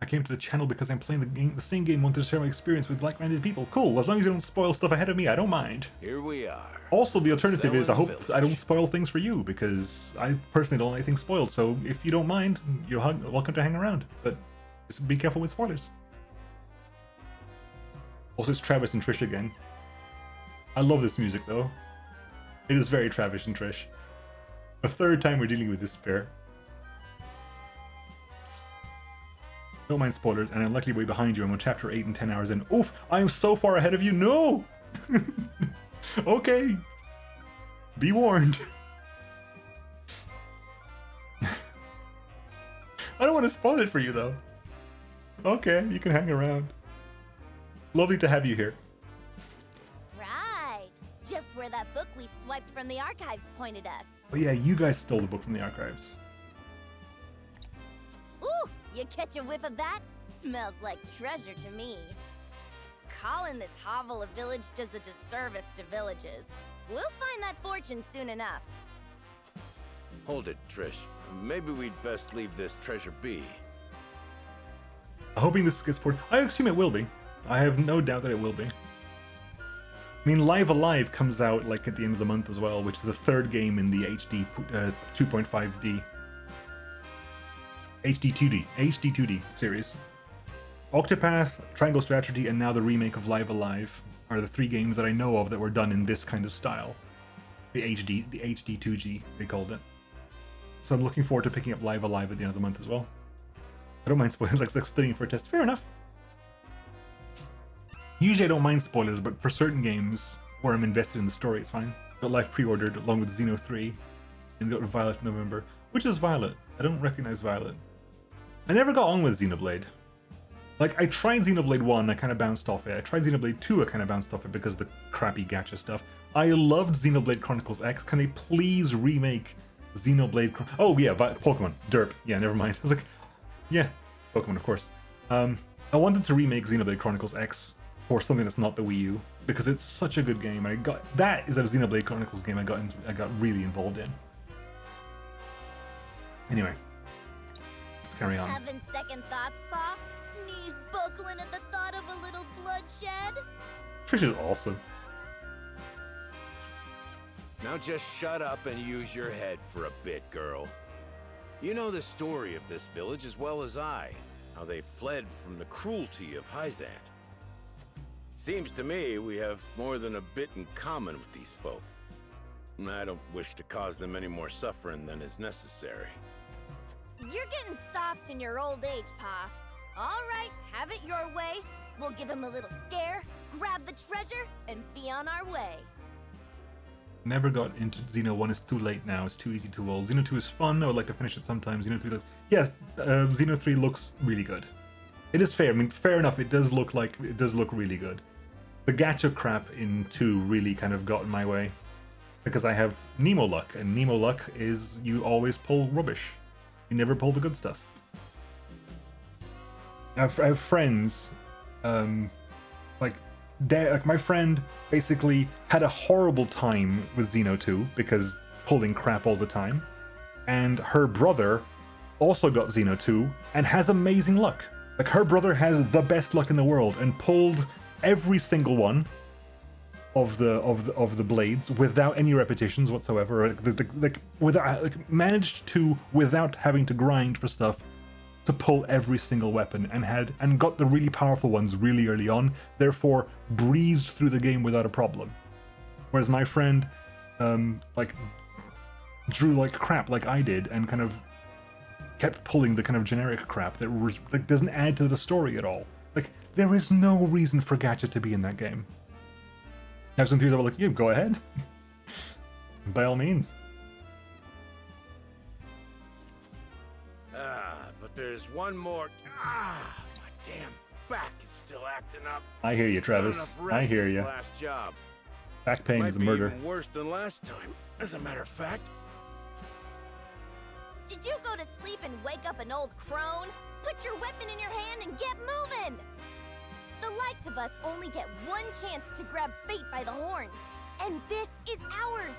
I came to the channel because I'm playing the same game, wanted to share my experience with like-minded people. Cool, as long as you don't spoil stuff ahead of me, I don't mind. Here we are. Also, the alternative is I hope I don't spoil things for you, because I personally don't like things spoiled, so if you don't mind, you're welcome to hang around. But just be careful with spoilers. Also, it's Travis and Trish again. I love this music, though. It is very Travis and Trish. The third time we're dealing with this pair. Don't mind spoilers, and I'm likely way behind you. I'm on chapter 8 and 10 hours in. Oof! I am so far ahead of you! No! Okay. Be warned. I don't want to spoil it for you, though. Okay, you can hang around. Lovely to have you here. Right. Just where that book we swiped from the archives pointed us. Oh yeah, you guys stole the book from the archives. Ooh, you catch a whiff of that? Smells like treasure to me. Calling this hovel a village does a disservice to villages. We'll find that fortune soon enough. Hold it, Trish. Maybe we'd best leave this treasure be. Hoping this gets ported. I assume it will be. I have no doubt that it will be. I mean, Live Alive comes out like at the end of the month as well, which is the third game in the HD 2.5D. HD2D series. Octopath, Triangle Strategy, and now the remake of Live Alive are the three games that I know of that were done in this kind of style. The HD2G, they called it. So I'm looking forward to picking up Live Alive at the end of the month as well. I don't mind spoilers, like studying for a test. Fair enough. Usually I don't mind spoilers, but for certain games where I'm invested in the story, it's fine. Got Live pre-ordered along with Xeno 3, and got Violet in November. Which is Violet? I don't recognize Violet. I never got on with Xenoblade. Like, I tried Xenoblade 1, I kind of bounced off it. I tried Xenoblade 2, I kind of bounced off it because of the crappy gacha stuff. I loved Xenoblade Chronicles X. Can they please remake Xenoblade Oh yeah, Pokemon. Derp. Yeah, never mind. I was like, yeah, Pokemon, of course. I wanted to remake Xenoblade Chronicles X for something that's not the Wii U, because it's such a good game. That is a Xenoblade Chronicles game I got really involved in. Anyway, let's carry on. Having second thoughts, Pop? Knees buckling at the thought of a little bloodshed? Trish is awesome. Now just shut up and use your head for a bit, girl. You know the story of this village as well as I, how they fled from the cruelty of Hyzant. Seems to me we have more than a bit in common with these folk. I don't wish to cause them any more suffering than is necessary. You're getting soft in your old age, Pa. All right, have it your way. We'll give him a little scare, grab the treasure, and be on our way. Never got into Xeno 1, it's too late now, it's too easy, too old. Xeno 2 is fun, I would like to finish it sometime. Xeno 3 looks... Yes, Xeno 3 looks really good. It is fair, I mean, fair enough, it does look really good. The gacha crap in 2 really kind of got in my way. Because I have Nemo luck, and Nemo luck is you always pull rubbish. You never pull the good stuff. I have friends, like my friend basically had a horrible time with Xeno 2 because pulling crap all the time, and her brother also got Xeno 2 and has amazing luck. Like, her brother has the best luck in the world and pulled every single one of the blades without any repetitions whatsoever. Managed to, without having to grind for stuff, to pull every single weapon and got the really powerful ones really early on, therefore breezed through the game without a problem. Whereas my friend drew like crap like I did and kind of kept pulling the kind of generic crap that was, like, doesn't add to the story at all. Like, there is no reason for gacha to be in that game. I have some theories about, like, yeah, go ahead. By all means. But there's one more. My damn back is still acting up. I hear you, Travis. I hear you. Last job. Back pain is a murder. Even worse than last time, as a matter of fact. Did you go to sleep and wake up an old crone? Put your weapon in your hand and get moving! The likes of us only get one chance to grab fate by the horns, and this is ours!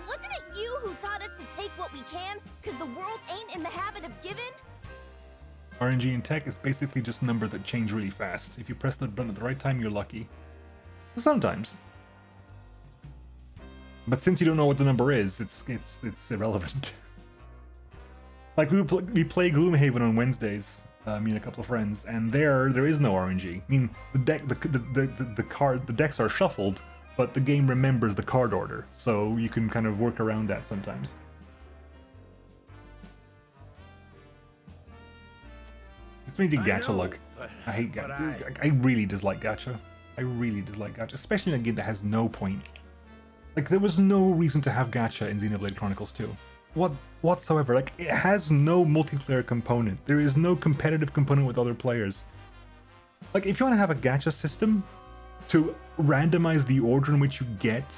Wasn't it you who taught us to take what we can, because the world ain't in the habit of giving? RNG in tech is basically just numbers that change really fast. If you press the button at the right time, you're lucky. Sometimes. But since you don't know what the number is, it's irrelevant. Like, we play Gloomhaven on Wednesdays, me and a couple of friends, and there is no RNG. I mean, the decks are shuffled, but the game remembers the card order, so you can kind of work around that sometimes. It's mainly gacha luck. I hate gacha. I really dislike gacha. I really dislike gacha, especially in a game that has no point. Like, there was no reason to have gacha in Xenoblade Chronicles 2. Whatsoever. Like, it has no multiplayer component. There is no competitive component with other players. Like, if you want to have a gacha system to randomize the order in which you get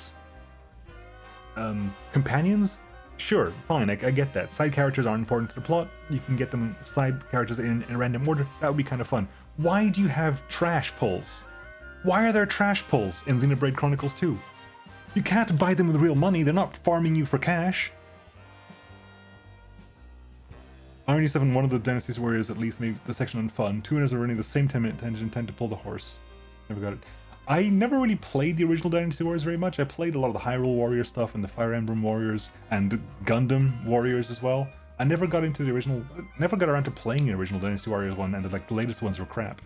companions, sure, fine, I get that. Side characters aren't important to the plot. You can get them side characters in a random order. That would be kind of fun. Why do you have trash pulls? Why are there trash pulls in Xenoblade Chronicles 2? You can't buy them with real money. They're not farming you for cash. Irony 7, one of the Dynasty Warriors at least made the section on fun. Two winners are running the same 10-minute tangent, tend to pull the horse. Never got it. I never really played the original Dynasty Warriors very much. I played a lot of the Hyrule Warrior stuff and the Fire Emblem Warriors and Gundam Warriors as well. I never got into the original, never got around to playing the original Dynasty Warriors one, and the latest ones were crap.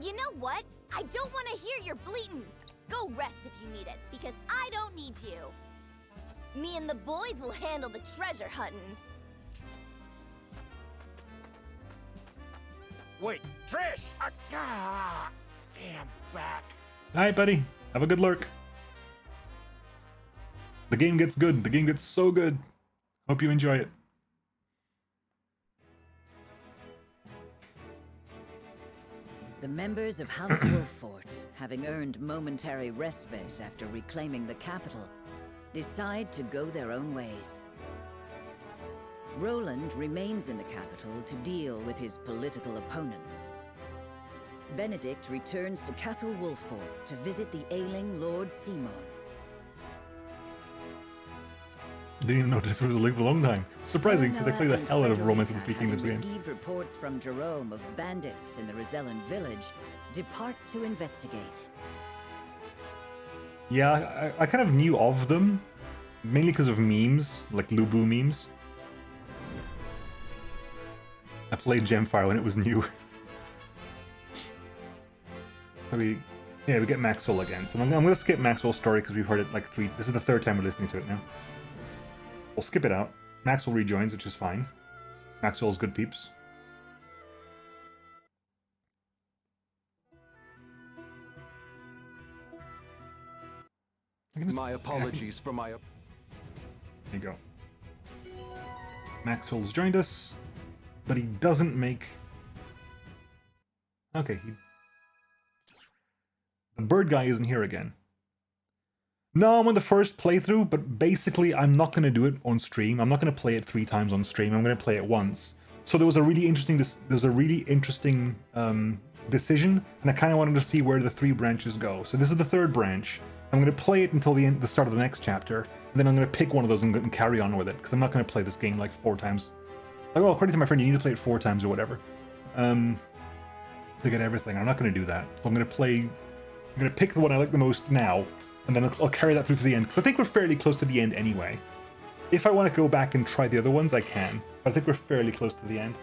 You know what? I don't want to hear your bleating. Go rest if you need it, because I don't need you. Me and the boys will handle the treasure hunting. Wait, Trish! Damn back. Hi, buddy. Have a good lurk. The game gets good. The game gets so good. Hope you enjoy it. The members of House Wolffort, having earned momentary respite after reclaiming the capital, decide to go their own ways. Roland remains in the capital to deal with his political opponents. Benedict returns to Castle Wolffort to visit the ailing Lord Simon. Didn't even notice it was a link for a long time. Surprising, because I play the hell out of Romance of the Three Kingdoms games. Received reports from Jerome of bandits in the Rosellan village, depart to investigate. Yeah, I kind of knew of them, mainly because of memes, like Lubu memes. I played Gemfire when it was new. So we get Maxwell again. So I'm going to skip Maxwell's story because we've heard it like this is the third time we're listening to it now. We'll skip it out. Maxwell rejoins, which is fine. Maxwell's good peeps. My apologies for my... There you go. Maxwell's joined us, but he doesn't make... Okay, the bird guy isn't here again. No, I'm on the first playthrough, but basically I'm not going to do it on stream. I'm not going to play it 3 times on stream. I'm going to play it once. So there was a really interesting decision, and I kind of wanted to see where the 3 branches go. So this is the 3rd branch. I'm going to play it until the start of the next chapter, and then I'm going to pick one of those and carry on with it, because I'm not going to play this game like 4 times. Like, well, according to my friend, you need to play it 4 times or whatever to get everything. I'm not going to do that. So I'm going to pick the one I like the most now, and then I'll carry that through to the end, because I think we're fairly close to the end anyway. If I want to go back and try the other ones, I can, but I think we're fairly close to the end.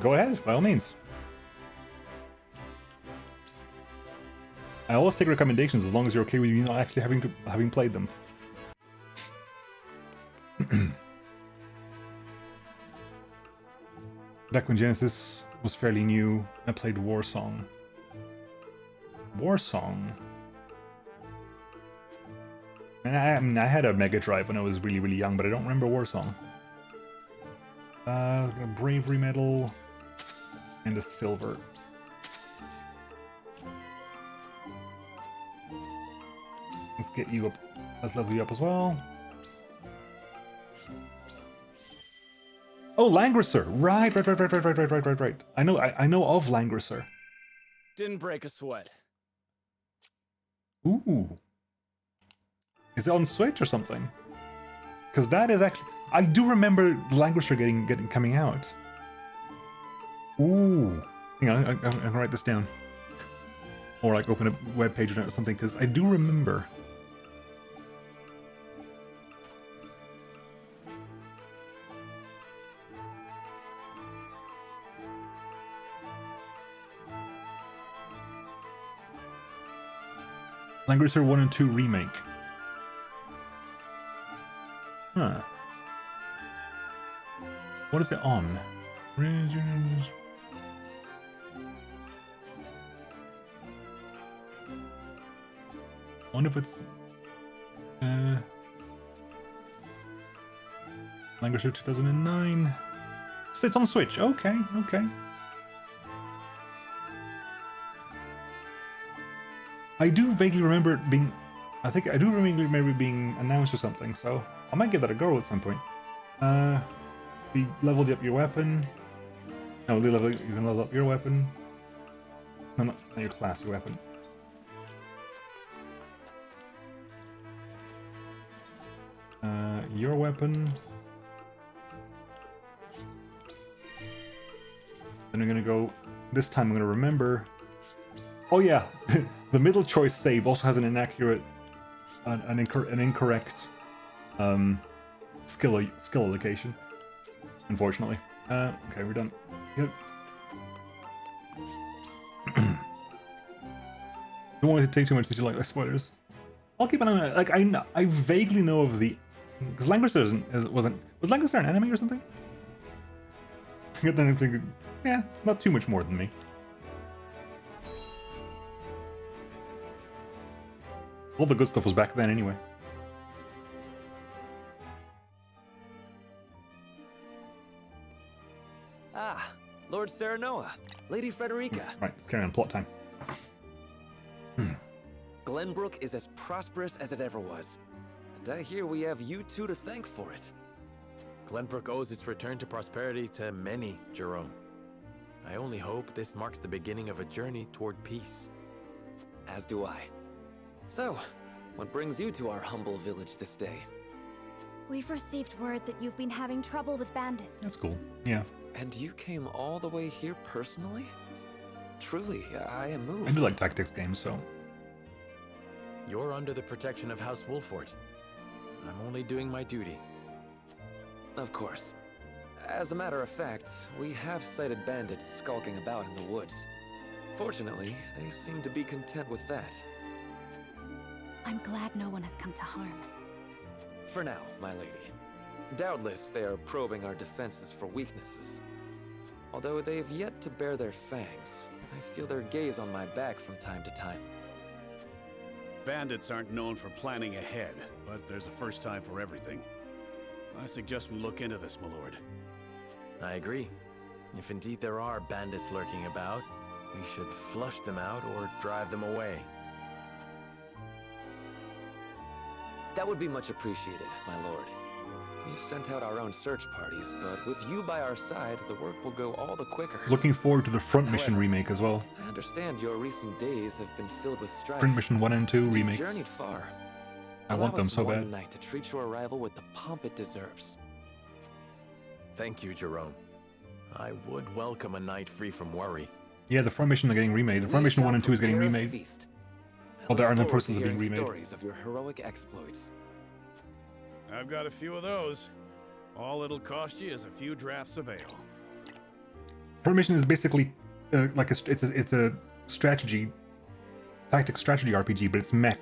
Go ahead, by all means. I always take recommendations as long as you're okay with me not actually having played them. Back when Genesis was fairly new, I played Warsong. Warsong? And I had a Mega Drive when I was really, really young, but I don't remember Warsong. A Bravery Medal and a Silver. Let's get you up. Let's level you up as well. Oh, Langrisser! Right. I know of Langrisser. Didn't break a sweat. Ooh. Is it on Switch or something? Because that is actually... I do remember Langrisser coming out. Ooh. Hang on, I'm gonna write this down. Or like open a web page or something, because I do remember. Langrisser 1 and 2 remake. Huh. What is it on? I wonder if it's Language of 2009. It's on Switch. Okay, okay. I do vaguely remember it being. I think I do remember it being announced or something. So I might give that a go at some point. We leveled up your weapon. No, you can level up your weapon. No, not your class, your weapon. Your weapon. Then I'm gonna go. This time I'm gonna remember. Oh yeah, the middle choice save also has an inaccurate, an incorrect, skill allocation. Unfortunately. Okay, we're done. Yep. Don't want to take too much. Did you like the spoilers? I'll keep an eye on it. Like I vaguely know of the, because Lancaster was Lancaster an enemy or something? Then I'm thinking, yeah, not too much more than me. All the good stuff was back then anyway. Ah, Lord Serenoa, Lady Frederica. Right, let's carry on. Plot time. Glenbrook is as prosperous as it ever was. And I hear we have you two to thank for it. Glenbrook owes its return to prosperity to many, Jerome. I only hope this marks the beginning of a journey toward peace. As do I. So, what brings you to our humble village this day? We've received word that you've been having trouble with bandits. That's cool. Yeah. And you came all the way here personally? Truly, I am moved. I do like tactics games, so. You're under the protection of House Wolfort. I'm only doing my duty. Of course. As a matter of fact, we have sighted bandits skulking about in the woods. Fortunately, they seem to be content with that. I'm glad no one has come to harm. For now, my lady. Doubtless they are probing our defenses for weaknesses. Although they've yet to bare their fangs, I feel their gaze on my back from time to time. Bandits aren't known for planning ahead, but there's a first time for everything. I suggest we look into this, my lord. I agree. If indeed there are bandits lurking about, we should flush them out or drive them away. That would be much appreciated, my lord. We've sent out our own search parties, but with you by our side, the work will go all the quicker. Looking forward to the Front Mission remake as well. I understand your recent days have been filled with strife. Front Mission 1 and 2 You've remakes. journeyed far. I want them so bad. One night to treat your arrival with the pomp it deserves. Thank you, Jerome. I would welcome a night free from worry. Yeah, the Front Mission are getting remade. The Front Mission 1 and 2 is getting remade. Well, they are in the process of being remade. Stories of your heroic exploits. I've got a few of those. All it'll cost you is a few drafts of ale. Front Mission is basically like it's a strategy, tactics strategy RPG, but it's mech.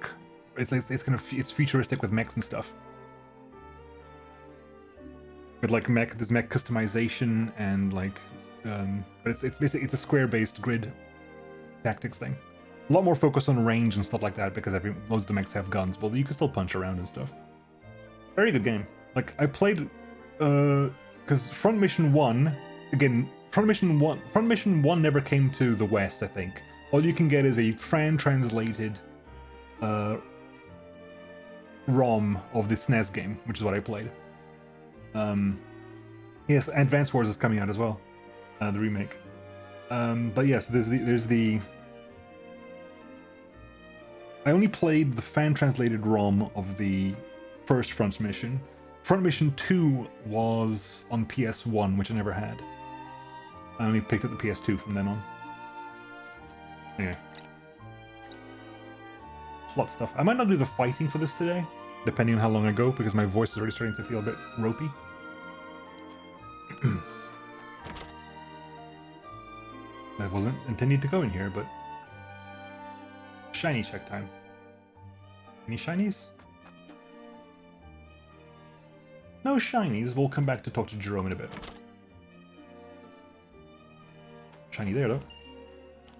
It's futuristic with mechs and stuff. With like there's mech customization and like, but it's basically it's a square-based grid tactics thing. A lot more focus on range and stuff like that because most of the mechs have guns, but you can still punch around and stuff. Very good game. Like I played, because Front Mission 1, again, Front Mission 1 never came to the West, I think. All you can get is a fan-translated ROM of the SNES game, which is what I played. Yes, Advance Wars is coming out as well, the remake. But yes, there's the. I only played the fan-translated ROM of the first Front Mission. Front Mission 2 was on PS1, which I never had. I only picked up the PS2 from then on. Anyway. There's a lot of stuff. I might not do the fighting for this today, depending on how long I go, because my voice is already starting to feel a bit ropey. That wasn't intended to go in here, but... Shiny check time. Any shinies? No shinies. We'll come back to talk to Jerome in a bit. shiny there, though.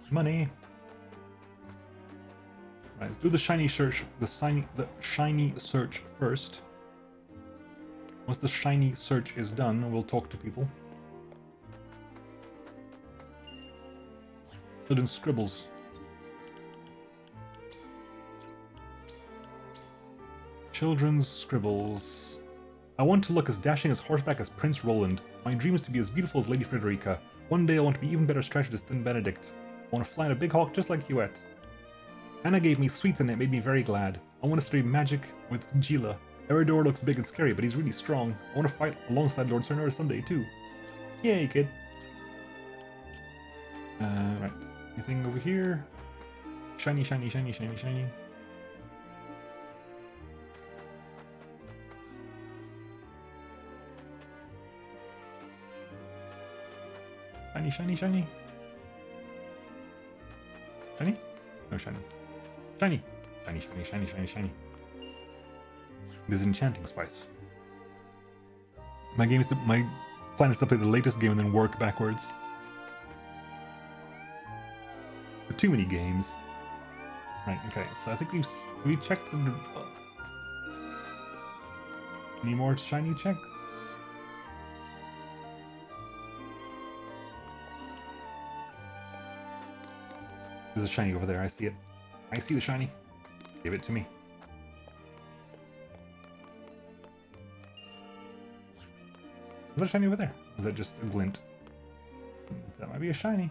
Money. Right, let's do the shiny search. The shiny search first. Once the shiny search is done, we'll talk to people. Children's scribbles. Children's scribbles. I want to look as dashing as horseback as Prince Roland. My dream is to be as beautiful as Lady Frederica. One day I want to be even better strategist than Benedict. I want to fly in a big hawk just like Huette. Anna gave me sweets and it made me very glad. I want to study magic with Gila. Eridor looks big and scary, but he's really strong. I want to fight alongside Lord Cernora someday too. Yay, kid. Right. Anything over here? Shiny, shiny, shiny, shiny, shiny. Shiny, shiny, shiny. Shiny? No shiny. Shiny! Shiny, shiny, shiny, shiny, shiny. This is enchanting spice. My plan is to play the latest game and then work backwards. But too many games. Right, okay, so I think we checked the... Any more shiny checks? There's a shiny over there, I see it. I see the shiny. Give it to me. Is that a shiny over there? Or is that just a glint? That might be a shiny.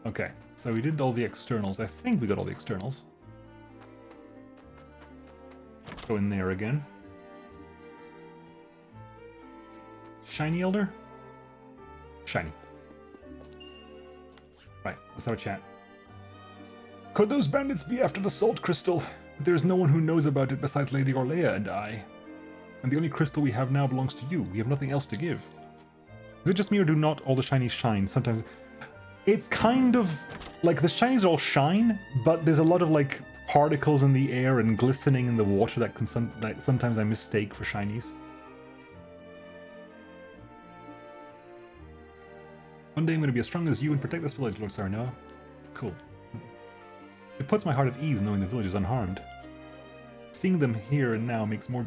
Okay, so we did all the externals. I think we got all the externals. Let's go in there again. Shiny Elder? Shiny. Right, let's have a chat. Could those bandits be after the Salt Crystal? There's no one who knows about it besides Lady Orlea and I. And the only crystal we have now belongs to you. We have nothing else to give. Is it just me or do not all the shinies shine? Sometimes... It's kind of... Like, the shinies all shine, but there's a lot of, like, particles in the air and glistening in the water that sometimes I mistake for shinies. One day I'm going to be as strong as you and protect this village, Lord Cernora. Cool. It puts my heart at ease knowing the village is unharmed. Seeing them here and now makes me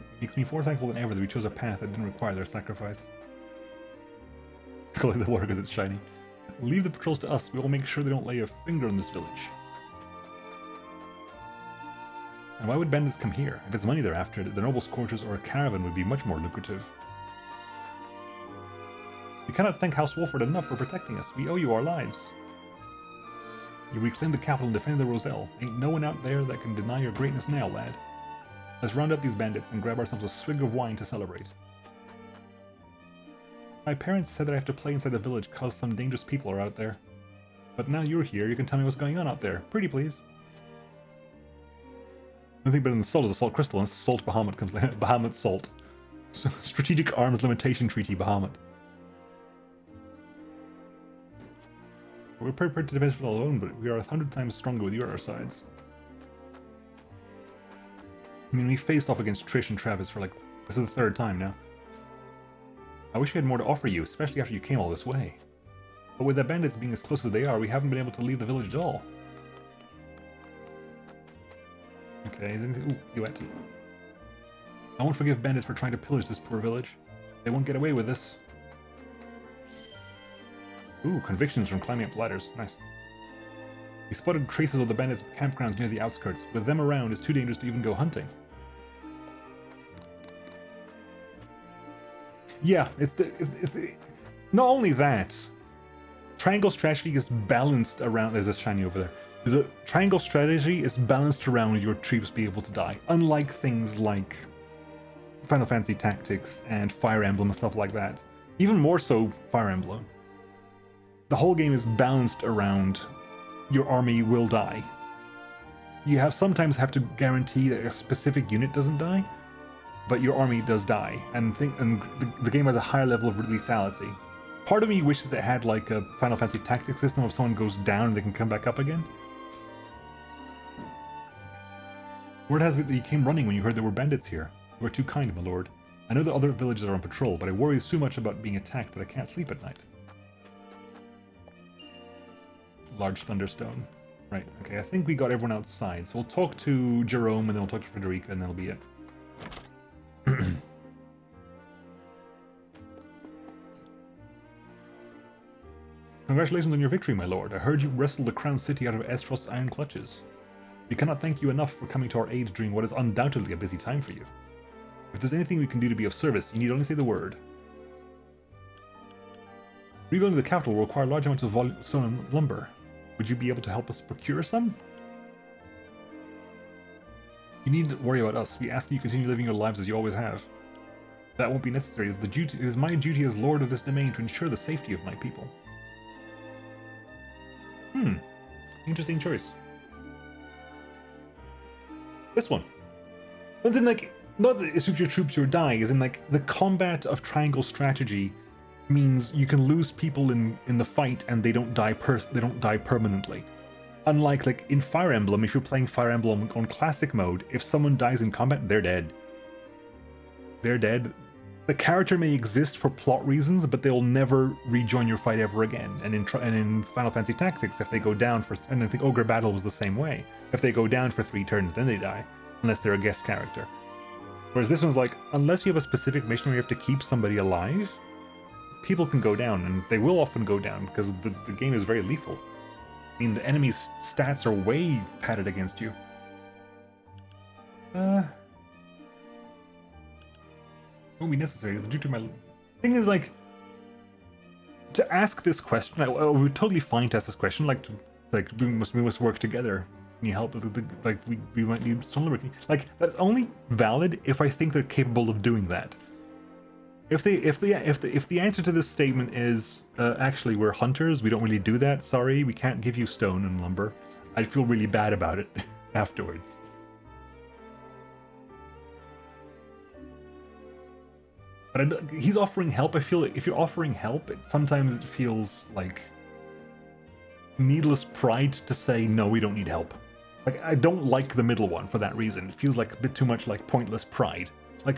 more thankful than ever that we chose a path that didn't require their sacrifice. Collect the water because it's shiny. Leave the patrols to us. We will make sure they don't lay a finger on this village. And why would bandits come here? If it's money they're after, the noble's quarters or a caravan would be much more lucrative. We cannot thank House Wolford enough for protecting us. We owe you our lives. You reclaimed the capital and defended the Roselle. Ain't no one out there that can deny your greatness now, lad. Let's round up these bandits and grab ourselves a swig of wine to celebrate. My parents said that I have to play inside the village cause some dangerous people are out there. But now you're here, you can tell me what's going on out there. Pretty please. Nothing better than the salt is a salt crystal, and salt Bahamut comes later. Bahamut salt. So, Strategic Arms Limitation Treaty Bahamut. We're prepared to defend it alone, but we are 100 times stronger with you at our sides. I mean, we faced off against Trish and Travis for like... This is the third time now. I wish we had more to offer you, especially after you came all this way. But with the bandits being as close as they are, we haven't been able to leave the village at all. Okay, ooh, Huette. I won't forgive bandits for trying to pillage this poor village. They won't get away with this. Ooh, convictions from climbing up ladders. Nice. We spotted traces of the bandits' campgrounds near the outskirts. With them around, it's too dangerous to even go hunting. Yeah, it's not only that. Triangle strategy is balanced around... There's a shiny over there. Triangle strategy is balanced around your troops being able to die. Unlike things like Final Fantasy Tactics and Fire Emblem and stuff like that. Even more so Fire Emblem. The whole game is balanced around your army will die. You sometimes have to guarantee that a specific unit doesn't die, but your army does die, and the game has a higher level of lethality. Part of me wishes it had like a Final Fantasy Tactics system. If someone goes down, they can come back up again. Word has it that you came running when you heard there were bandits here. You are too kind, my lord. I know that other villages are on patrol, but I worry so much about being attacked that I can't sleep at night. Large thunderstone. Right, okay, I think we got everyone outside, so we'll talk to Jerome, and then we'll talk to Frederica, and that'll be it. Congratulations on your victory, my lord. I heard you wrestled the Crown City out of Esfrost's iron clutches. We cannot thank you enough for coming to our aid during what is undoubtedly a busy time for you. If there's anything we can do to be of service, you need only say the word. Rebuilding the capital will require large amounts of stone and lumber. Would you be able to help us procure some? You needn't worry about us. We ask that you continue living your lives as you always have. That won't be necessary. It is my duty as lord of this domain to ensure the safety of my people. Interesting choice. This one. But then, like, not that it suits your troops or die, as in, like, the combat of triangle strategy means you can lose people in the fight and they don't die permanently. Unlike, like, in Fire Emblem, if you're playing Fire Emblem on classic mode, if someone dies in combat, they're dead. They're dead. The character may exist for plot reasons, but they'll never rejoin your fight ever again. And in Final Fantasy Tactics, if they go down for... And I think Ogre Battle was the same way. If they go down for 3 turns, then they die. Unless they're a guest character. Whereas this one's like, unless you have a specific mission where you have to keep somebody alive, people can go down, and they will often go down, because the game is very lethal. I mean, the enemy's stats are way padded against you. Won't be necessary. Is due to my thing is, like, to ask this question. We're totally fine to ask this question. We must work together. Can you help? Like we might need some liberty. Like, that's only valid if I think they're capable of doing that. If the answer to this statement is actually we're hunters, we don't really do that. Sorry, we can't give you stone and lumber. I'd feel really bad about it afterwards. But he's offering help. I feel like if you're offering help, sometimes it feels like needless pride to say, no, we don't need help. Like, I don't like the middle one for that reason. It feels like a bit too much like pointless pride. Like,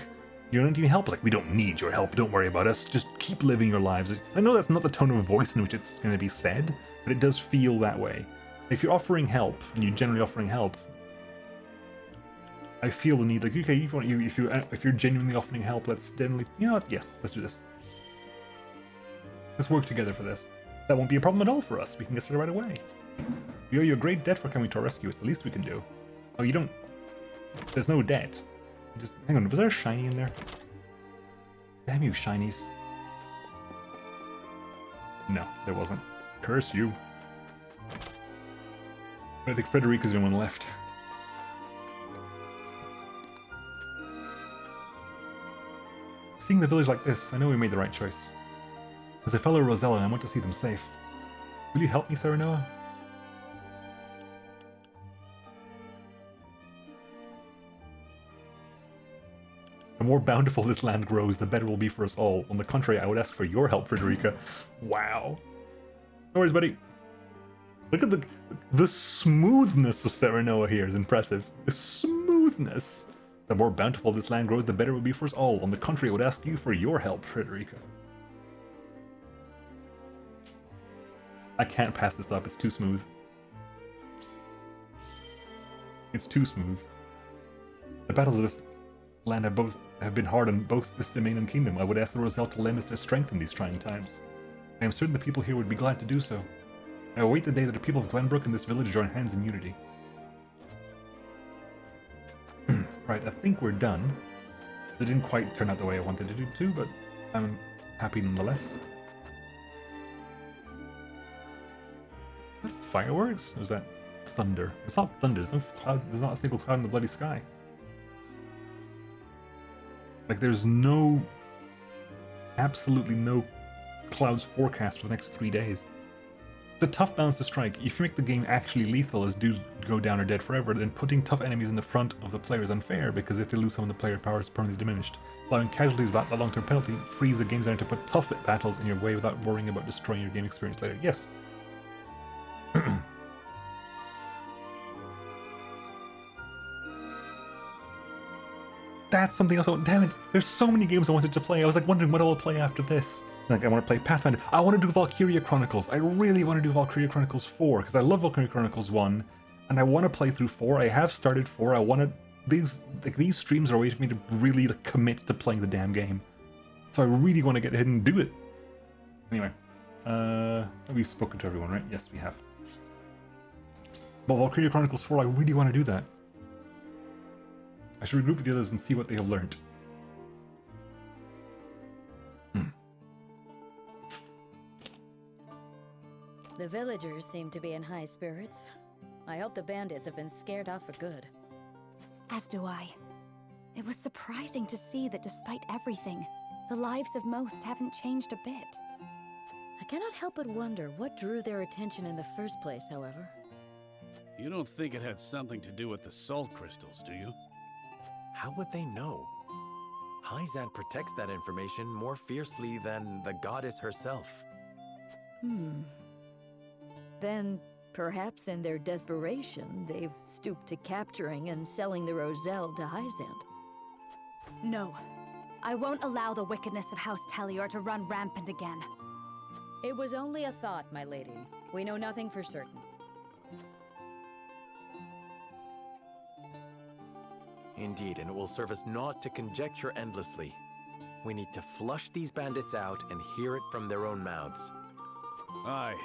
you don't need help. It's like, we don't need your help. Don't worry about us. Just keep living your lives. I know that's not the tone of voice in which it's going to be said, but it does feel that way. If you're offering help, and you're generally offering help, I feel the need, like, okay, if you're genuinely offering help, let's generally, you know what, yeah, let's do this. Let's work together for this. That won't be a problem at all for us. We can get started right away. We owe you a great debt for coming to our rescue. It's the least we can do. Oh, you don't... There's no debt. Just, hang on, was there a shiny in there? Damn you, shinies. No, there wasn't. Curse you. I think Frederica's the only one left. Seeing the village like this, I know we made the right choice. As a fellow Rosellan, I want to see them safe. Will you help me, Serenoa? The more bountiful this land grows, the better it will be for us all. On the contrary, I would ask for your help, Frederica. Wow. No worries, buddy. Look at the smoothness of Serenoa here is impressive. The smoothness. The more bountiful this land grows, the better it will be for us all. On the contrary, I would ask you for your help, Frederica. I can't pass this up, it's too smooth. It's too smooth. The battles of this land have been hard on both this domain and kingdom. I would ask the Roselle to lend us their strength in these trying times. I am certain the people here would be glad to do so. I await the day that the people of Glenbrook and this village join hands in unity. Right, I think we're done. It didn't quite turn out the way I wanted it to, but I'm happy nonetheless. Is that fireworks? Or is that thunder? It's not thunder. There's no cloud. There's not a single cloud in the bloody sky. Like, there's absolutely no clouds forecast for the next 3 days. It's a tough balance to strike. If you make the game actually lethal as dudes go down or dead forever, then putting tough enemies in the front of the player is unfair, because if they lose some of the player power is permanently diminished. Allowing casualties without that long-term penalty frees the game designer to put tough battles in your way without worrying about destroying your game experience later. Yes. that's something else. Damn it! There's so many games I wanted to play. I was like wondering what I'll play after this. Like I want to play Pathfinder. I want to do Valkyria Chronicles. I really want to do Valkyria Chronicles 4 because I love Valkyria Chronicles 1, and I want to play through 4. I have started 4. I want to. These streams are a way for me to really commit to playing the damn game. So I really want to get ahead and do it. Anyway, we've spoken to everyone, right? Yes, we have. But Valkyria Chronicles 4, I really want to do that. I should regroup with the others and see what they have learned. The villagers seem to be in high spirits. I hope the bandits have been scared off for good. As do I. It was surprising to see that despite everything, the lives of most haven't changed a bit. I cannot help but wonder what drew their attention in the first place, however. You don't think it had something to do with the salt crystals, do you? How would they know? Hyzant protects that information more fiercely than the goddess herself. Then, perhaps in their desperation, they've stooped to capturing and selling the Roselle to Hyzant. No. I won't allow the wickedness of House Tellior to run rampant again. It was only a thought, my lady. We know nothing for certain. Indeed, and it will serve us not to conjecture endlessly. We need to flush these bandits out and hear it from their own mouths. Aye,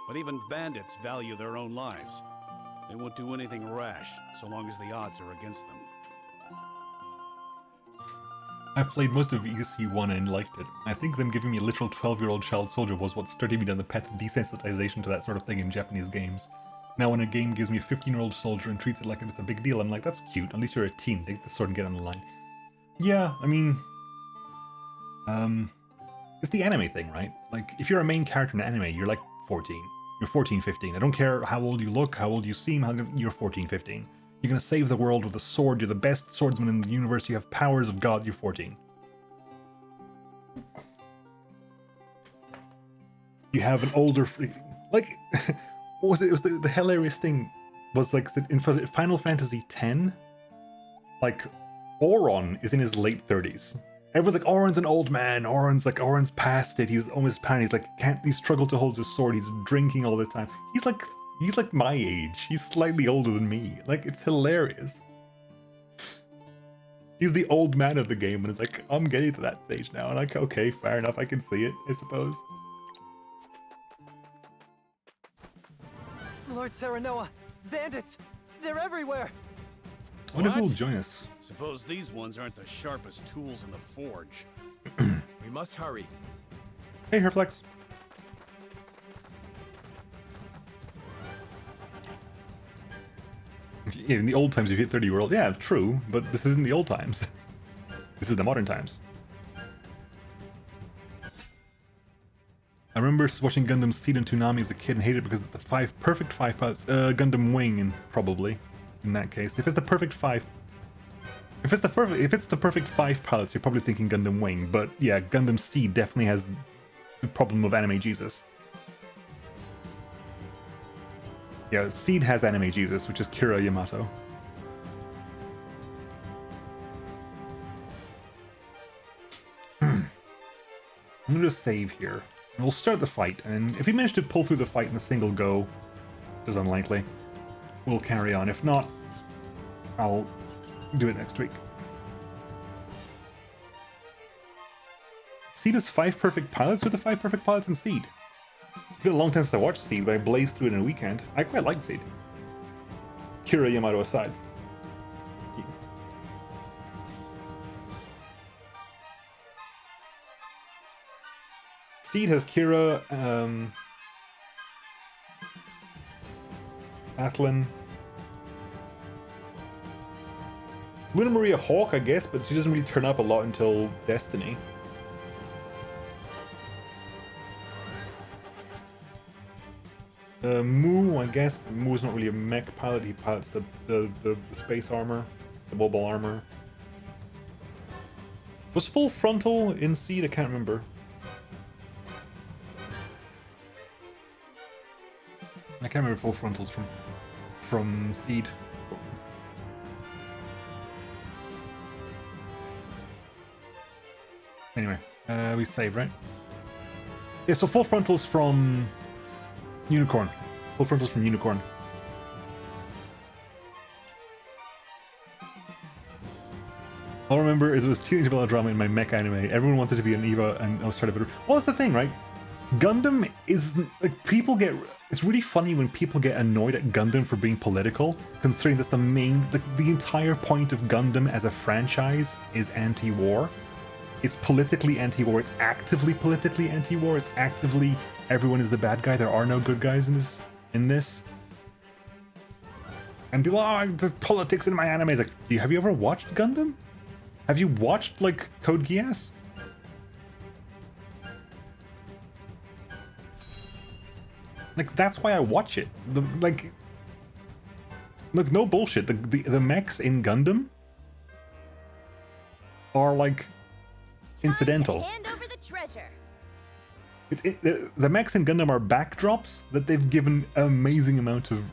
but even bandits value their own lives. They won't do anything rash, so long as the odds are against them. I played most of ESC1 and liked it. I think them giving me a literal 12-year-old child soldier was what started me down the path of desensitization to that sort of thing in Japanese games. Now when a game gives me a 15-year-old soldier and treats it like it's a big deal, I'm like, that's cute, at least you're a teen, take the sword and get on the line. Yeah, I mean... it's the anime thing, right? Like, if you're a main character in an anime, you're like 14. You're 14, 15. I don't care how old you look, how old you seem, you're 14, 15. You're gonna save the world with a sword, you're the best swordsman in the universe, you have powers of God, you're 14. You have an older... Like... What was it? It was the hilarious thing was like in Final Fantasy X, like Auron is in his late 30s. Everyone's like, Auron's an old man. Auron's past it. He's almost past. He's like, he struggled to hold his sword. He's drinking all the time. He's like my age. He's slightly older than me. Like, it's hilarious. He's the old man of the game, and it's like, I'm getting to that stage now. And like, okay, fair enough. I can see it, I suppose. Lord Serenoa! Bandits! They're everywhere! I wonder who will join us. Suppose these ones aren't the sharpest tools in the forge. We must hurry. Hey, Herflex. In the old times, if you hit 30 world, yeah, true, but this isn't the old times. This is the modern times. I remember watching Gundam Seed and Toonami as a kid and hated it because it's the perfect five pilots. Gundam Wing, probably, in that case. If it's the perfect five... If it's the perfect 5 pilots, you're probably thinking Gundam Wing, but yeah, Gundam Seed definitely has the problem of Anime Jesus. Yeah, Seed has Anime Jesus, which is Kira Yamato. I'm gonna just save here. And we'll start the fight, and if we manage to pull through the fight in a single go, which is unlikely, we'll carry on. If not, I'll do it next week. Seed has 5 perfect pilots with the 5 perfect pilots in Seed. It's been a long time since I watched Seed, but I blazed through it in a weekend. I quite like Seed. Kira Yamato aside. Seed has Kira, Athlon, Luna Maria Hawk, I guess, but she doesn't really turn up a lot until Destiny. Mu, I guess, but Mu's not really a mech pilot, he pilots the space armor, the mobile armor. Was Full Frontal in Seed? I can't remember. I can't remember Full Frontals from Seed. Anyway, we saved, right? Yeah, so full frontals from Unicorn. Full frontals from Unicorn. All I remember is it was teenage melodrama in my mech anime. Everyone wanted to be an Eva, and I was trying to be. Well, that's the thing, right? Gundam is like people get. It's really funny when people get annoyed at Gundam for being political, considering that's the main. The entire point of Gundam as a franchise is anti-war. It's politically anti-war. It's actively politically anti-war. It's actively everyone is the bad guy. There are no good guys in this. And people, oh, the politics in my anime is like, have you ever watched Gundam? Have you watched, like, Code Geass? Like, that's why I watch it. Look, no bullshit. The mechs in Gundam are, like, incidental. Hand over the treasure. The mechs in Gundam are backdrops that they've given an amazing amount of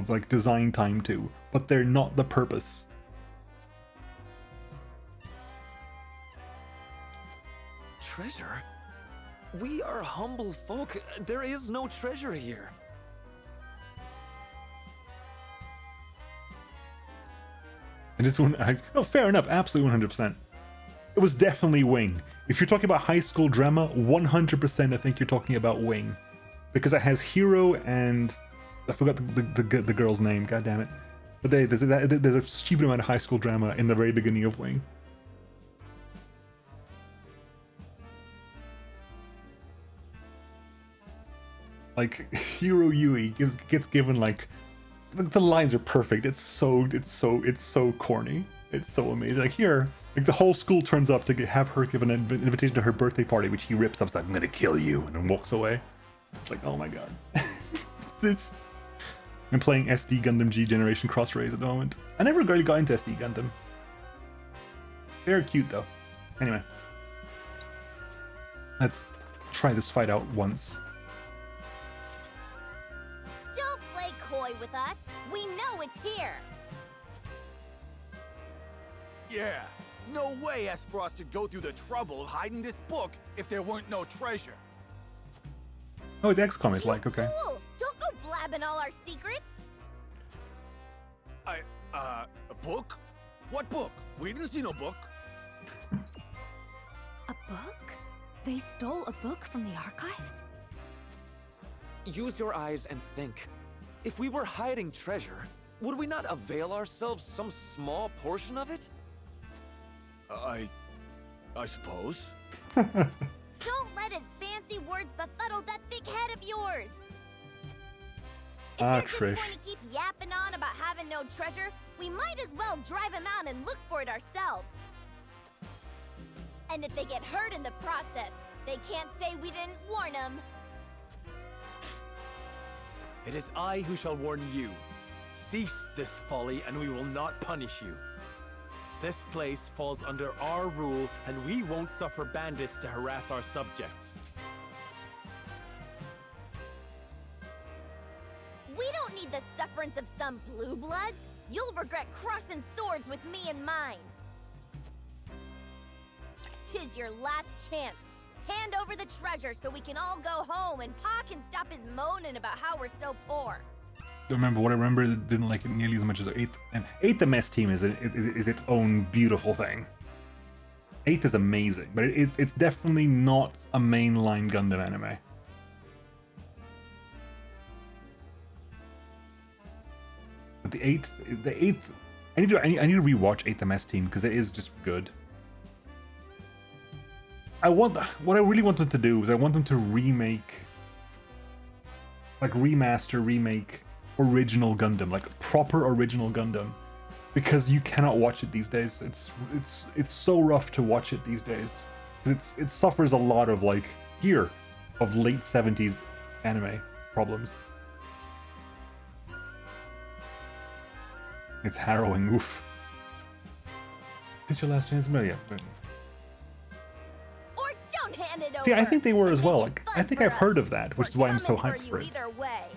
like, design time to, but they're not the purpose. Treasure? We are humble folk. There is no treasure here. I just want. No, fair enough. Absolutely 100%. It was definitely Wing. If you're talking about high school drama, 100% I think you're talking about Wing, because it has Hero and I forgot the girl's name. God damn it! But there's a stupid amount of high school drama in the very beginning of Wing. Like Hero Yui gets given like the lines are perfect. It's so corny. It's so amazing. Like here, like the whole school turns up to have her give an invitation to her birthday party, which he rips up. It's like, I'm gonna kill you, and then walks away. It's like, oh my god. This. I'm playing SD Gundam G Generation Cross Rays at the moment. I never really got into SD Gundam. They're cute though. Anyway, let's try this fight out once. Don't play coy with us. We know it's here. Yeah, no way Asphrosd would go through the trouble of hiding this book if there weren't no treasure. Oh, it's XCOM. It's like, okay. Fool! Don't go blabbing all our secrets. A book? What book? We didn't see no book. A book? They stole a book from the archives? Use your eyes and think. If we were hiding treasure, would we not avail ourselves some small portion of it? I suppose. Don't let his fancy words befuddle that thick head of yours. If they're just going to keep yapping on about having no treasure, we might as well drive him out and look for it ourselves. And if they get hurt in the process, they can't say we didn't warn them. It is I who shall warn you. Cease this folly, and we will not punish you. This place falls under our rule, and we won't suffer bandits to harass our subjects. We don't need the sufferance of some blue bloods. You'll regret crossing swords with me and mine. 'Tis your last chance. Hand over the treasure so we can all go home and Pa can stop his moaning about how we're so poor. Remember what I remember, didn't like it nearly as much as 8th. And 8th the Mess Team is its own beautiful thing. 8th is amazing, but it's definitely not a mainline Gundam anime. But the 8th, I need to rewatch 8th the Mess Team because it is just good. What I really want them to do is I want them to remake, like remake original Gundam, like proper original Gundam, because you cannot watch it these days. It's so rough to watch it these days. It suffers a lot of late 70s anime problems. It's harrowing. Oof. Is your last chance? No, yeah. Or don't hand it over. See, I think they were as well. Like, I think I've heard of that, which is why I'm so hyped for it. Either way.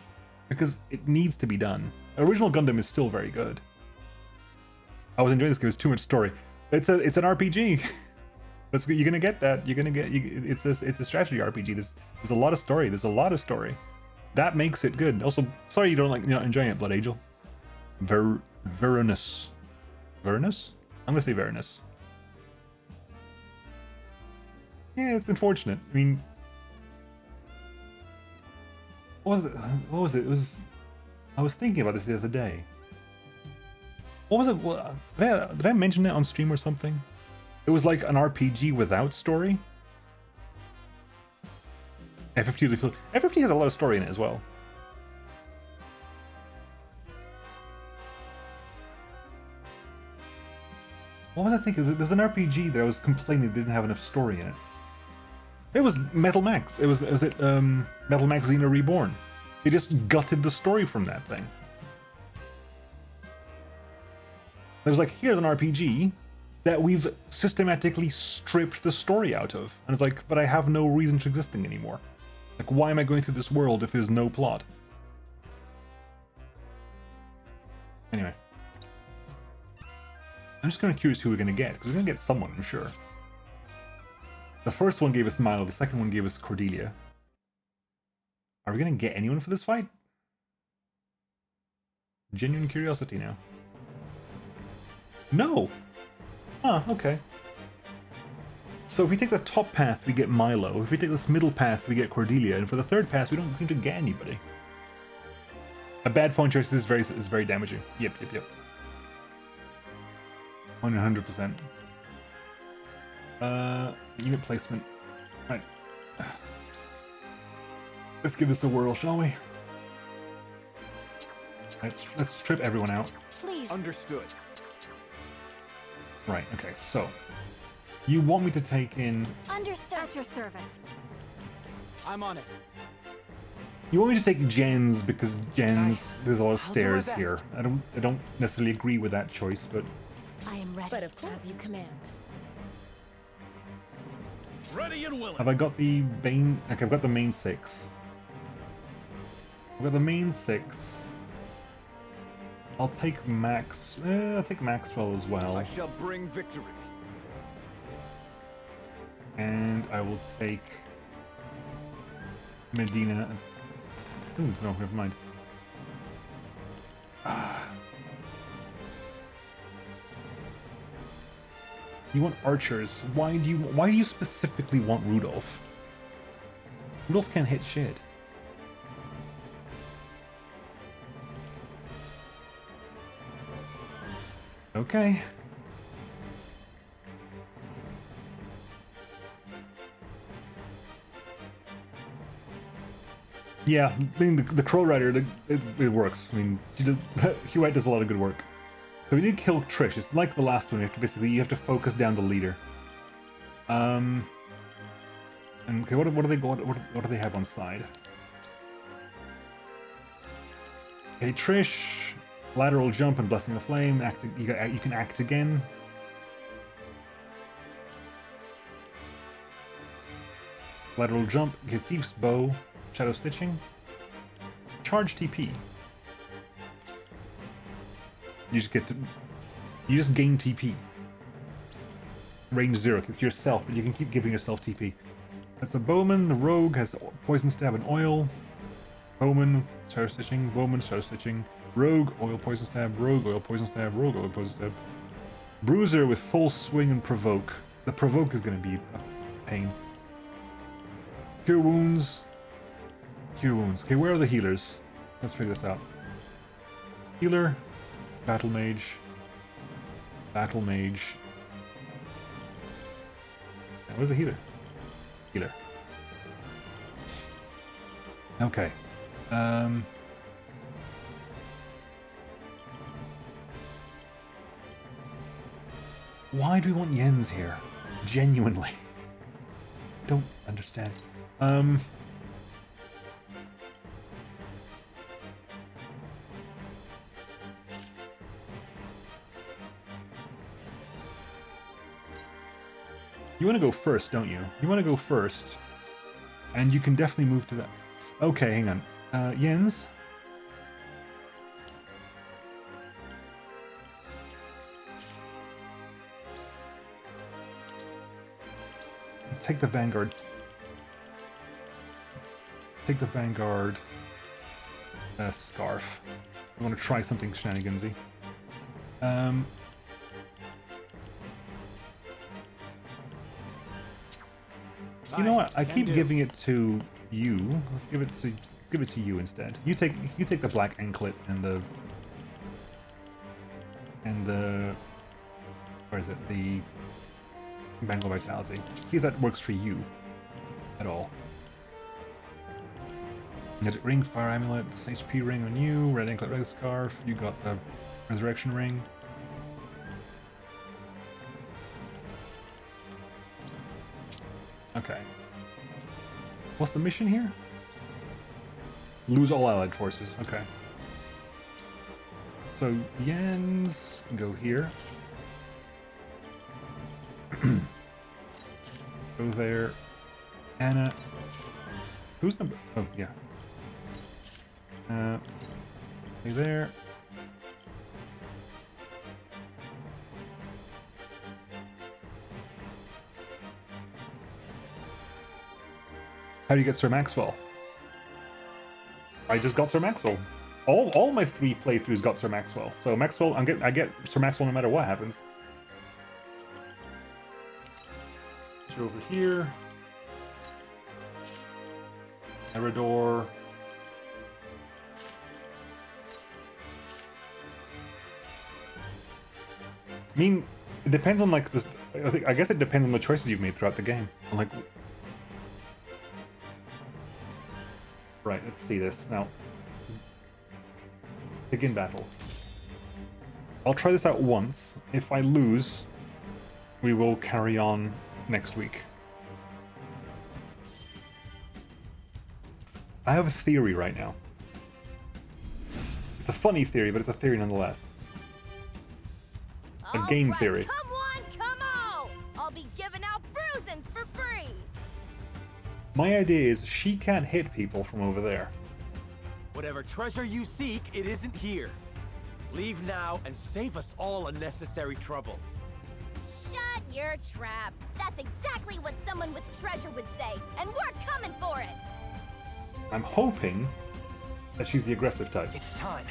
Because it needs to be done. Original Gundam is still very good. I was enjoying this because there's too much story. It's an RPG. That's you're gonna get that. You're gonna get. It's a strategy RPG. There's a lot of story. There's a lot of story. That makes it good. Also, sorry you don't like enjoying it, Blood Angel. Veranus. Veranus? I'm gonna say Veranus. Yeah, it's unfortunate. I mean, what was it? What was it? It was. I was thinking about this the other day. What was it? Did I mention it on stream or something? It was like an RPG without story. FFT has a lot of story in it as well. What was I thinking? There was an RPG that I was complaining didn't have enough story in it. It was Metal Max. It was Metal Max Xena Reborn. They just gutted the story from that thing. It was like, here's an RPG that we've systematically stripped the story out of. And it's like, but I have no reason to existing anymore. Like, why am I going through this world if there's no plot? Anyway. I'm just kind of curious who we're going to get, because we're going to get someone, I'm sure. The first one gave us Milo, the second one gave us Cordelia. Are we going to get anyone for this fight? Genuine curiosity now. No! Huh, okay. So if we take the top path, we get Milo. If we take this middle path, we get Cordelia. And for the third path, we don't seem to get anybody. A bad phone choice is very damaging. Yep. 100%. Unit placement. Right. Let's give this a whirl, shall we? Let's strip everyone out. Please. Understood. Right, okay, so you want me to take in... Understood. At your service. I'm on it. You want me to take Jens because Jens, there's a lot of stairs here. I don't necessarily agree with that choice, but... I am ready. But of course, as you command. Ready and willing. Have I got the main... Okay, I've got the main 6. I've got the main 6. I'll take Max... I'll take Maxwell as well. I shall bring victory. And I will take... Medina as... Ooh, no, never mind. You want archers. Why do you specifically want Rudolph? Rudolph can't hit shit. Okay. Yeah, I mean, the Crow Rider, it works. I mean, Hugh White does a lot of good work. So we need to kill Trish. It's like the last one. You have to focus down the leader. And okay, what do they have on side? Okay, Trish, lateral jump and Blessing of Flame. You can act again. Lateral jump. Okay, Thief's Bow. Shadow Stitching. Charge TP. You just gain TP. Range 0. It's yourself, but you can keep giving yourself TP. That's the Bowman. The Rogue has Poison Stab and Oil. Bowman, Shadow Stitching. Bowman, Shadow Stitching. Rogue, Oil, Poison Stab. Rogue, Oil, Poison Stab. Rogue, Oil, Poison Stab. Bruiser with Full Swing and Provoke. The Provoke is going to be a pain. Cure Wounds. Cure Wounds. Okay, where are the healers? Let's figure this out. Healer. Battle Mage. Battle Mage. Now, where's the healer? Healer. Okay. Why do we want Jens here? Genuinely. Don't understand. You want to go first, don't you? You want to go first. And you can definitely move to that. Okay, hang on. Jens? take the Vanguard. Take the Vanguard scarf. I want to try something shenanigansy. You know what? I keep giving it to you. Let's give it to you instead. You take the black anklet and the where is it? The Bengal Vitality. See if that works for you at all. Magic ring, fire amulet, HP ring on you, red anklet, red scarf. You got the resurrection ring. Okay. What's the mission here? Lose all allied forces. Okay. So Jens can go here. Go there. Anna. Who's number? Oh yeah. Stay there. How do you get Sir Maxwell? I just got Sir Maxwell. All my 3 playthroughs got Sir Maxwell. So Maxwell, I get Sir Maxwell no matter what happens. So over here. Erador. I mean, it depends on like this. I guess it depends on the choices you've made throughout the game. I'm like, right. Let's see this now. Begin battle. I'll try this out once. If I lose, we will carry on next week. I have a theory right now. It's a funny theory, but it's a theory nonetheless. A game theory. Come on! I'll be giving out bruisings for free! My idea is she can't hit people from over there. Whatever treasure you seek, it isn't here. Leave now and save us all unnecessary trouble. Shut your trap! That's exactly what someone with treasure would say, and we're coming for it! I'm hoping that she's the aggressive type. It's time.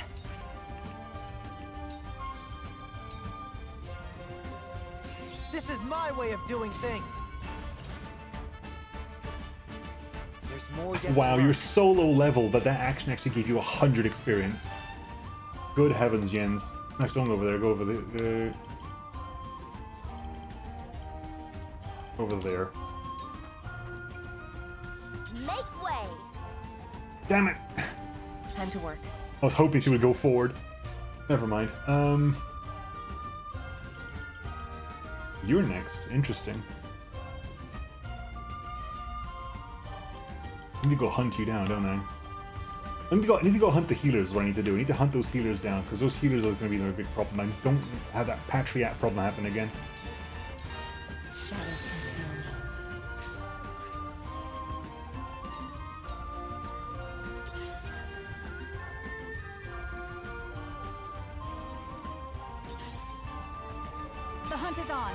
This is my way of doing things. There's more yet. Wow, you're so low level, but that action actually gave you 100 experience. Good heavens, Jens. Actually, don't go over there. Go over the. Over there. Make way! Damn it! Time to work. I was hoping she would go forward. Never mind. You're next. Interesting. I need to go hunt you down, don't I? I need to go hunt the healers is what I need to do. I need to hunt those healers down, because those healers are going to be a big problem. I don't have that Patriot problem happen again. Shadows conceal me. The hunt is on.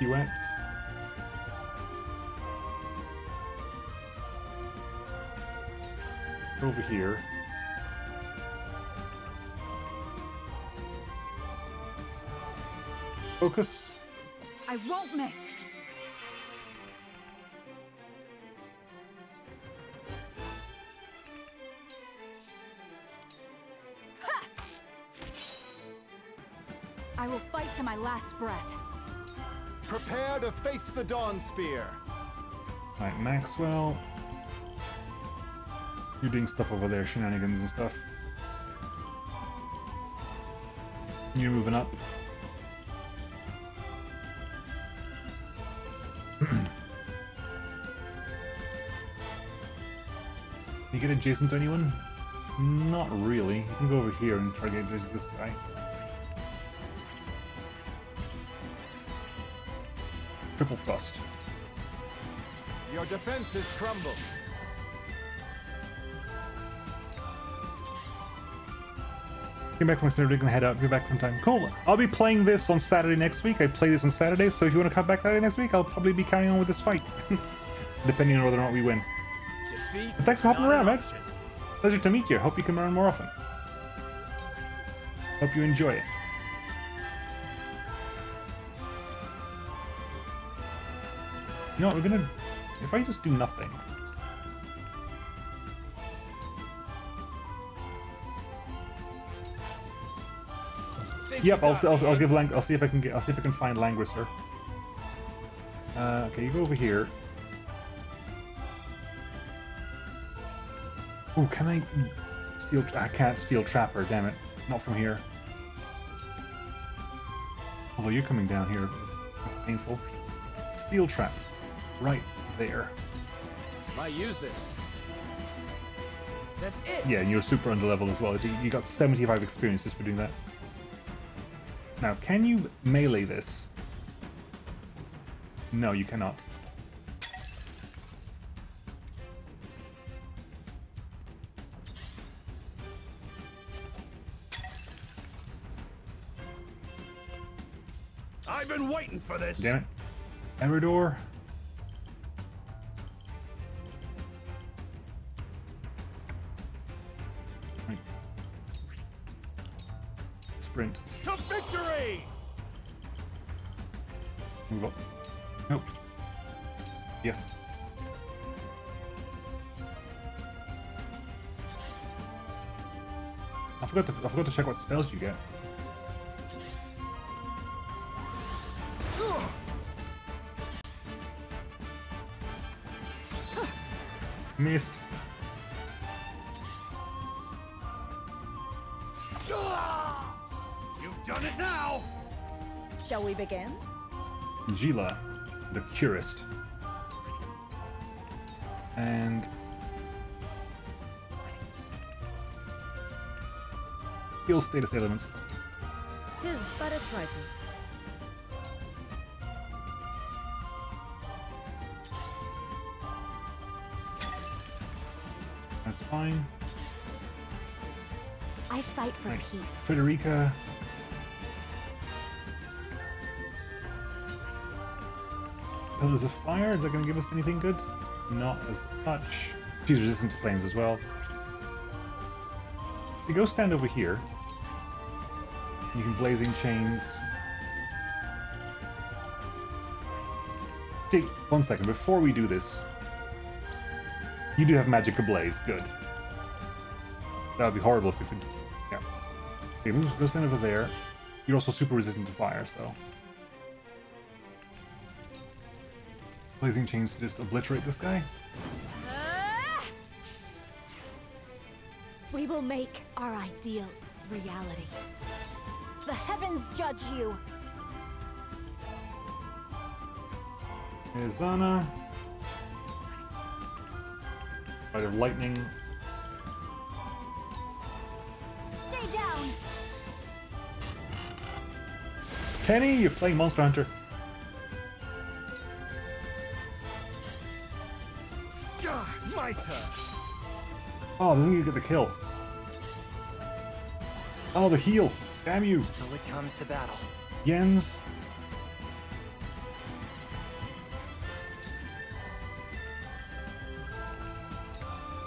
UX. Over here. Focus. I won't miss. Ha! I will fight to my last breath. Prepare to face the Dawn Spear. Alright, Maxwell. You're doing stuff over there, shenanigans and stuff. You're moving up. You get adjacent to anyone? Not really. You can go over here and try to get adjacent to this guy. Triple thrust. Your defenses crumble. Get back from Snowdrift and head out. Be back from time. Cool. I'll be playing this on Saturday next week. I play this on Saturday, so if you want to come back Saturday next week, I'll probably be carrying on with this fight. Depending on whether or not we win. Thanks for hopping around, man. Pleasure to meet you. Hope you come around more often. Hope you enjoy it. You know what, we're gonna... If I just do nothing... Yep, I'll give I'll see if I can find Langrisser. Okay, you go over here. Oh, can I steal? I can't steal Trapper. Damn it! Not from here. Although you're coming down here, that's painful. Steel Trap, right there. Might use this. That's it. Yeah, and you're super under level as well. You got 75 experience just for doing that. Now, can you melee this? No, you cannot. I've been waiting for this. Damn it. Eridor. Right. Sprint. To victory! Move up. Nope. Yes. I forgot to check what spells you get. Missed. You've done it now! Shall we begin? Gila, the Curist. And... heal status elements. 'Tis but a trifle. That's fine. I fight for Right. peace. Frederica. Pillars of Fire, is that going to give us anything good? Not as much. She's resistant to flames as well. You go stand over here. You can Blazing Chains. Take 1 second, before we do this. You do have Magic Ablaze, good. That would be horrible if we could... Yeah. Okay, go stand over there. You're also super resistant to fire, so... Blazing Chains to just obliterate this guy. We will make our ideals reality. The heavens judge you. Izana. Fight of Lightning. Stay down. Kenny, you're playing Monster Hunter. My turn. Oh, doesn't he get the kill? Oh, the heal. Damn you. So it comes to battle. Jens.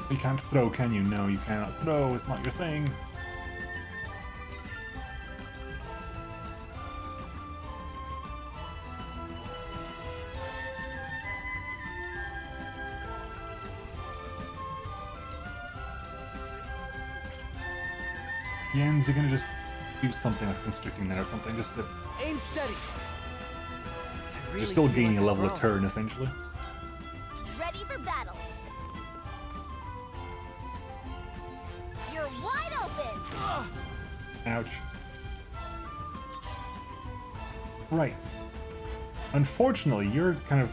You can't throw, can you? No, you cannot throw. It's not your thing. Jens, you're gonna just do something like constricting there or something, just to... Aim steady. You're still gaining a level a turn, essentially. Ready for battle. You're wide open. Ouch. Right. Unfortunately, you're kind of...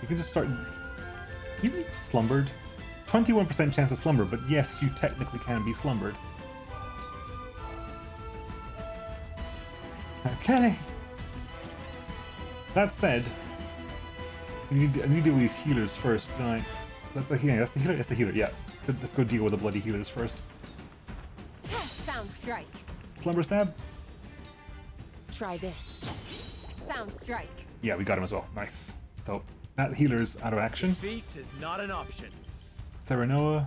You can just start... You slumbered. 21% chance of slumber, but yes, you technically can be slumbered. Okay. That said, I need to deal with these healers first, don't I? That's the healer. That's the healer. Yeah. Let's go deal with the bloody healers first. Sound strike. Slumber stab? Try this. Sound strike. Yeah, we got him as well. Nice. So that healer's out of action. Defeat is not an option. Serenoa.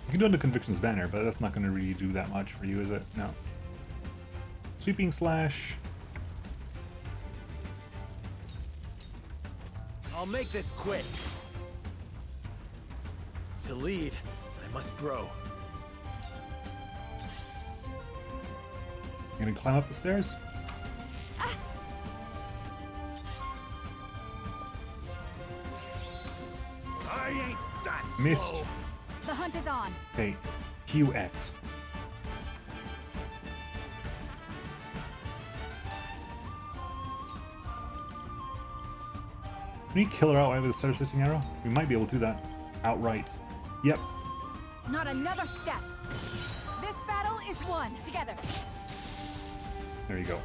You can do the Convictions banner, but that's not going to really do that much for you, is it? No. Sweeping slash. I'll make this quick. To lead, I must grow. You gonna climb up the stairs? I ain't that Missed. slow. The hunt is on. Okay. QX. Can we kill her outright with a Star Stitching Arrow? We might be able to do that outright. Yep. Not another step. This battle is won together. There you go.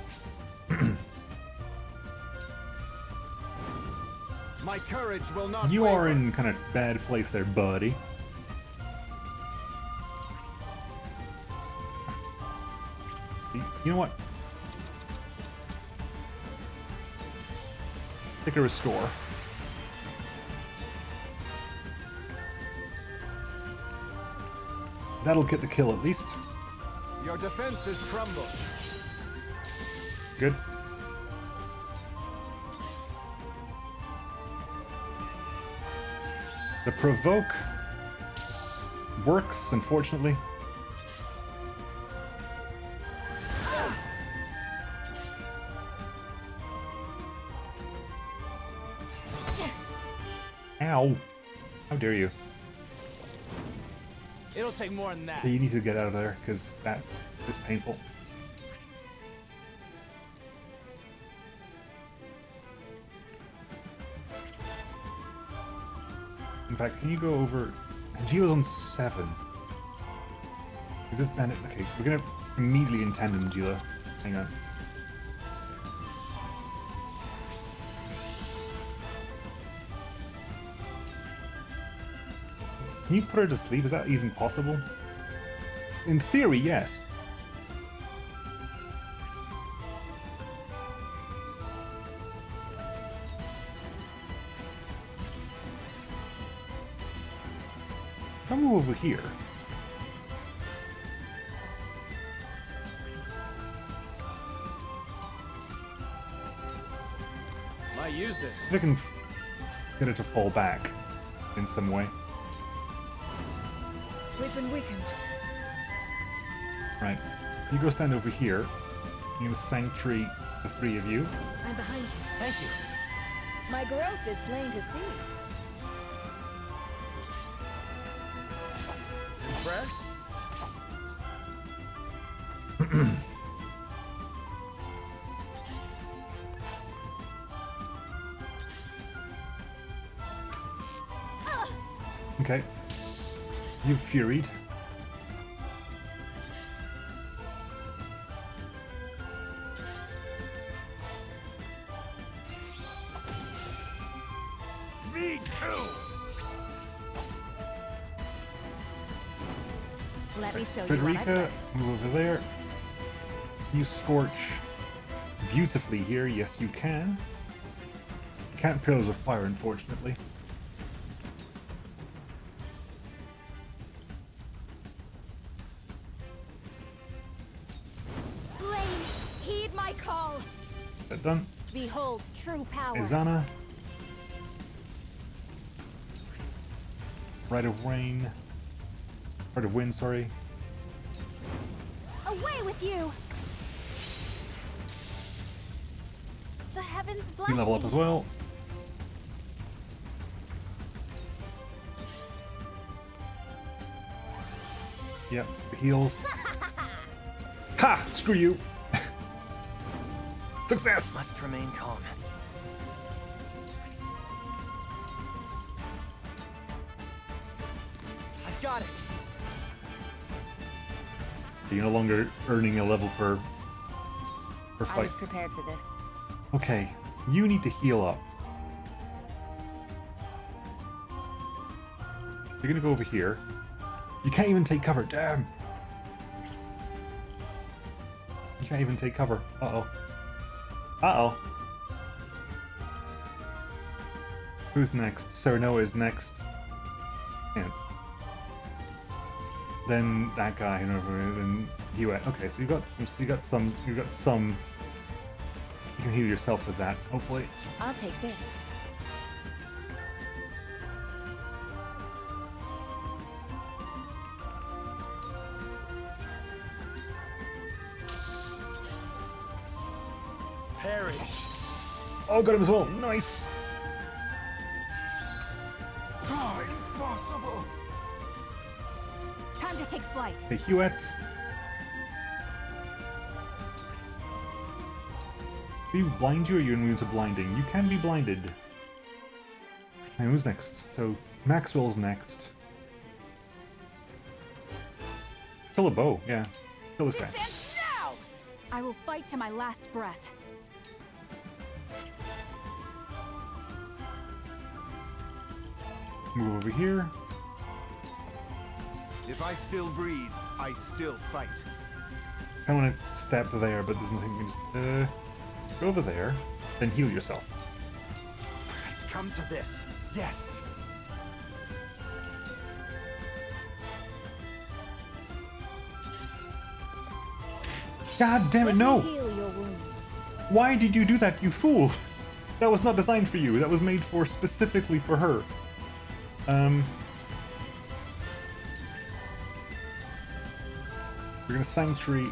My courage will not You waver. are in kind of bad place there, buddy. You know what? Take a restore. That'll get the kill at least. Your defenses crumble. Good. The provoke works, unfortunately. Ow! How dare you? It'll take more than that. Okay, you need to get out of there, because that is painful. In fact, can you go over... Angela's on 7. Is this bandit... Okay, we're gonna immediately intend Angela. Hang on. Can you put her to sleep? Is that even possible? In theory, yes. Come over here. Might use this. If I can get it to fall back in some way. We've been weakened. Right. You go stand over here. You sanctuary the 3 of you. I'm behind you. Thank you. My growth is plain to see. Impressed? Okay. You've furied. Me too. Let me show you what I've Frederica, learned. move over there. You scorch beautifully here. Yes, you can. Can't pillars of fire, unfortunately. Blade, heed my call. That done. Behold true power. Izana. Right of Rain. Right of Wind, sorry. Away with you. The heavens You bless can level up me. as well. Yep, heals. Ha! Screw you! Success! Must remain calm. I got it. You're no longer earning a level per I fight. was prepared for this. Okay, you need to heal up. you're gonna go over here. You can't even take cover. Damn. You can't even take cover. Uh-oh. Uh-oh. Who's next? Serenoa is next. Yeah. Then that guy, and then Hewitt. Okay, so you got some. You can heal yourself with that, hopefully. I'll take this. Perish. Oh, got him as well. Nice. Oh, impossible. Time to take flight. Hey, Hewitt. Do you blind you or are you immune to blinding? You can be blinded. And who's next? So Maxwell's next. Kill a bow, yeah. Kill this guy. Now! I will fight to my last breath. Move over here. If I still breathe, I still fight. I want to stab there, but there's nothing. You can just go over there, then heal yourself. It's come to this. Yes. God damn it, no! Heal your wounds. Why did you do that, you fool? That was not designed for you. That was made for specifically for her. We're gonna sanctuary.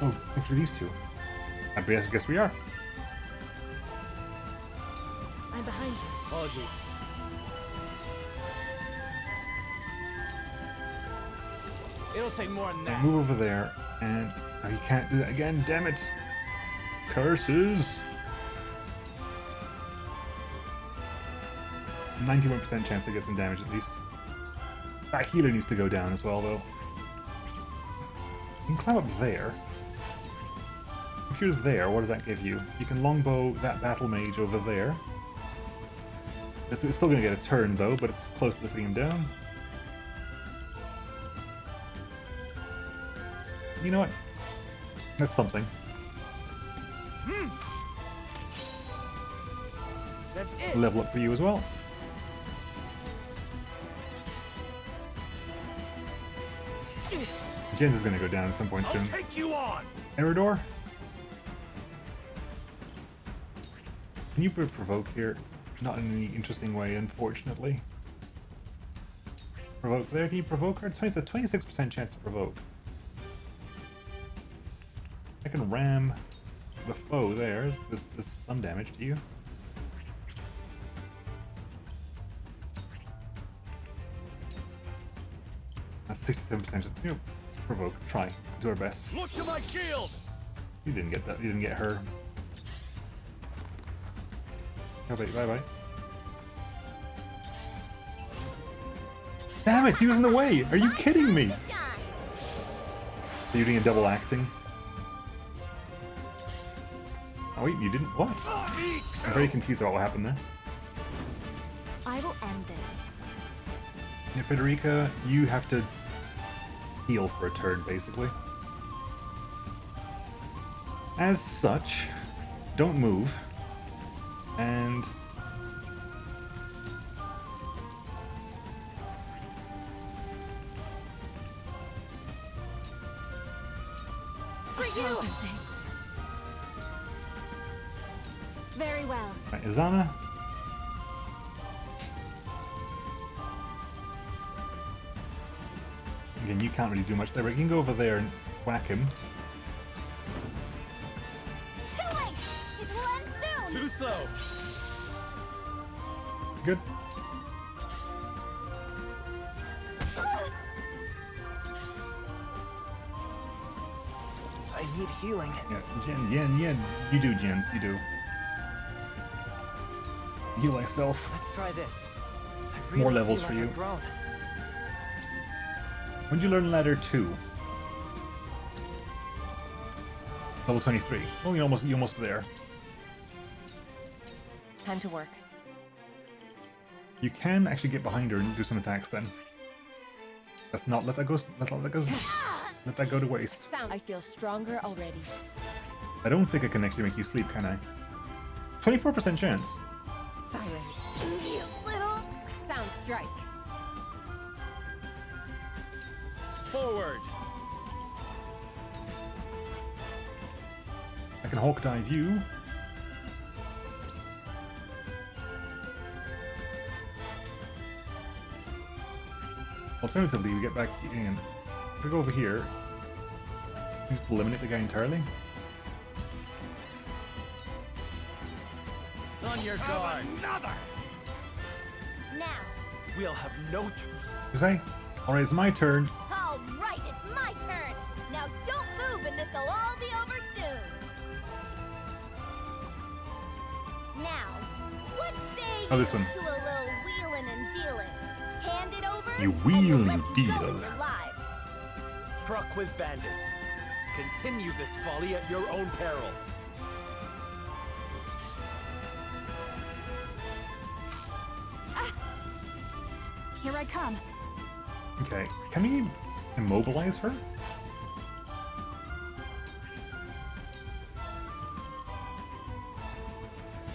Oh, sanctuary these two. I guess we are. I'm behind you. Apologies. It'll take more than that. Move over there, and oh, you can't do that again. Damn it! Curses. 91% chance to get some damage at least. That healer needs to go down as well, though. You can climb up there. If you're there, what does that give you? You can longbow that battle mage over there. It's still going to get a turn, though, but it's close to putting him down. You know what? That's something. That's it. Level up for you as well. Jens is going to go down at some point soon. I'll take you on. Eridor? Can you provoke here? Not in any interesting way, unfortunately. Provoke there. Can you provoke her? It's a 26% chance to provoke. I can ram the foe there. This some damage to you. That's 67%. You know, provoke. Try. Do our best. Look to my shield. You didn't get that. You didn't get her. Bye bye. Damn it! He was in the way. Are you kidding me? So you're doing a double acting. Oh wait, you didn't. What? I'm very confused about what happened there. I will end this. Yeah, Federica, you have to heal for a turn, basically. As such, don't move. And For you. Very well. right, Izana. Again, you can't really do much there, but you can go over there and whack him. Too late! It will end soon! Too slow. Good. I need healing. Yeah, Jen, you do, Jens, you do. Heal myself. Let's try this. I More really levels feel for like you. I've grown. When did you learn ladder 2? Level 23. Oh, you're almost there. Time to work. You can actually get behind her and do some attacks then. Let's not let that go. Let's not let that go. Let that go to waste. I feel stronger already. I don't think I can actually make you sleep, can I? 24% chance. Sirens. You little sound strike. Forward. I can Hawk Dive you. Alternatively, we get back in. If we go over here, we just eliminate the guy entirely. On your guard. Another. Now. We'll have no choice. Is I? Alright, it's my turn. All right, it's my turn. Now don't move and this'll all be over soon. Now, what say Oh, this you one. to a little wheeling and dealing? Hand it over You and wheel we'll and let you go deal. with your lives. Truck with bandits. Continue this folly at your own peril. Here I come. Okay, can we immobilize her?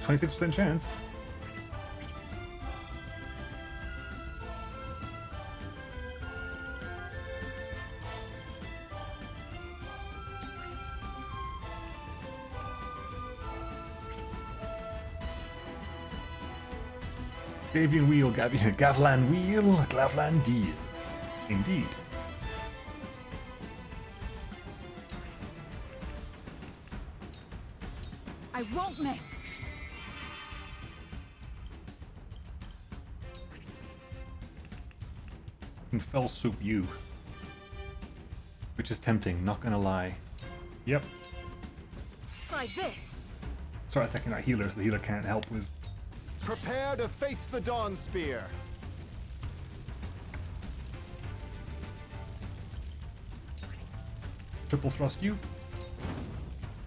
%26 chance. Gavian wheel, Gavlan wheel, Gavlan deal. Indeed. I won't miss. And fell soup you. Which is tempting, not gonna lie. Yep. Try this. Start attacking that healer so the healer can't help with. Prepare to face the Dawn Spear. Triple thrust you.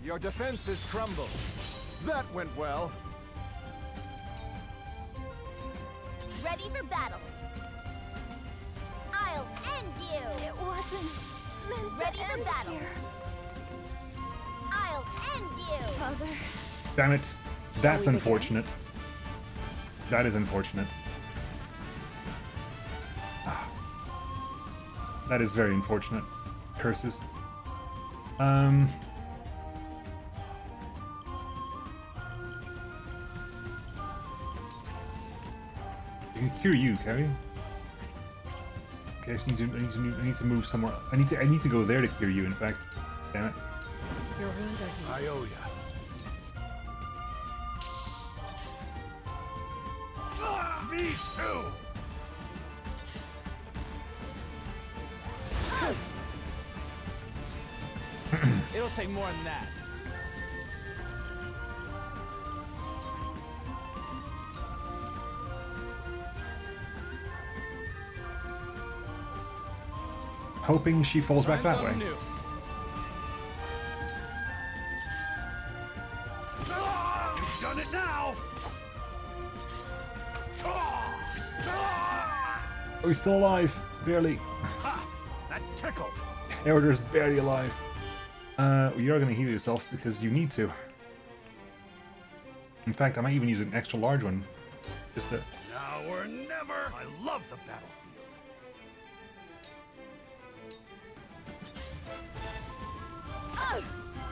Your defenses crumble. That went well. Ready for battle. I'll end you. It wasn't meant Ready to for end battle. here. I'll end you. Mother. Damn it. That's Leave unfortunate. That is unfortunate. Ah. That is very unfortunate. Curses. You can cure you, Carrie. Okay, I need to move somewhere. I need to go there to cure you. In fact, damn it. Your wounds are healed. I owe ya. These two! It'll take more than that. Hoping she falls back that way. New. You've done it now! Oh, he's still alive. Barely. Ha! That tickled! Eorder's barely alive. You are going to heal yourself because you need to. In fact, I might even use an extra large one. Just to... Now or never! I love the battlefield.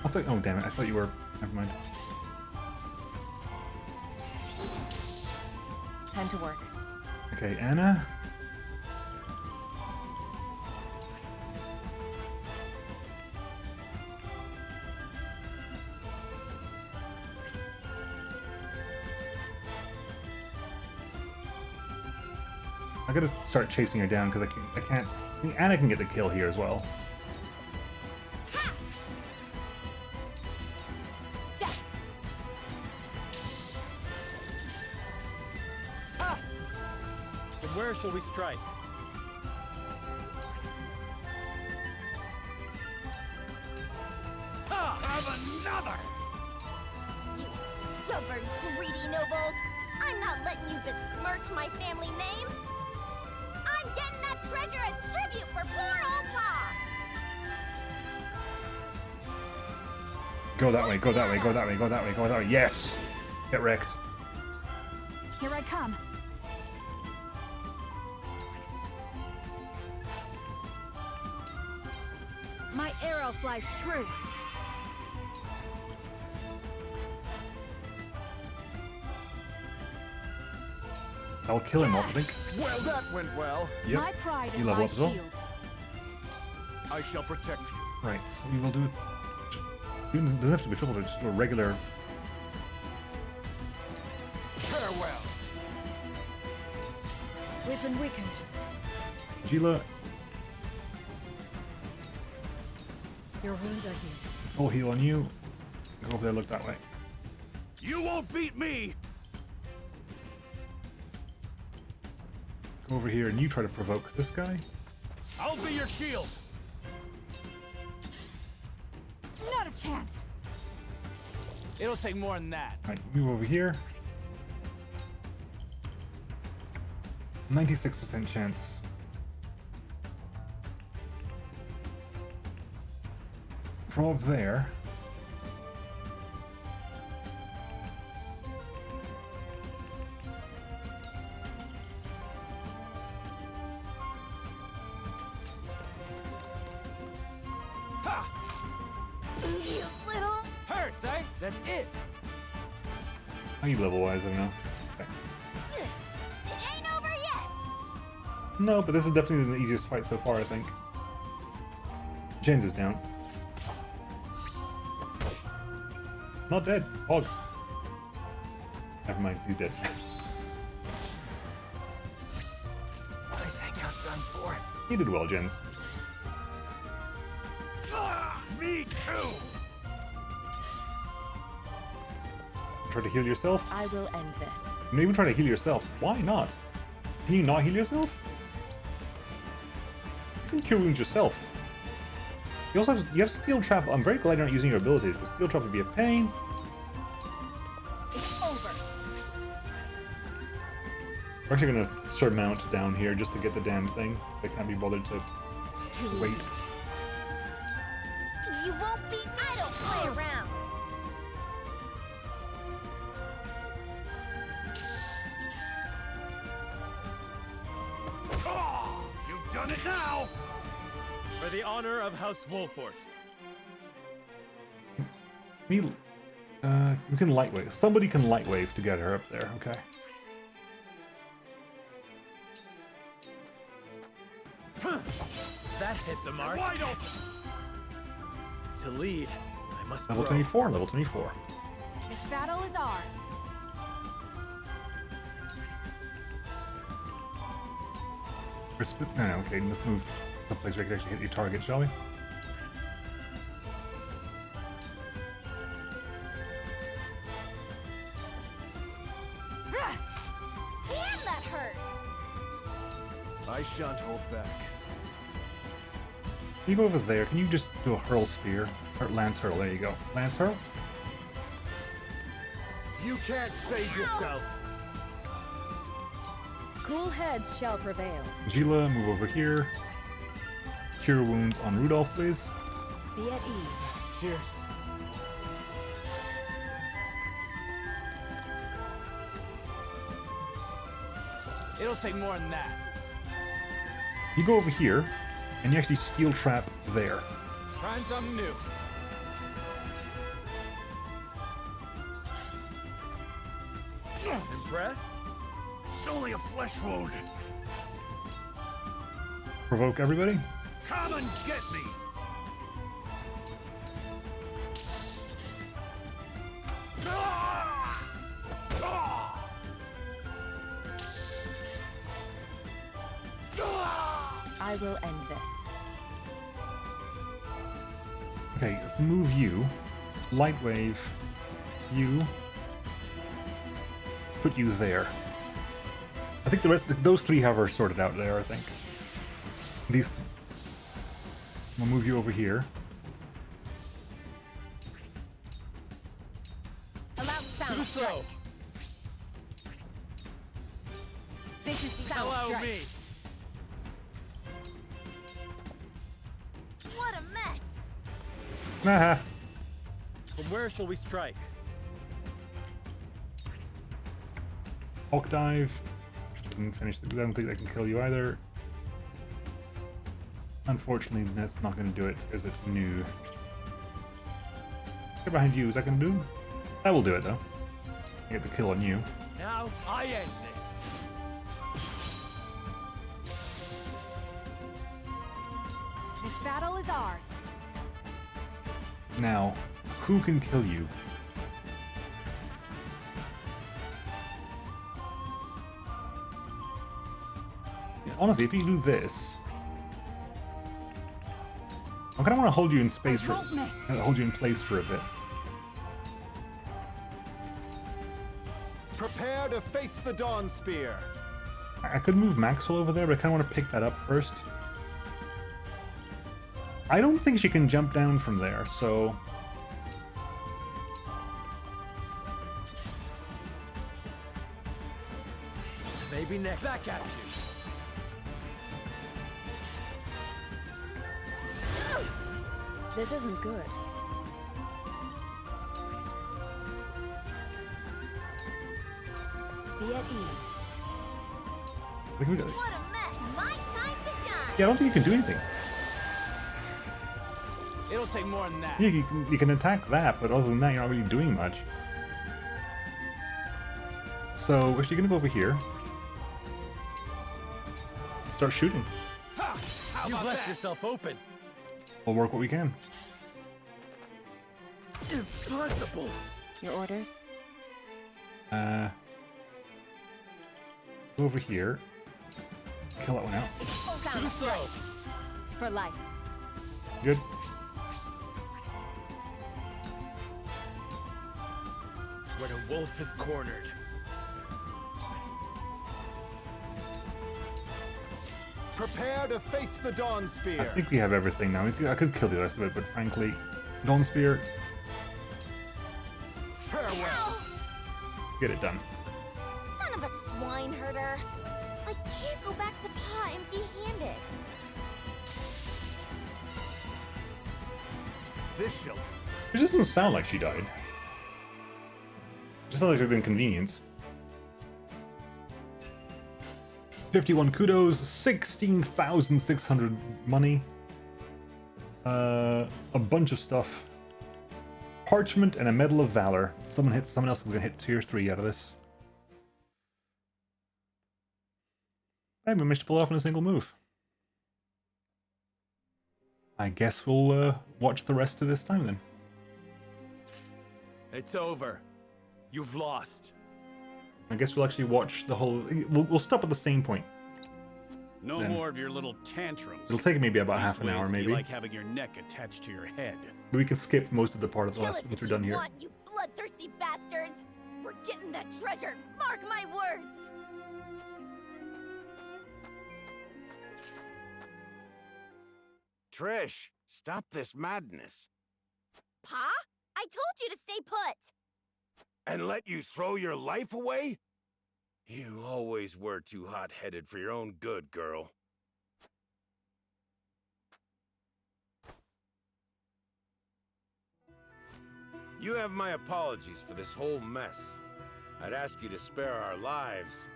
I thought... Oh, damn it. I thought you were... Never mind. Time to work. Okay, Anna. I gotta start chasing her down because I can't. I mean, Anna can get the kill here as well. And where shall we strike? Ha! Have another! You stubborn, greedy nobles! I'm not letting you besmirch my family name. I'm getting that treasure as tribute for poor old Pa. Go that way, go that way, go that way, go that way, go that way. Yes! Get wrecked. Here I come. My arrow flies true. I'll kill him off, I think. Well, that went well. Yep. My pride is You level my up as well? shield. I shall protect you. Right, so we will do it. It doesn't have to be triple, just a regular. Farewell. We've been weakened. Gila, Your wounds are healed. full heal on you. Go over there, look that way. You won't beat me! Go over here and you try to provoke this guy. I'll be your shield! Not a chance. It'll take more than that. Alright, move over here. 96% chance. From up there. You little... Hurts, eh? That's it. How are you level wise? I don't know. Okay. It ain't over yet. No, but this is definitely the easiest fight so far, I think. James is down. Not dead. Hog. Never mind, he's dead. I think I'm done for. You did well, Jens. Me too. Try to heal yourself? I will end this. Maybe try to heal yourself. Why not? Can you not heal yourself? You can cure wounds yourself. You also have Steel Trap. I'm very glad you're not using your abilities, because Steel Trap would be a pain. It's over. We're actually gonna surmount down here just to get the damn thing. I can't be bothered to wait. You won't be... I don't play around. You've done it now. For the honor of House Wolfort. We can light wave. Somebody can light wave to get her up there. Okay. That hit the mark. Wide open. To lead, I must Level grow. 24. Level 24. This battle is ours. No, okay, let's move to a place where we can actually hit your target, shall we? Damn, that hurt. I shan't hold back. Can you go over there? Can you just do a hurl spear? Or lance hurl, there you go. Lance hurl? You can't save yourself. Cool heads shall prevail. Gila, move over here. Cure wounds on Rudolph, please. Be at ease. Cheers. It'll take more than that. You go over here, and you actually steel trap there. Trying something new. Impressed? It's only a flesh wound. Provoke everybody. Come and get me. I will end this. Okay, let's move you. Light wave. You. Let's put you there. I think the rest, those three have her sorted out there, I think. These. We'll move you over here. Allow sound strike. This is the Allow me. What a mess! Haha. From where shall we strike? Hawk dive. Doesn't finish the. I don't think that can kill you either. Unfortunately, that's not going to do it because it's new. Get behind you. Is that going to do? That will do it though. Get the kill on you. Now I end this. This battle is ours. Now, who can kill you? Yeah, honestly, if you do this, I kind of want to hold you in space for, hold you in place for a bit. Prepare to face the Dawn Spear. I could move Maxwell over there, but I kind of want to pick that up first. I don't think she can jump down from there, so... Maybe next. Back at you. This isn't good. Be at ease. What a mess! My time to shine! Yeah, I don't think you can do anything. It'll take more than that. Yeah, you can attack that, but other than that, you're not really doing much. So, we're actually going to go over here. Start shooting. You've left yourself open. We'll work what we can. Impossible. Your orders? Go over here. Kill that one out. Too slow. It's for life. Good. When a wolf is cornered. Prepare to face the Dawn I Spear. think we have everything now. I could kill the rest of it, but frankly, Dawn Spear, Farewell. get it done. Son of a swine herder! I can't go back to Pa empty-handed. This shall. It just doesn't sound like she died. It just sounds like it's an inconvenience. 51 kudos, 16,600 money. A bunch of stuff. Parchment and a Medal of Valor. Someone else is going to hit tier 3 out of this. I managed to pull it off in a single move. I guess we'll watch the rest of this time then. It's over. You've lost. I guess we'll actually watch the whole... We'll stop at the same point. No Then. more of your little tantrums. It'll take maybe about These half an hour, ways be maybe. like having your neck attached to your head. But we can skip most of the part of the Kill last us once if we're you done here. want, you bloodthirsty bastards! We're getting that treasure! Mark my words! Trish, stop this madness. Pa? I told you to stay put! And let you throw your life away? You always were too hot-headed for your own good, girl. You have my apologies for this whole mess. I'd ask you to spare our lives.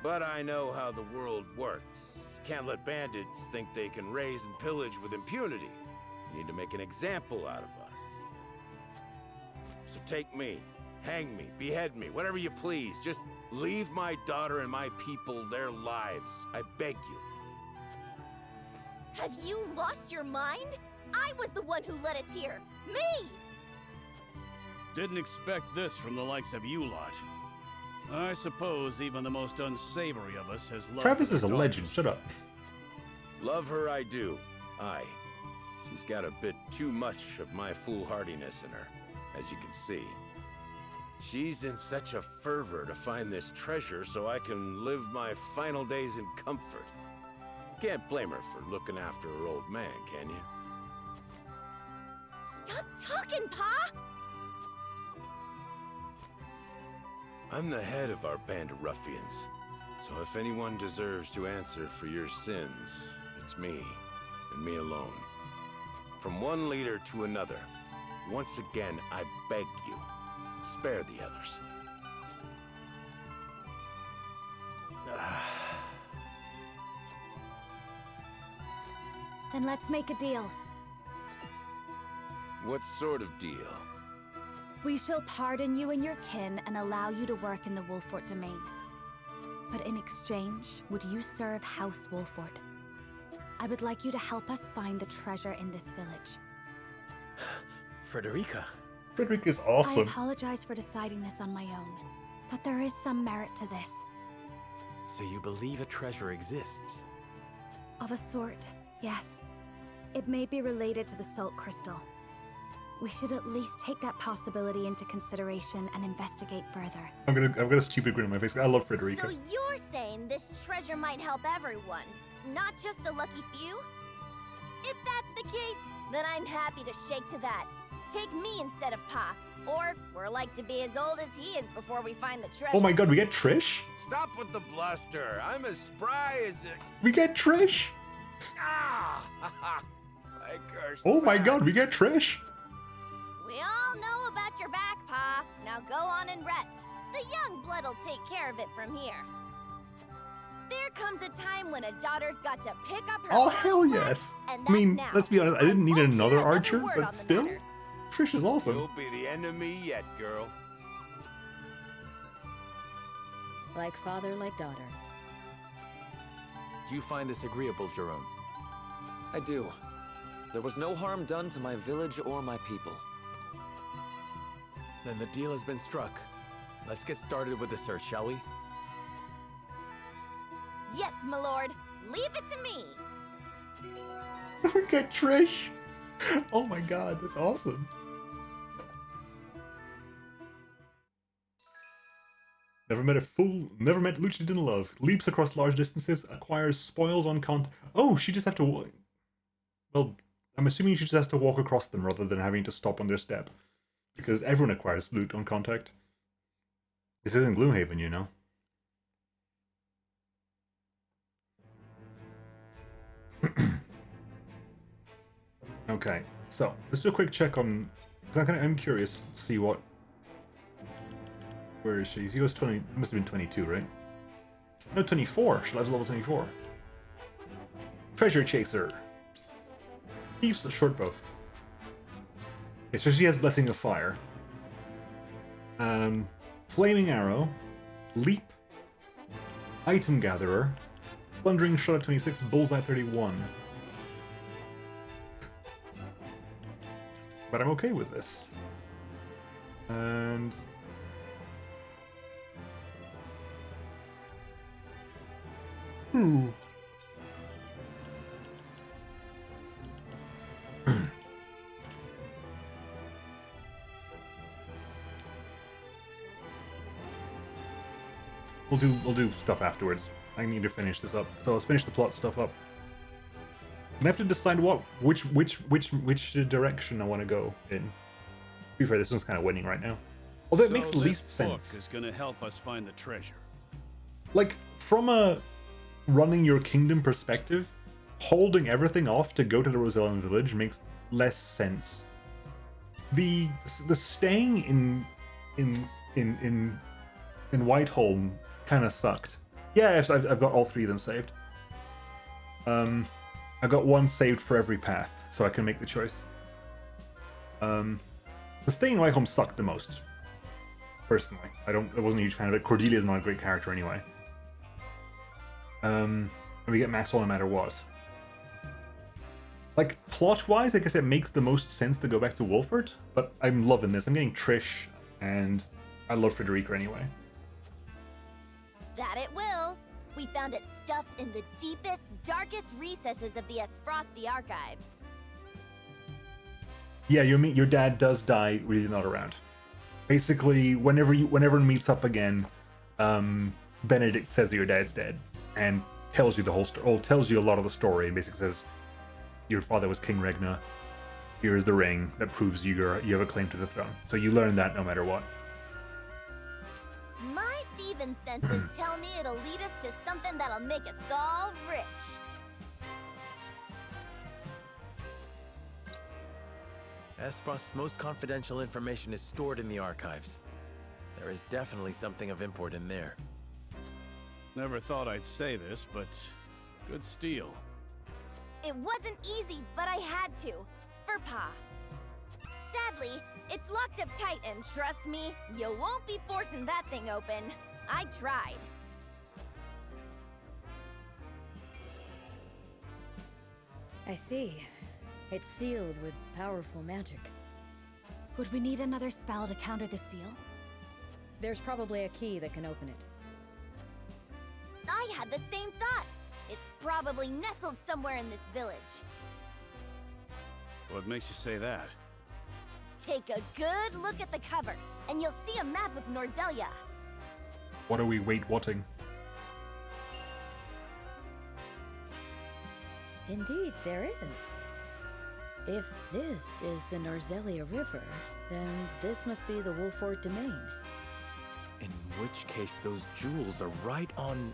But I know how the world works. Can't let bandits think they can raise and pillage with impunity. You need to make an example out of us. So take me, hang me, behead me, whatever you please. Just leave my daughter and my people their lives. I beg you. Have you lost your mind? I was the one who led us here! Me! Didn't expect this from the likes of you lot. I suppose even the most unsavory of us has loved Travis her is a daughters. legend, shut up. Love her I do. Aye. She's got a bit too much of my foolhardiness in her, as you can see. She's in such a fervor to find this treasure so I can live my final days in comfort. Can't blame her for looking after her old man, can you? Stop talking, Pa! I'm the head of our band of ruffians. So if anyone deserves to answer for your sins, it's me, and me alone. From one leader to another, once again, I beg you, spare the others. Then let's make a deal. What sort of deal? We shall pardon you and your kin and allow you to work in the Wolfort domain. But in exchange, would you serve House Wolfort? I would like you to help us find the treasure in this village. Frederica. Frederica's I awesome. apologize for deciding this on my own, but there is some merit to this. So you believe a treasure exists? Of a sort, yes. It may be related to the Salt Crystal. We should at least take that possibility into consideration and investigate further. I've got a stupid grin on my face. I love Frederica. So you're saying this treasure might help everyone, not just the lucky few? If that's the case, then I'm happy to shake to that. Take me instead of Pa, or we're like to be as old as he is before we find the treasure. Oh my god, we get Trish? Stop with the bluster. I'm as spry as a... We get Trish? Ah! I cursed Oh my back. god, we get Trish? We all know about your back, Pa. Now go on and rest. The young blood will take care of it from here. There comes a time when a daughter's got to pick up her Oh past hell slack, yes. and I mean, that's now. let's be honest, I didn't need another hear another archer, word on but the still, matter. Trish is awesome. You'll be the end of me yet, girl. Like father, like daughter. Do you find this agreeable, Jerome? I do. There was no harm done to my village or my people. Then the deal has been struck. Let's get started with the search, shall we? Yes, my lord. Leave it to me. We get Trish. Oh my god, that's awesome. Never met Lucia didn't love. Leaps across large distances, acquires spoils on Oh, she just have to well, I'm assuming she just has to walk across them rather than having to stop on their step. Because everyone acquires loot on contact. This isn't Gloomhaven, you know. Okay, so let's do a quick check on. Because I'm curious to see what. Where is she? She was 20. Must have been 22, right? No, 24. She lives level 24. Treasure Chaser. Thief's Shortbow. Okay, so she has Blessing of Fire. Flaming Arrow. Leap. Item Gatherer. Plundering Shot at 26. Bullseye 31. But I'm okay with this. And... We'll do stuff afterwards. I need to finish this up. So let's finish the plot stuff up. I have to decide which direction I want to go in. To be fair, this one's kind of winning right now. Although it makes the least sense. This book is going to help us find the treasure. Like, from a running your kingdom perspective, holding everything off to go to the Rosellan village makes less sense. The staying in Whiteholm kind of sucked. Yeah, I've got all three of them saved. I've got one saved for every path, so I can make the choice. The staying in Whiteholm sucked the most. Personally, I wasn't a huge fan of it. Cordelia's not a great character anyway. And we get Maxwell no matter what. Like, plot-wise, I guess it makes the most sense to go back to Wolfort, but I'm loving this. I'm getting Trish, and I love Frederica anyway. That it will. We found it stuffed in the deepest, darkest recesses of the Esfrosti archives. Yeah, your dad does die when you're not around. Basically, whenever it meets up again, Benedict says that your dad's dead and tells you the whole story, or tells you a lot of the story, and basically says your father was King Regna. Here is the ring that proves you have a claim to the throne. So you learn that no matter what. My thieving even senses tell me it'll lead us to something that'll make us all rich. Esfrost's most confidential information is stored in the archives. There is definitely something of import in there. Never thought I'd say this, but good steal. It wasn't easy, but I had to. For Pa. Sadly, it's locked up tight, and trust me, you won't be forcing that thing open. I tried. I see. It's sealed with powerful magic. Would we need another spell to counter the seal? There's probably a key that can open it. I had the same thought. It's probably nestled somewhere in this village. What makes you say that? Take a good look at the cover, and you'll see a map of Norzelia. What are we wait-whatting? Indeed, there is. If this is the Norzelia River, then this must be the Wolfort Domain. In which case, those jewels are right on...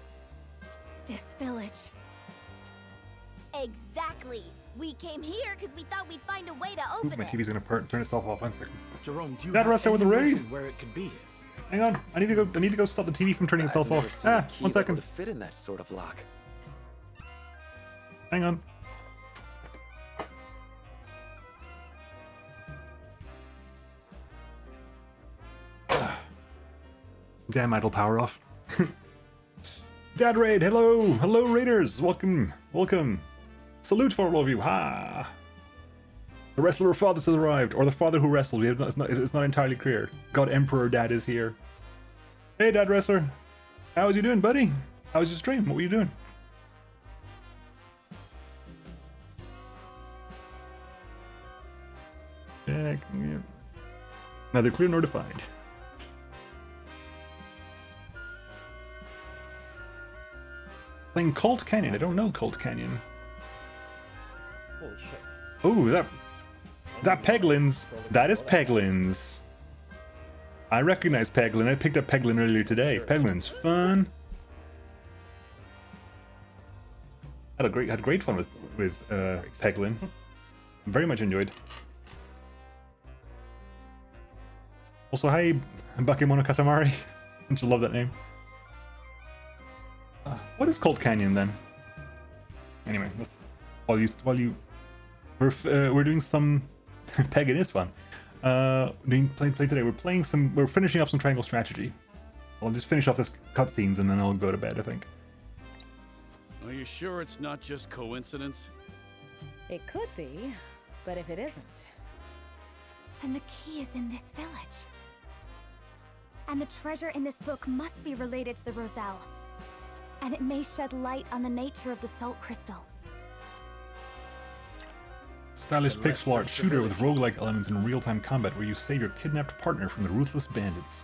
This village. Exactly. We came here because we thought we'd find a way to Ooh, open my it. TV's gonna turn itself off. 1 second. Jerome, do you Dad, have rest out with the any raid. notion where it could be? Hang on. I need to go stop the TV from turning itself I've never off. seen a Ah, key 1 that second. would fit in that sort of lock. Hang on. Damn, idle power off. Dad Raid, hello! Hello, Raiders! Welcome, welcome. Salute for all of you, ha! The wrestler of fathers has arrived, or the father who wrestled. It's not entirely clear. God Emperor Dad is here. Hey, Dad Wrestler. How was you doing, buddy? How was your stream? What were you doing? Yeah. Neither clear nor defined. Playing Colt Canyon. I don't know Colt Canyon. Holy shit. Oh, that Peglins. That is Peglins. I recognize Peglin. I picked up Peglin earlier today. Peglin's fun. Had great fun with Peglin. Very much enjoyed. Also, hi, Bakemono Katamari. Don't you love that name? What is Colt Canyon then? Anyway, let's we're doing some Pagan is fun. Play today. We're finishing up some Triangle Strategy. I'll just finish off this cutscenes and then I'll go to bed, I think. Are you sure it's not just coincidence? It could be, but if it isn't... Then the key is in this village. And the treasure in this book must be related to the Roselle. And it may shed light on the nature of the Salt Crystal. Stylish pixel art shooter with roguelike elements in real-time combat where you save your kidnapped partner from the ruthless bandits.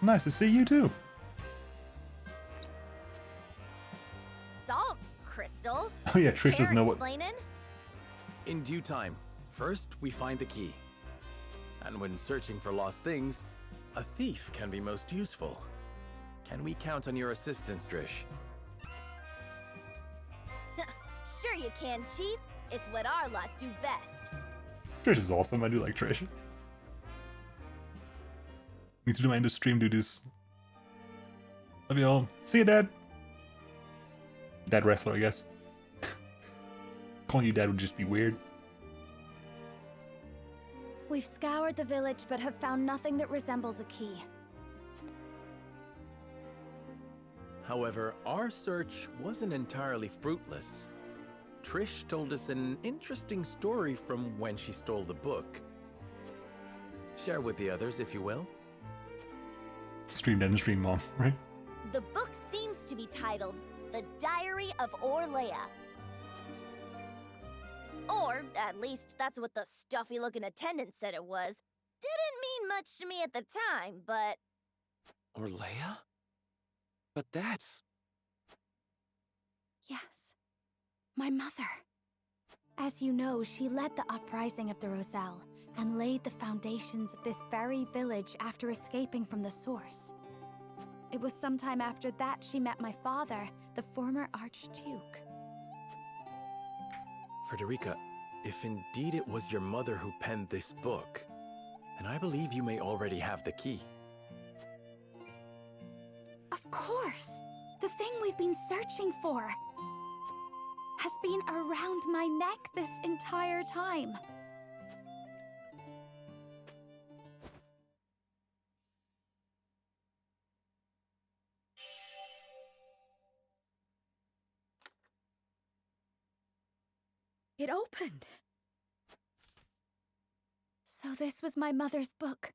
Nice to see you too. Salt crystal? Oh yeah, Trish doesn't know what... Explaining? In due time. First, we find the key. And when searching for lost things, a thief can be most useful. Can we count on your assistance, Drish? Sure you can, Chief. It's what our lot do best. Trish is awesome. I do like Trish. Need to do my end of stream duties. Love you all. See you, Dad. Dad Wrestler, I guess. Calling you Dad would just be weird. We've scoured the village but have found nothing that resembles a key. However, our search wasn't entirely fruitless. Trish told us an interesting story from when she stole the book. Share with the others, if you will. Stream Dad and Stream Mom, right? The book seems to be titled The Diary of Orlea. Or, at least, that's what the stuffy-looking attendant said it was. Didn't mean much to me at the time, but... Orlea? But that's... Yes. My mother. As you know, she led the uprising of the Roselle, and laid the foundations of this very village after escaping from the source. It was sometime after that she met my father, the former Archduke. Frederica, if indeed it was your mother who penned this book, then I believe you may already have the key. Of course! The thing we've been searching for has been around my neck this entire time. It opened. So this was my mother's book.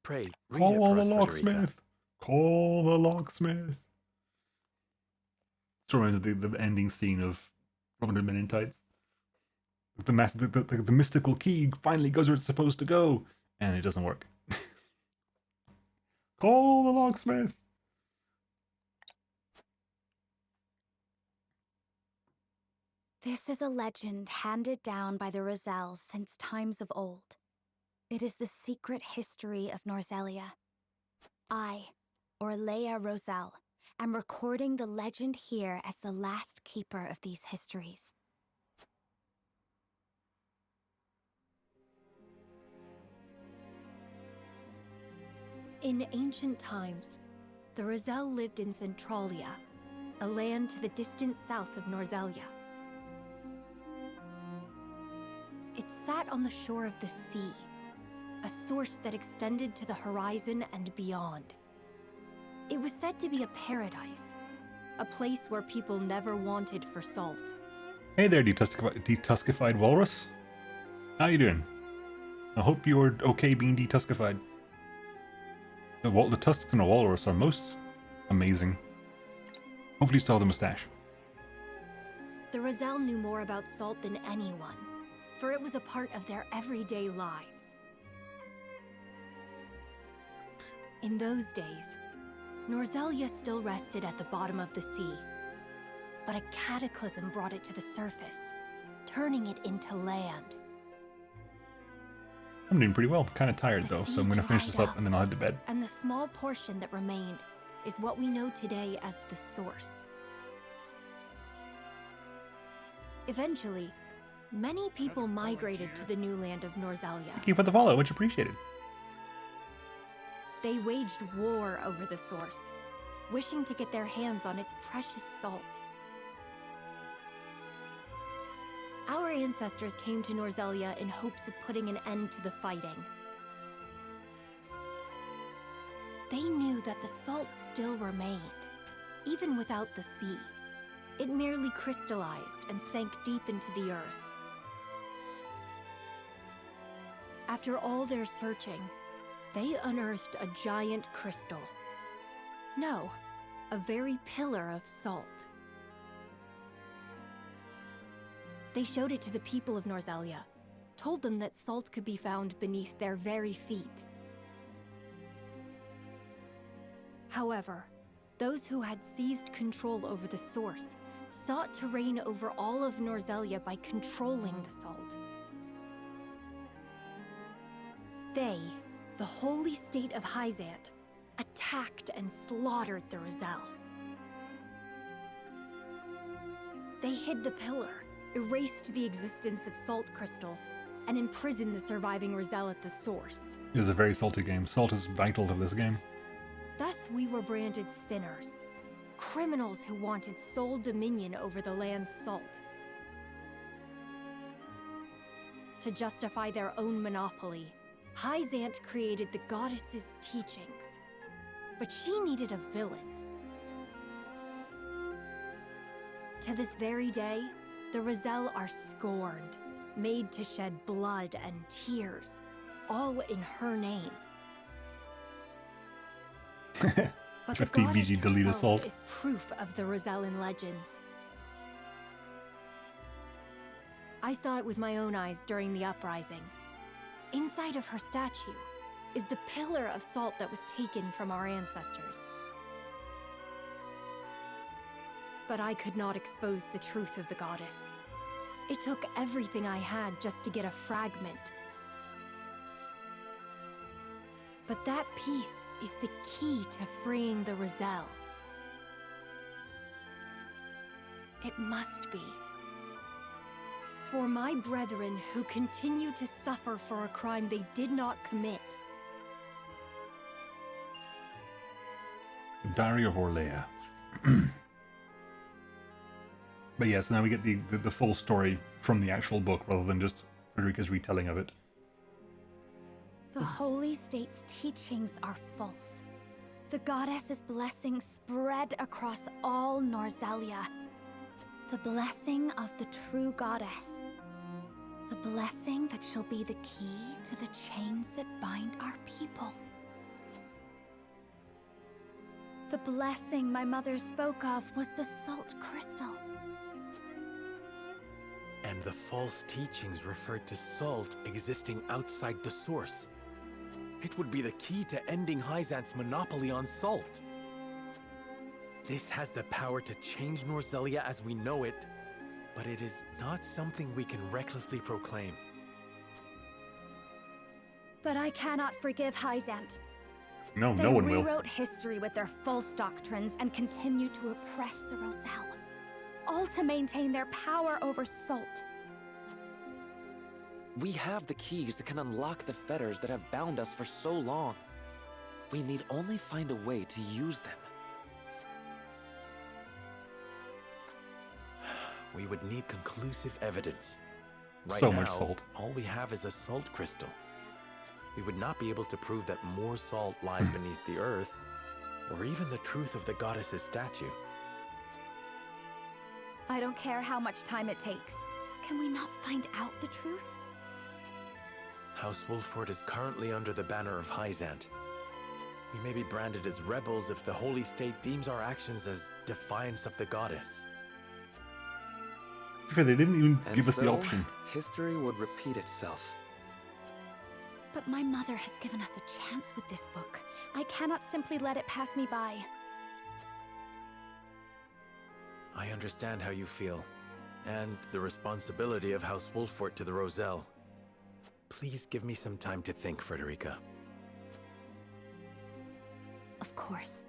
Pray, read Call it for the us, Frederica. locksmith. Call the locksmith. This reminds me of the ending scene of Robin Hood Men in Tights. The mystical key finally goes where it's supposed to go, and it doesn't work. Call the locksmith. This is a legend handed down by the Roselles since times of old. It is the secret history of Norzelia. I, Orlea Roselle, am recording the legend here as the last keeper of these histories. In ancient times, the Roselle lived in Centralia, a land to the distant south of Norzelia. It sat on the shore of the sea, a source that extended to the horizon and beyond. It was said to be a paradise, a place where people never wanted for salt. Hey there, detuskified walrus. How you doing? I hope you're okay being detuskified. The tusks in a walrus are most amazing. Hopefully you still have the mustache. The Roselle knew more about salt than anyone, for it was a part of their everyday lives. In those days, Norzelia still rested at the bottom of the sea, but a cataclysm brought it to the surface, turning it into land. I'm doing pretty well. Kind of tired though, so I'm going to finish this up and then I'll head to bed. And the small portion that remained is what we know today as the Source. Eventually, many people migrated to the new land of Norzelia. Thank you for the follow, much appreciated. They waged war over the Source, wishing to get their hands on its precious salt. Our ancestors came to Norzelia in hopes of putting an end to the fighting. They knew that the salt still remained, even without the sea. It merely crystallized and sank deep into the earth. After all their searching, they unearthed a giant crystal. No, a very pillar of salt. They showed it to the people of Norzelia, told them that salt could be found beneath their very feet. However, those who had seized control over the source sought to reign over all of Norzelia by controlling the salt. They, the holy state of Hyzant, attacked and slaughtered the Roselle. They hid the pillar, erased the existence of salt crystals, and imprisoned the surviving Roselle at the source. It is a very salty game. Salt is vital to this game. Thus we were branded sinners, criminals who wanted sole dominion over the land's salt. To justify their own monopoly, Hyzant created the goddess's teachings, but she needed a villain. To this very day, the Roselle are scorned, made to shed blood and tears, all in her name. But the goddess herself is proof of the Rosellan legends. I saw it with my own eyes during the uprising. Inside of her statue is the pillar of salt that was taken from our ancestors. But I could not expose the truth of the goddess. It took everything I had just to get a fragment. But that piece is the key to freeing the Roselle. It must be. For my brethren who continue to suffer for a crime they did not commit. Diary of Orlea. But yeah, so now we get the full story from the actual book rather than just Frederica's retelling of it. The Holy State's teachings are false. The goddess's blessing spread across all Norzelia. The blessing of the true goddess. The blessing that shall be the key to the chains that bind our people. The blessing my mother spoke of was the salt crystal. And the false teachings referred to salt existing outside the source. It would be the key to ending Hyzant's monopoly on salt. This has the power to change Norzelia as we know it, but it is not something we can recklessly proclaim. But I cannot forgive Hyzant. No, no one will. They rewrote history with their false doctrines and continue to oppress the Roselle. All to maintain their power over Salt. We have the keys that can unlock the fetters that have bound us for so long. We need only find a way to use them. We would need conclusive evidence. Right So now, much salt. all we have is a salt crystal. We would not be able to prove that more salt lies beneath the earth, or even the truth of the goddess's statue. I don't care how much time it takes. Can we not find out the truth? House Wolffort is currently under the banner of Hyzant. We may be branded as rebels if the Holy State deems our actions as defiance of the goddess. To be fair, they didn't even And give us the so, option. history would repeat itself. But my mother has given us a chance with this book. I cannot simply let it pass me by. I understand how you feel, and the responsibility of House Wolffort to the Roselle. Please give me some time to think, Frederica. Of course.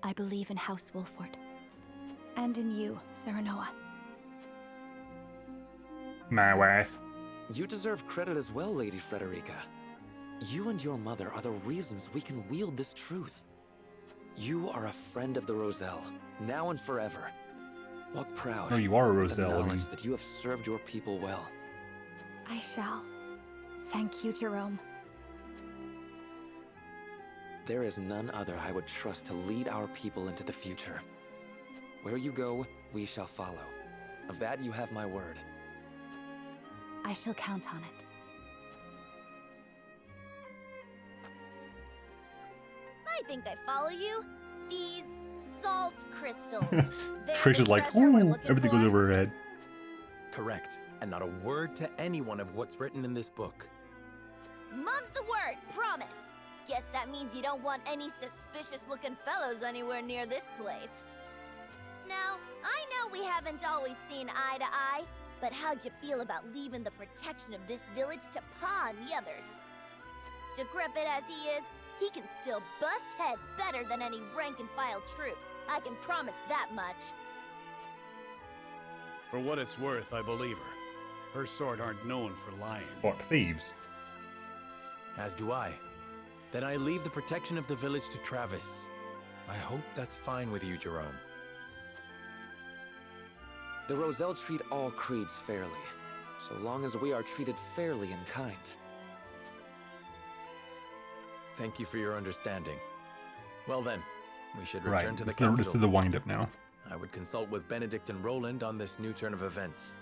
I believe in House Wolffort. And in you, Serenoa. My wife. You deserve credit as well, Lady Frederica. You and your mother are the reasons we can wield this truth. You are a friend of the Roselle, now and forever. Walk proud. No, you are a with the Roselle, I knowledge mean. that you have served your people well. I shall. Thank you, Jerome. There is none other I would trust to lead our people into the future. Where you go, we shall follow. Of that you have my word. I shall count on it. I think I follow you. These salt crystals. They're Trish the is like, treasure we're ooh, looking everything for? goes over her head. Correct, and not a word to anyone of what's written in this book. Mum's the word, promise. Guess that means you don't want any suspicious-looking fellows anywhere near this place. Now, I know we haven't always seen eye to eye, but how'd you feel about leaving the protection of this village to Pa and the others? Decrepit as he is, he can still bust heads better than any rank-and-file troops. I can promise that much. For what it's worth, I believe her. Her sort aren't known for lying. What, thieves? As do I. Then I leave the protection of the village to Travis. I hope that's fine with you, Jerome. The Roselle treat all creeds fairly, so long as we are treated fairly and kind. Thank you for your understanding. Well then, we should return Right, to the this capital. is the wind-up now. I would consult with Benedict and Roland on this new turn of events.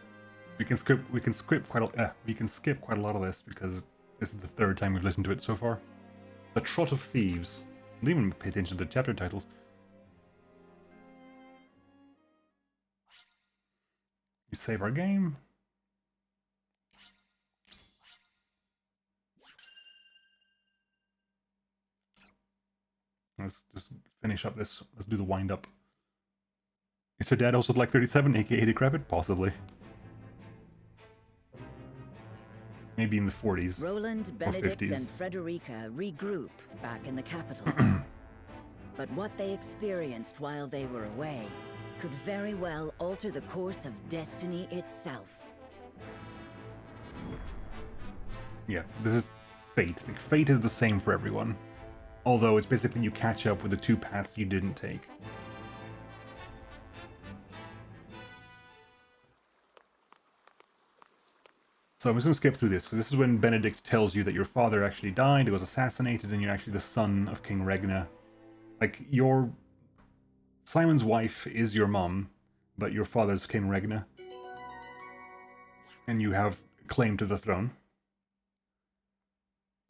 We can skip quite a lot of this because this is the third time we've listened to it so far. The Trot of Thieves. Don't even pay attention to the chapter titles. We save our game. Let's just finish up this. Let's do the wind up. Is her dad also like 37, aka Decrepit? Possibly. maybe in the 40s Roland, or Benedict, 50s. and Frederica regroup back in the capital. But what they experienced while they were away could very well alter the course of destiny itself. Yeah, this is fate. Like, fate is the same for everyone. Although it's basically you catch up with the two paths you didn't take. So I'm just going to skip through this, because this is when Benedict tells you that your father actually died, he was assassinated, and you're actually the son of King Regna. Like, Simon's wife is your mom, but your father's King Regna. And you have claim to the throne.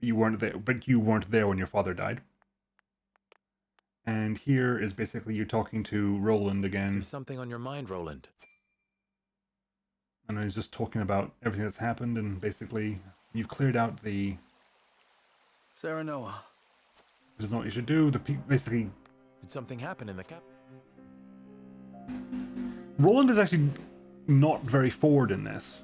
You weren't there when your father died. And here is basically you talking to Roland again. Is there something on your mind, Roland? And he's just talking about everything that's happened, and basically you've cleared out the... Serenoa. There's not what you should do. Basically... Did something happen in the cap? Roland is actually not very forward in this.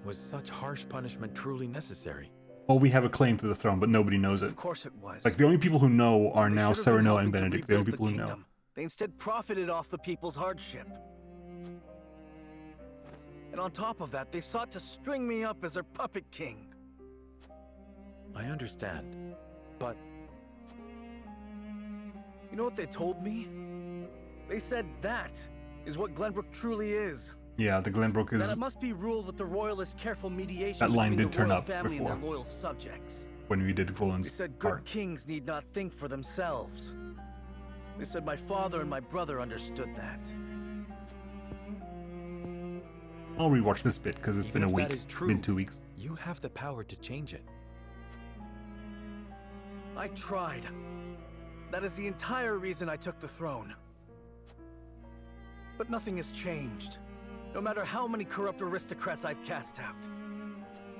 Was such harsh punishment truly necessary? Well, we have a claim to the throne, but nobody knows it. Of course it was. Like, the only people who know are They now should have been Serenoa and helping to Benedict. The only rebuild people who know. kingdom. They instead profited off the people's hardship. And on top of that, they sought to string me up as their puppet king. I understand, but... You know what they told me? They said that is what Glenbrook truly is. Yeah, the Glenbrook is... That it must be ruled with the royalist careful mediation That line between did the turn royal up family before. and their loyal subjects. when we did Roland's They said good part. kings need not think for themselves. They said my father and my brother understood that. I'll rewatch this bit because it's Even been a if week. that is true, Been 2 weeks. You have the power to change it. I tried. That is the entire reason I took the throne. But nothing has changed. No matter how many corrupt aristocrats I've cast out.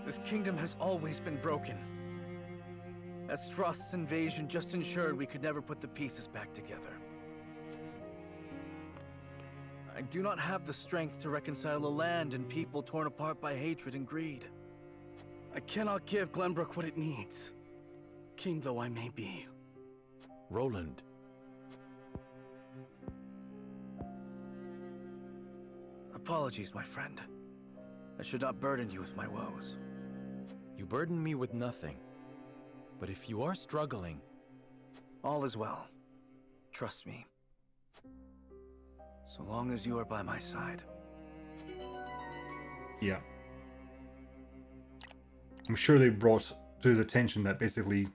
This kingdom has always been broken. As Frost's invasion just ensured we could never put the pieces back together. I do not have the strength to reconcile a land and people torn apart by hatred and greed. I cannot give Glenbrook what it needs, king though I may be. Roland. Apologies, my friend. I should not burden you with my woes. You burden me with nothing. But if you are struggling... All is well. Trust me. So long as you are by my side. Yeah. I'm sure they brought to his attention that basically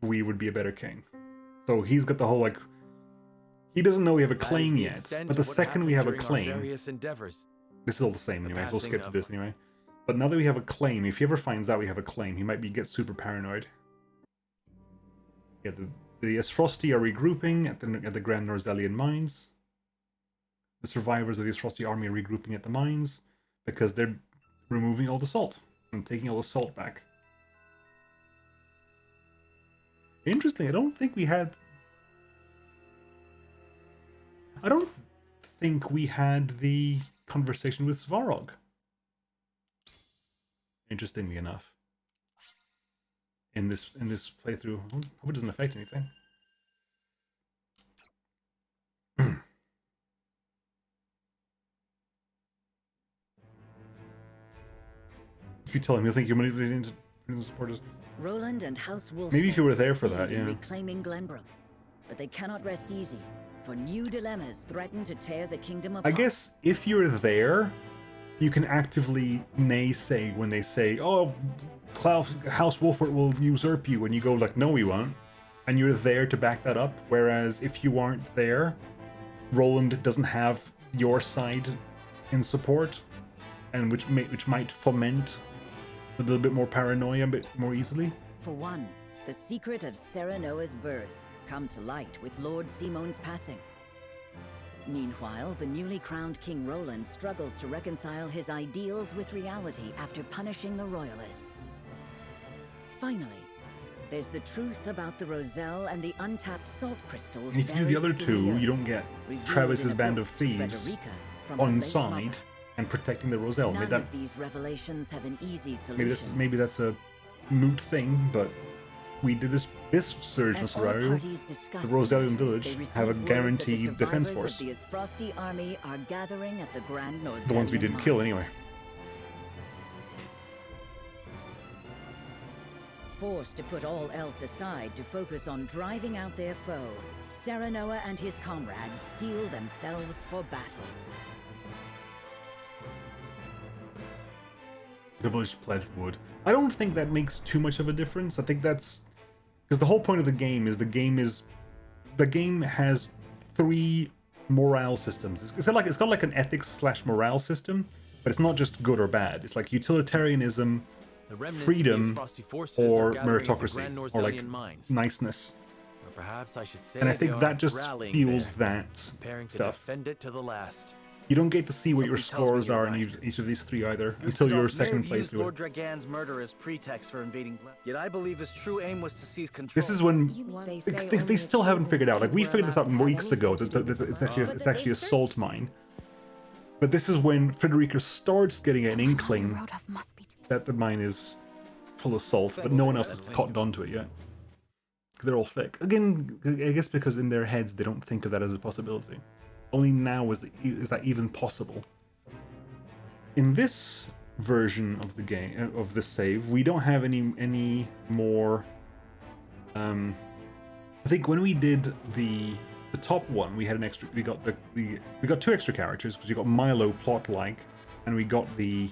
we would be a better king. So he's got the whole like... He doesn't know we have a claim yet, but the second we have a claim... This is all the same anyway, so we'll skip to this anyway. But now that we have a claim, if he ever finds out we have a claim, he might get super paranoid. Yeah, the Esfrosti are regrouping at the Grand Norzelian mines. The survivors of the Esfrosti army are regrouping at the mines because they're removing all the salt and taking all the salt back. Interesting, I don't think we had the conversation with Svarog. Interestingly enough. In this playthrough. I hope it doesn't affect anything. If you tell him, he'll think you're manipulating to support us. Roland and House Wolf. Maybe if you were there for that, in yeah. reclaiming Glenbrook, but they cannot rest easy, for new dilemmas threaten to tear the kingdom I apart. guess if you're there, you can actively naysay when they say, "Oh, House Wolford will usurp you," and you go like, "No, we won't," and you're there to back that up. Whereas if you aren't there, Roland doesn't have your side in support, and which might foment a little bit more paranoia a bit more easily. For one, the secret of Serenoa's birth come to light with Lord Simon's passing. Meanwhile, the newly crowned King Roland struggles to reconcile his ideals with reality after punishing the Royalists. Finally, there's the truth about the Roselle and the untapped salt crystals. And if you do the other two, you don't get revealed Travis's in a band book of to thieves Frederica from her on late side, mother. and protecting the Roselle. None of these revelations have an easy solution. Maybe that's a moot thing, but we did this surge in As all Sarayo. parties discuss The the Rosellian matters, village they receive have a word guaranteed that the defense survivors force. of the Isfrosti army are gathering at the Grand Norzellian The ones we didn't kill Mines. anyway. Forced to put all else aside to focus on driving out their foe, Serenoa and his comrades steel themselves for battle. The village pledged wood. I don't think that makes too much of a difference. I think that's because the whole point of the game is the game has 3 morale systems. It's got like an ethics/morale system, but it's not just good or bad. It's like utilitarianism, The remnants freedom, of these frosty forces or are gathering at the meritocracy, Grand or like Norzellian mines. niceness. Or perhaps I should say And I they think are that just rallying fuels there, that preparing to stuff. defend it to the last. You don't get to see what your Something tells me scores you're are in right. each of these 3 either until your Gustave may second have used playthrough. Lord Dragan's murder as pretext for invading Glen. Yet I believe his true aim was to seize control. This is when they still haven't figured out. Like we figured this out weeks ago. That it's actually a salt mine. But this is when Frederica starts getting an inkling that the mine is full of salt, but no one else has caught on to it yet. They're all thick. Again, I guess because in their heads they don't think of that as a possibility. Only now is that even possible. In this version of the game, of the save, we don't have any more. I think when we did the top one, we had an extra. We got we got 2 extra characters because we got Milo plot-like, and we got the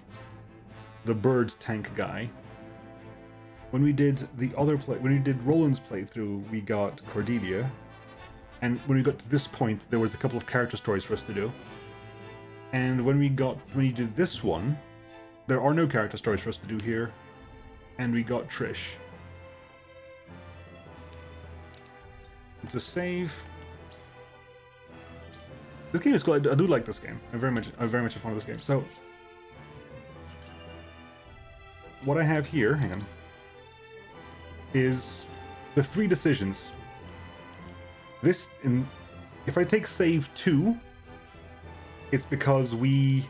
bird tank guy. When we did when we did Roland's playthrough, we got Cordelia. And when we got to this point, there was a couple of character stories for us to do. And when you did this one, there are no character stories for us to do here. And we got Trish. And to save. This game is cool. I do like this game. I'm very much a fan of this game. So what I have here, hang on, is the 3 decisions. If I take save 2, it's because we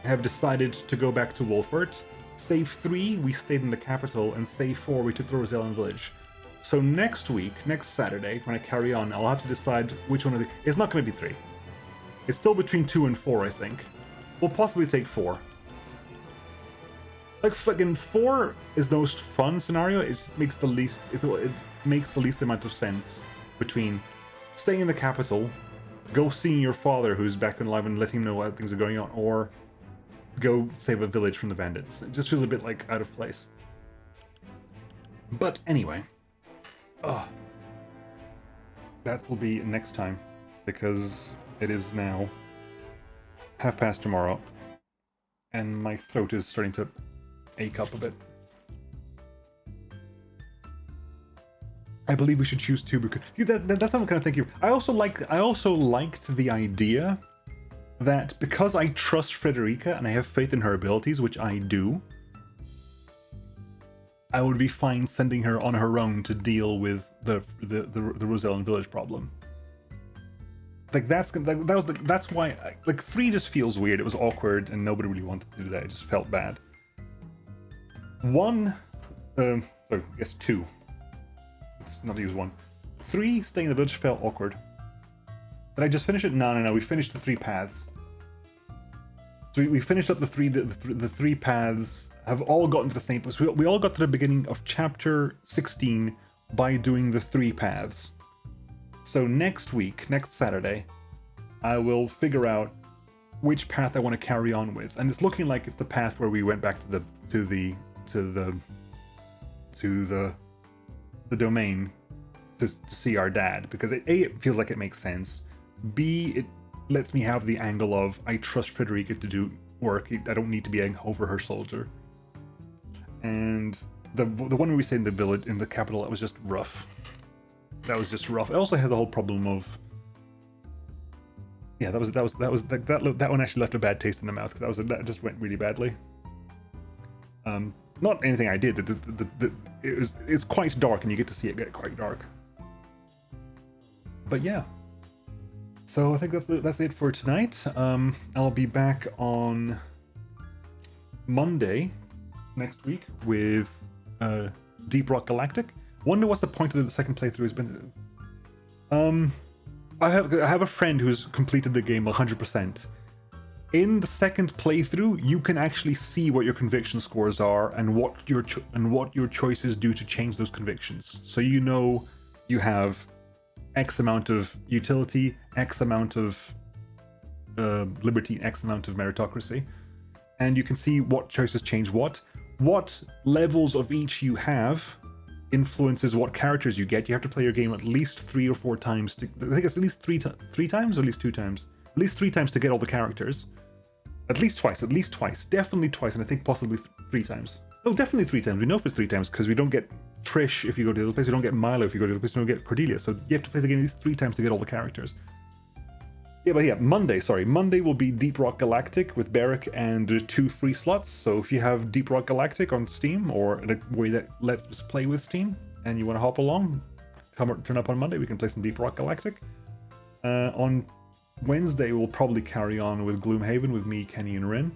have decided to go back to Wolfort. Save 3, we stayed in the capital, and save 4, we took the Rosellian village. So next week, next Saturday, when I carry on, I'll have to decide which one of the. It's not going to be 3. It's still between 2 and 4, I think. We'll possibly take 4. Like fucking 4 is the most fun scenario. It makes the least. It makes the least amount of sense between staying in the capital, go seeing your father who's back in live and letting him know what things are going on, or go save a village from the bandits. It just feels a bit like out of place. But anyway, that will be next time, because it is now 1:30 tomorrow, and my throat is starting to ache up a bit. I believe we should choose 2 because that's what I'm kind of thinking. I also liked the idea that because I trust Frederica and I have faith in her abilities, which I do, I would be fine sending her on her own to deal with the Rosellian village problem. Like that's why 3 just feels weird. It was awkward and nobody really wanted to do that. It just felt bad. 1, sorry, I guess 2. Let's not use 1. 3, staying in the village felt awkward. Did I just finish it? No. We finished the 3 paths. So we finished up the three paths. Have all gotten to the same place. We all got to the beginning of chapter 16 by doing the 3 paths. So next week, next Saturday, I will figure out which path I want to carry on with, and it's looking like it's the path where we went back to the domain to see our dad, because A, it feels like it makes sense. B, it lets me have the angle of I trust Frederica to do work. I don't need to be over her soldier. And the one where we stayed in the village, in the capital, that was just rough. That was just rough. It also has the whole problem of, yeah, that one actually left a bad taste in the mouth, because that just went really badly. Not anything I did. It's quite dark, and you get to see it get quite dark. But yeah. So I think that's it for tonight. I'll be back on Monday next week with Deep Rock Galactic. Wonder what's the point of the second playthrough has been. I have a friend who's completed the game 100%. In the second playthrough, you can actually see what your conviction scores are and what your choices do to change those convictions. So you know you have X amount of utility, X amount of liberty, X amount of meritocracy, and you can see what choices change what. What levels of each you have influences what characters you get. You have to play your game at least 3 or 4 times. I think it's at least three times or at least 2 times. At least 3 times to get all the characters. At least twice, definitely twice, and I think possibly 3 times. No, definitely 3 times. We know if it's 3 times because we don't get Trish if you go to the other place, we don't get Milo if you go to the other place, we don't get Cordelia. So you have to play the game at least 3 times to get all the characters. Monday will be Deep Rock Galactic with Beric and 2 free slots. So if you have Deep Rock Galactic on Steam or in a way that lets us play with Steam and you want to hop along, turn up on Monday, we can play some Deep Rock Galactic. On Wednesday, we'll probably carry on with Gloomhaven with me, Kenny, and Rin.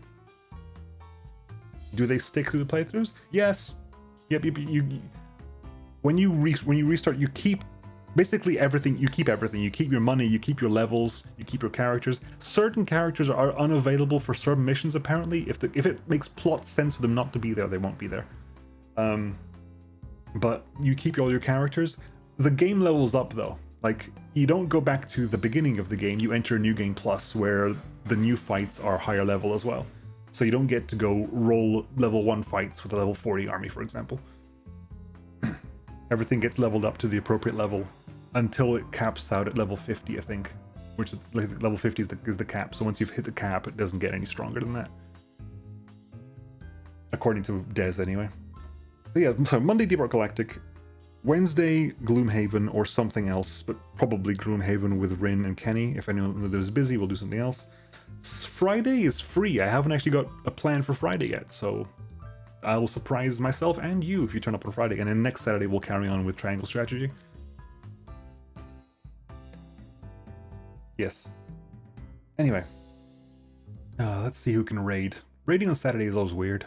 Do they stick through the playthroughs? Yes. Yep. When you restart, you keep basically everything. You keep everything. You keep your money. You keep your levels. You keep your characters. Certain characters are unavailable for certain missions. Apparently, if it makes plot sense for them not to be there, they won't be there. But you keep all your characters. The game levels up though. Like, you don't go back to the beginning of the game, you enter a New Game Plus where the new fights are higher level as well. So you don't get to go roll level 1 fights with a level 40 army, for example. Everything gets leveled up to the appropriate level until it caps out at level 50, I think. Which is, like, level 50 is the cap, so once you've hit the cap, it doesn't get any stronger than that. According to Des, anyway. But yeah, so Monday, Deep Rock Galactic. Wednesday, Gloomhaven or something else, but probably Gloomhaven with Rin and Kenny. If anyone is busy, we'll do something else. Friday is free. I haven't actually got a plan for Friday yet, so I will surprise myself and you if you turn up on Friday. And then next Saturday, we'll carry on with Triangle Strategy. Yes. Anyway. Let's see who can raid. Raiding on Saturday is always weird.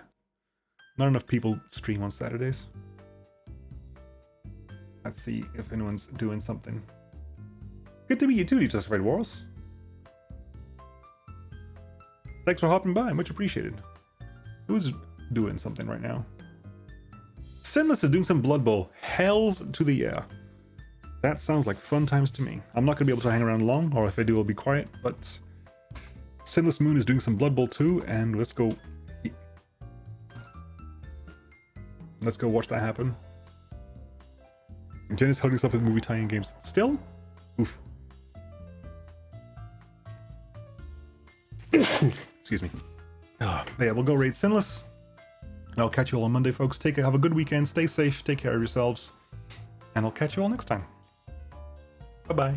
Not enough people stream on Saturdays. Let's see if anyone's doing something. Good to meet you too, Justified Wars. Thanks for hopping by, much appreciated. Who's doing something right now? Sinless is doing some Blood Bowl. Hells to the yeah. That sounds like fun times to me. I'm not going to be able to hang around long, or if I do, I'll be quiet, but Sinless Moon is doing some Blood Bowl too, and let's go watch that happen. Jen is hugging stuff with movie tie-in games. Still? Oof. Excuse me. Yeah, we'll go raid Sinless. I'll catch you all on Monday, folks. Have a good weekend. Stay safe. Take care of yourselves. And I'll catch you all next time. Bye-bye.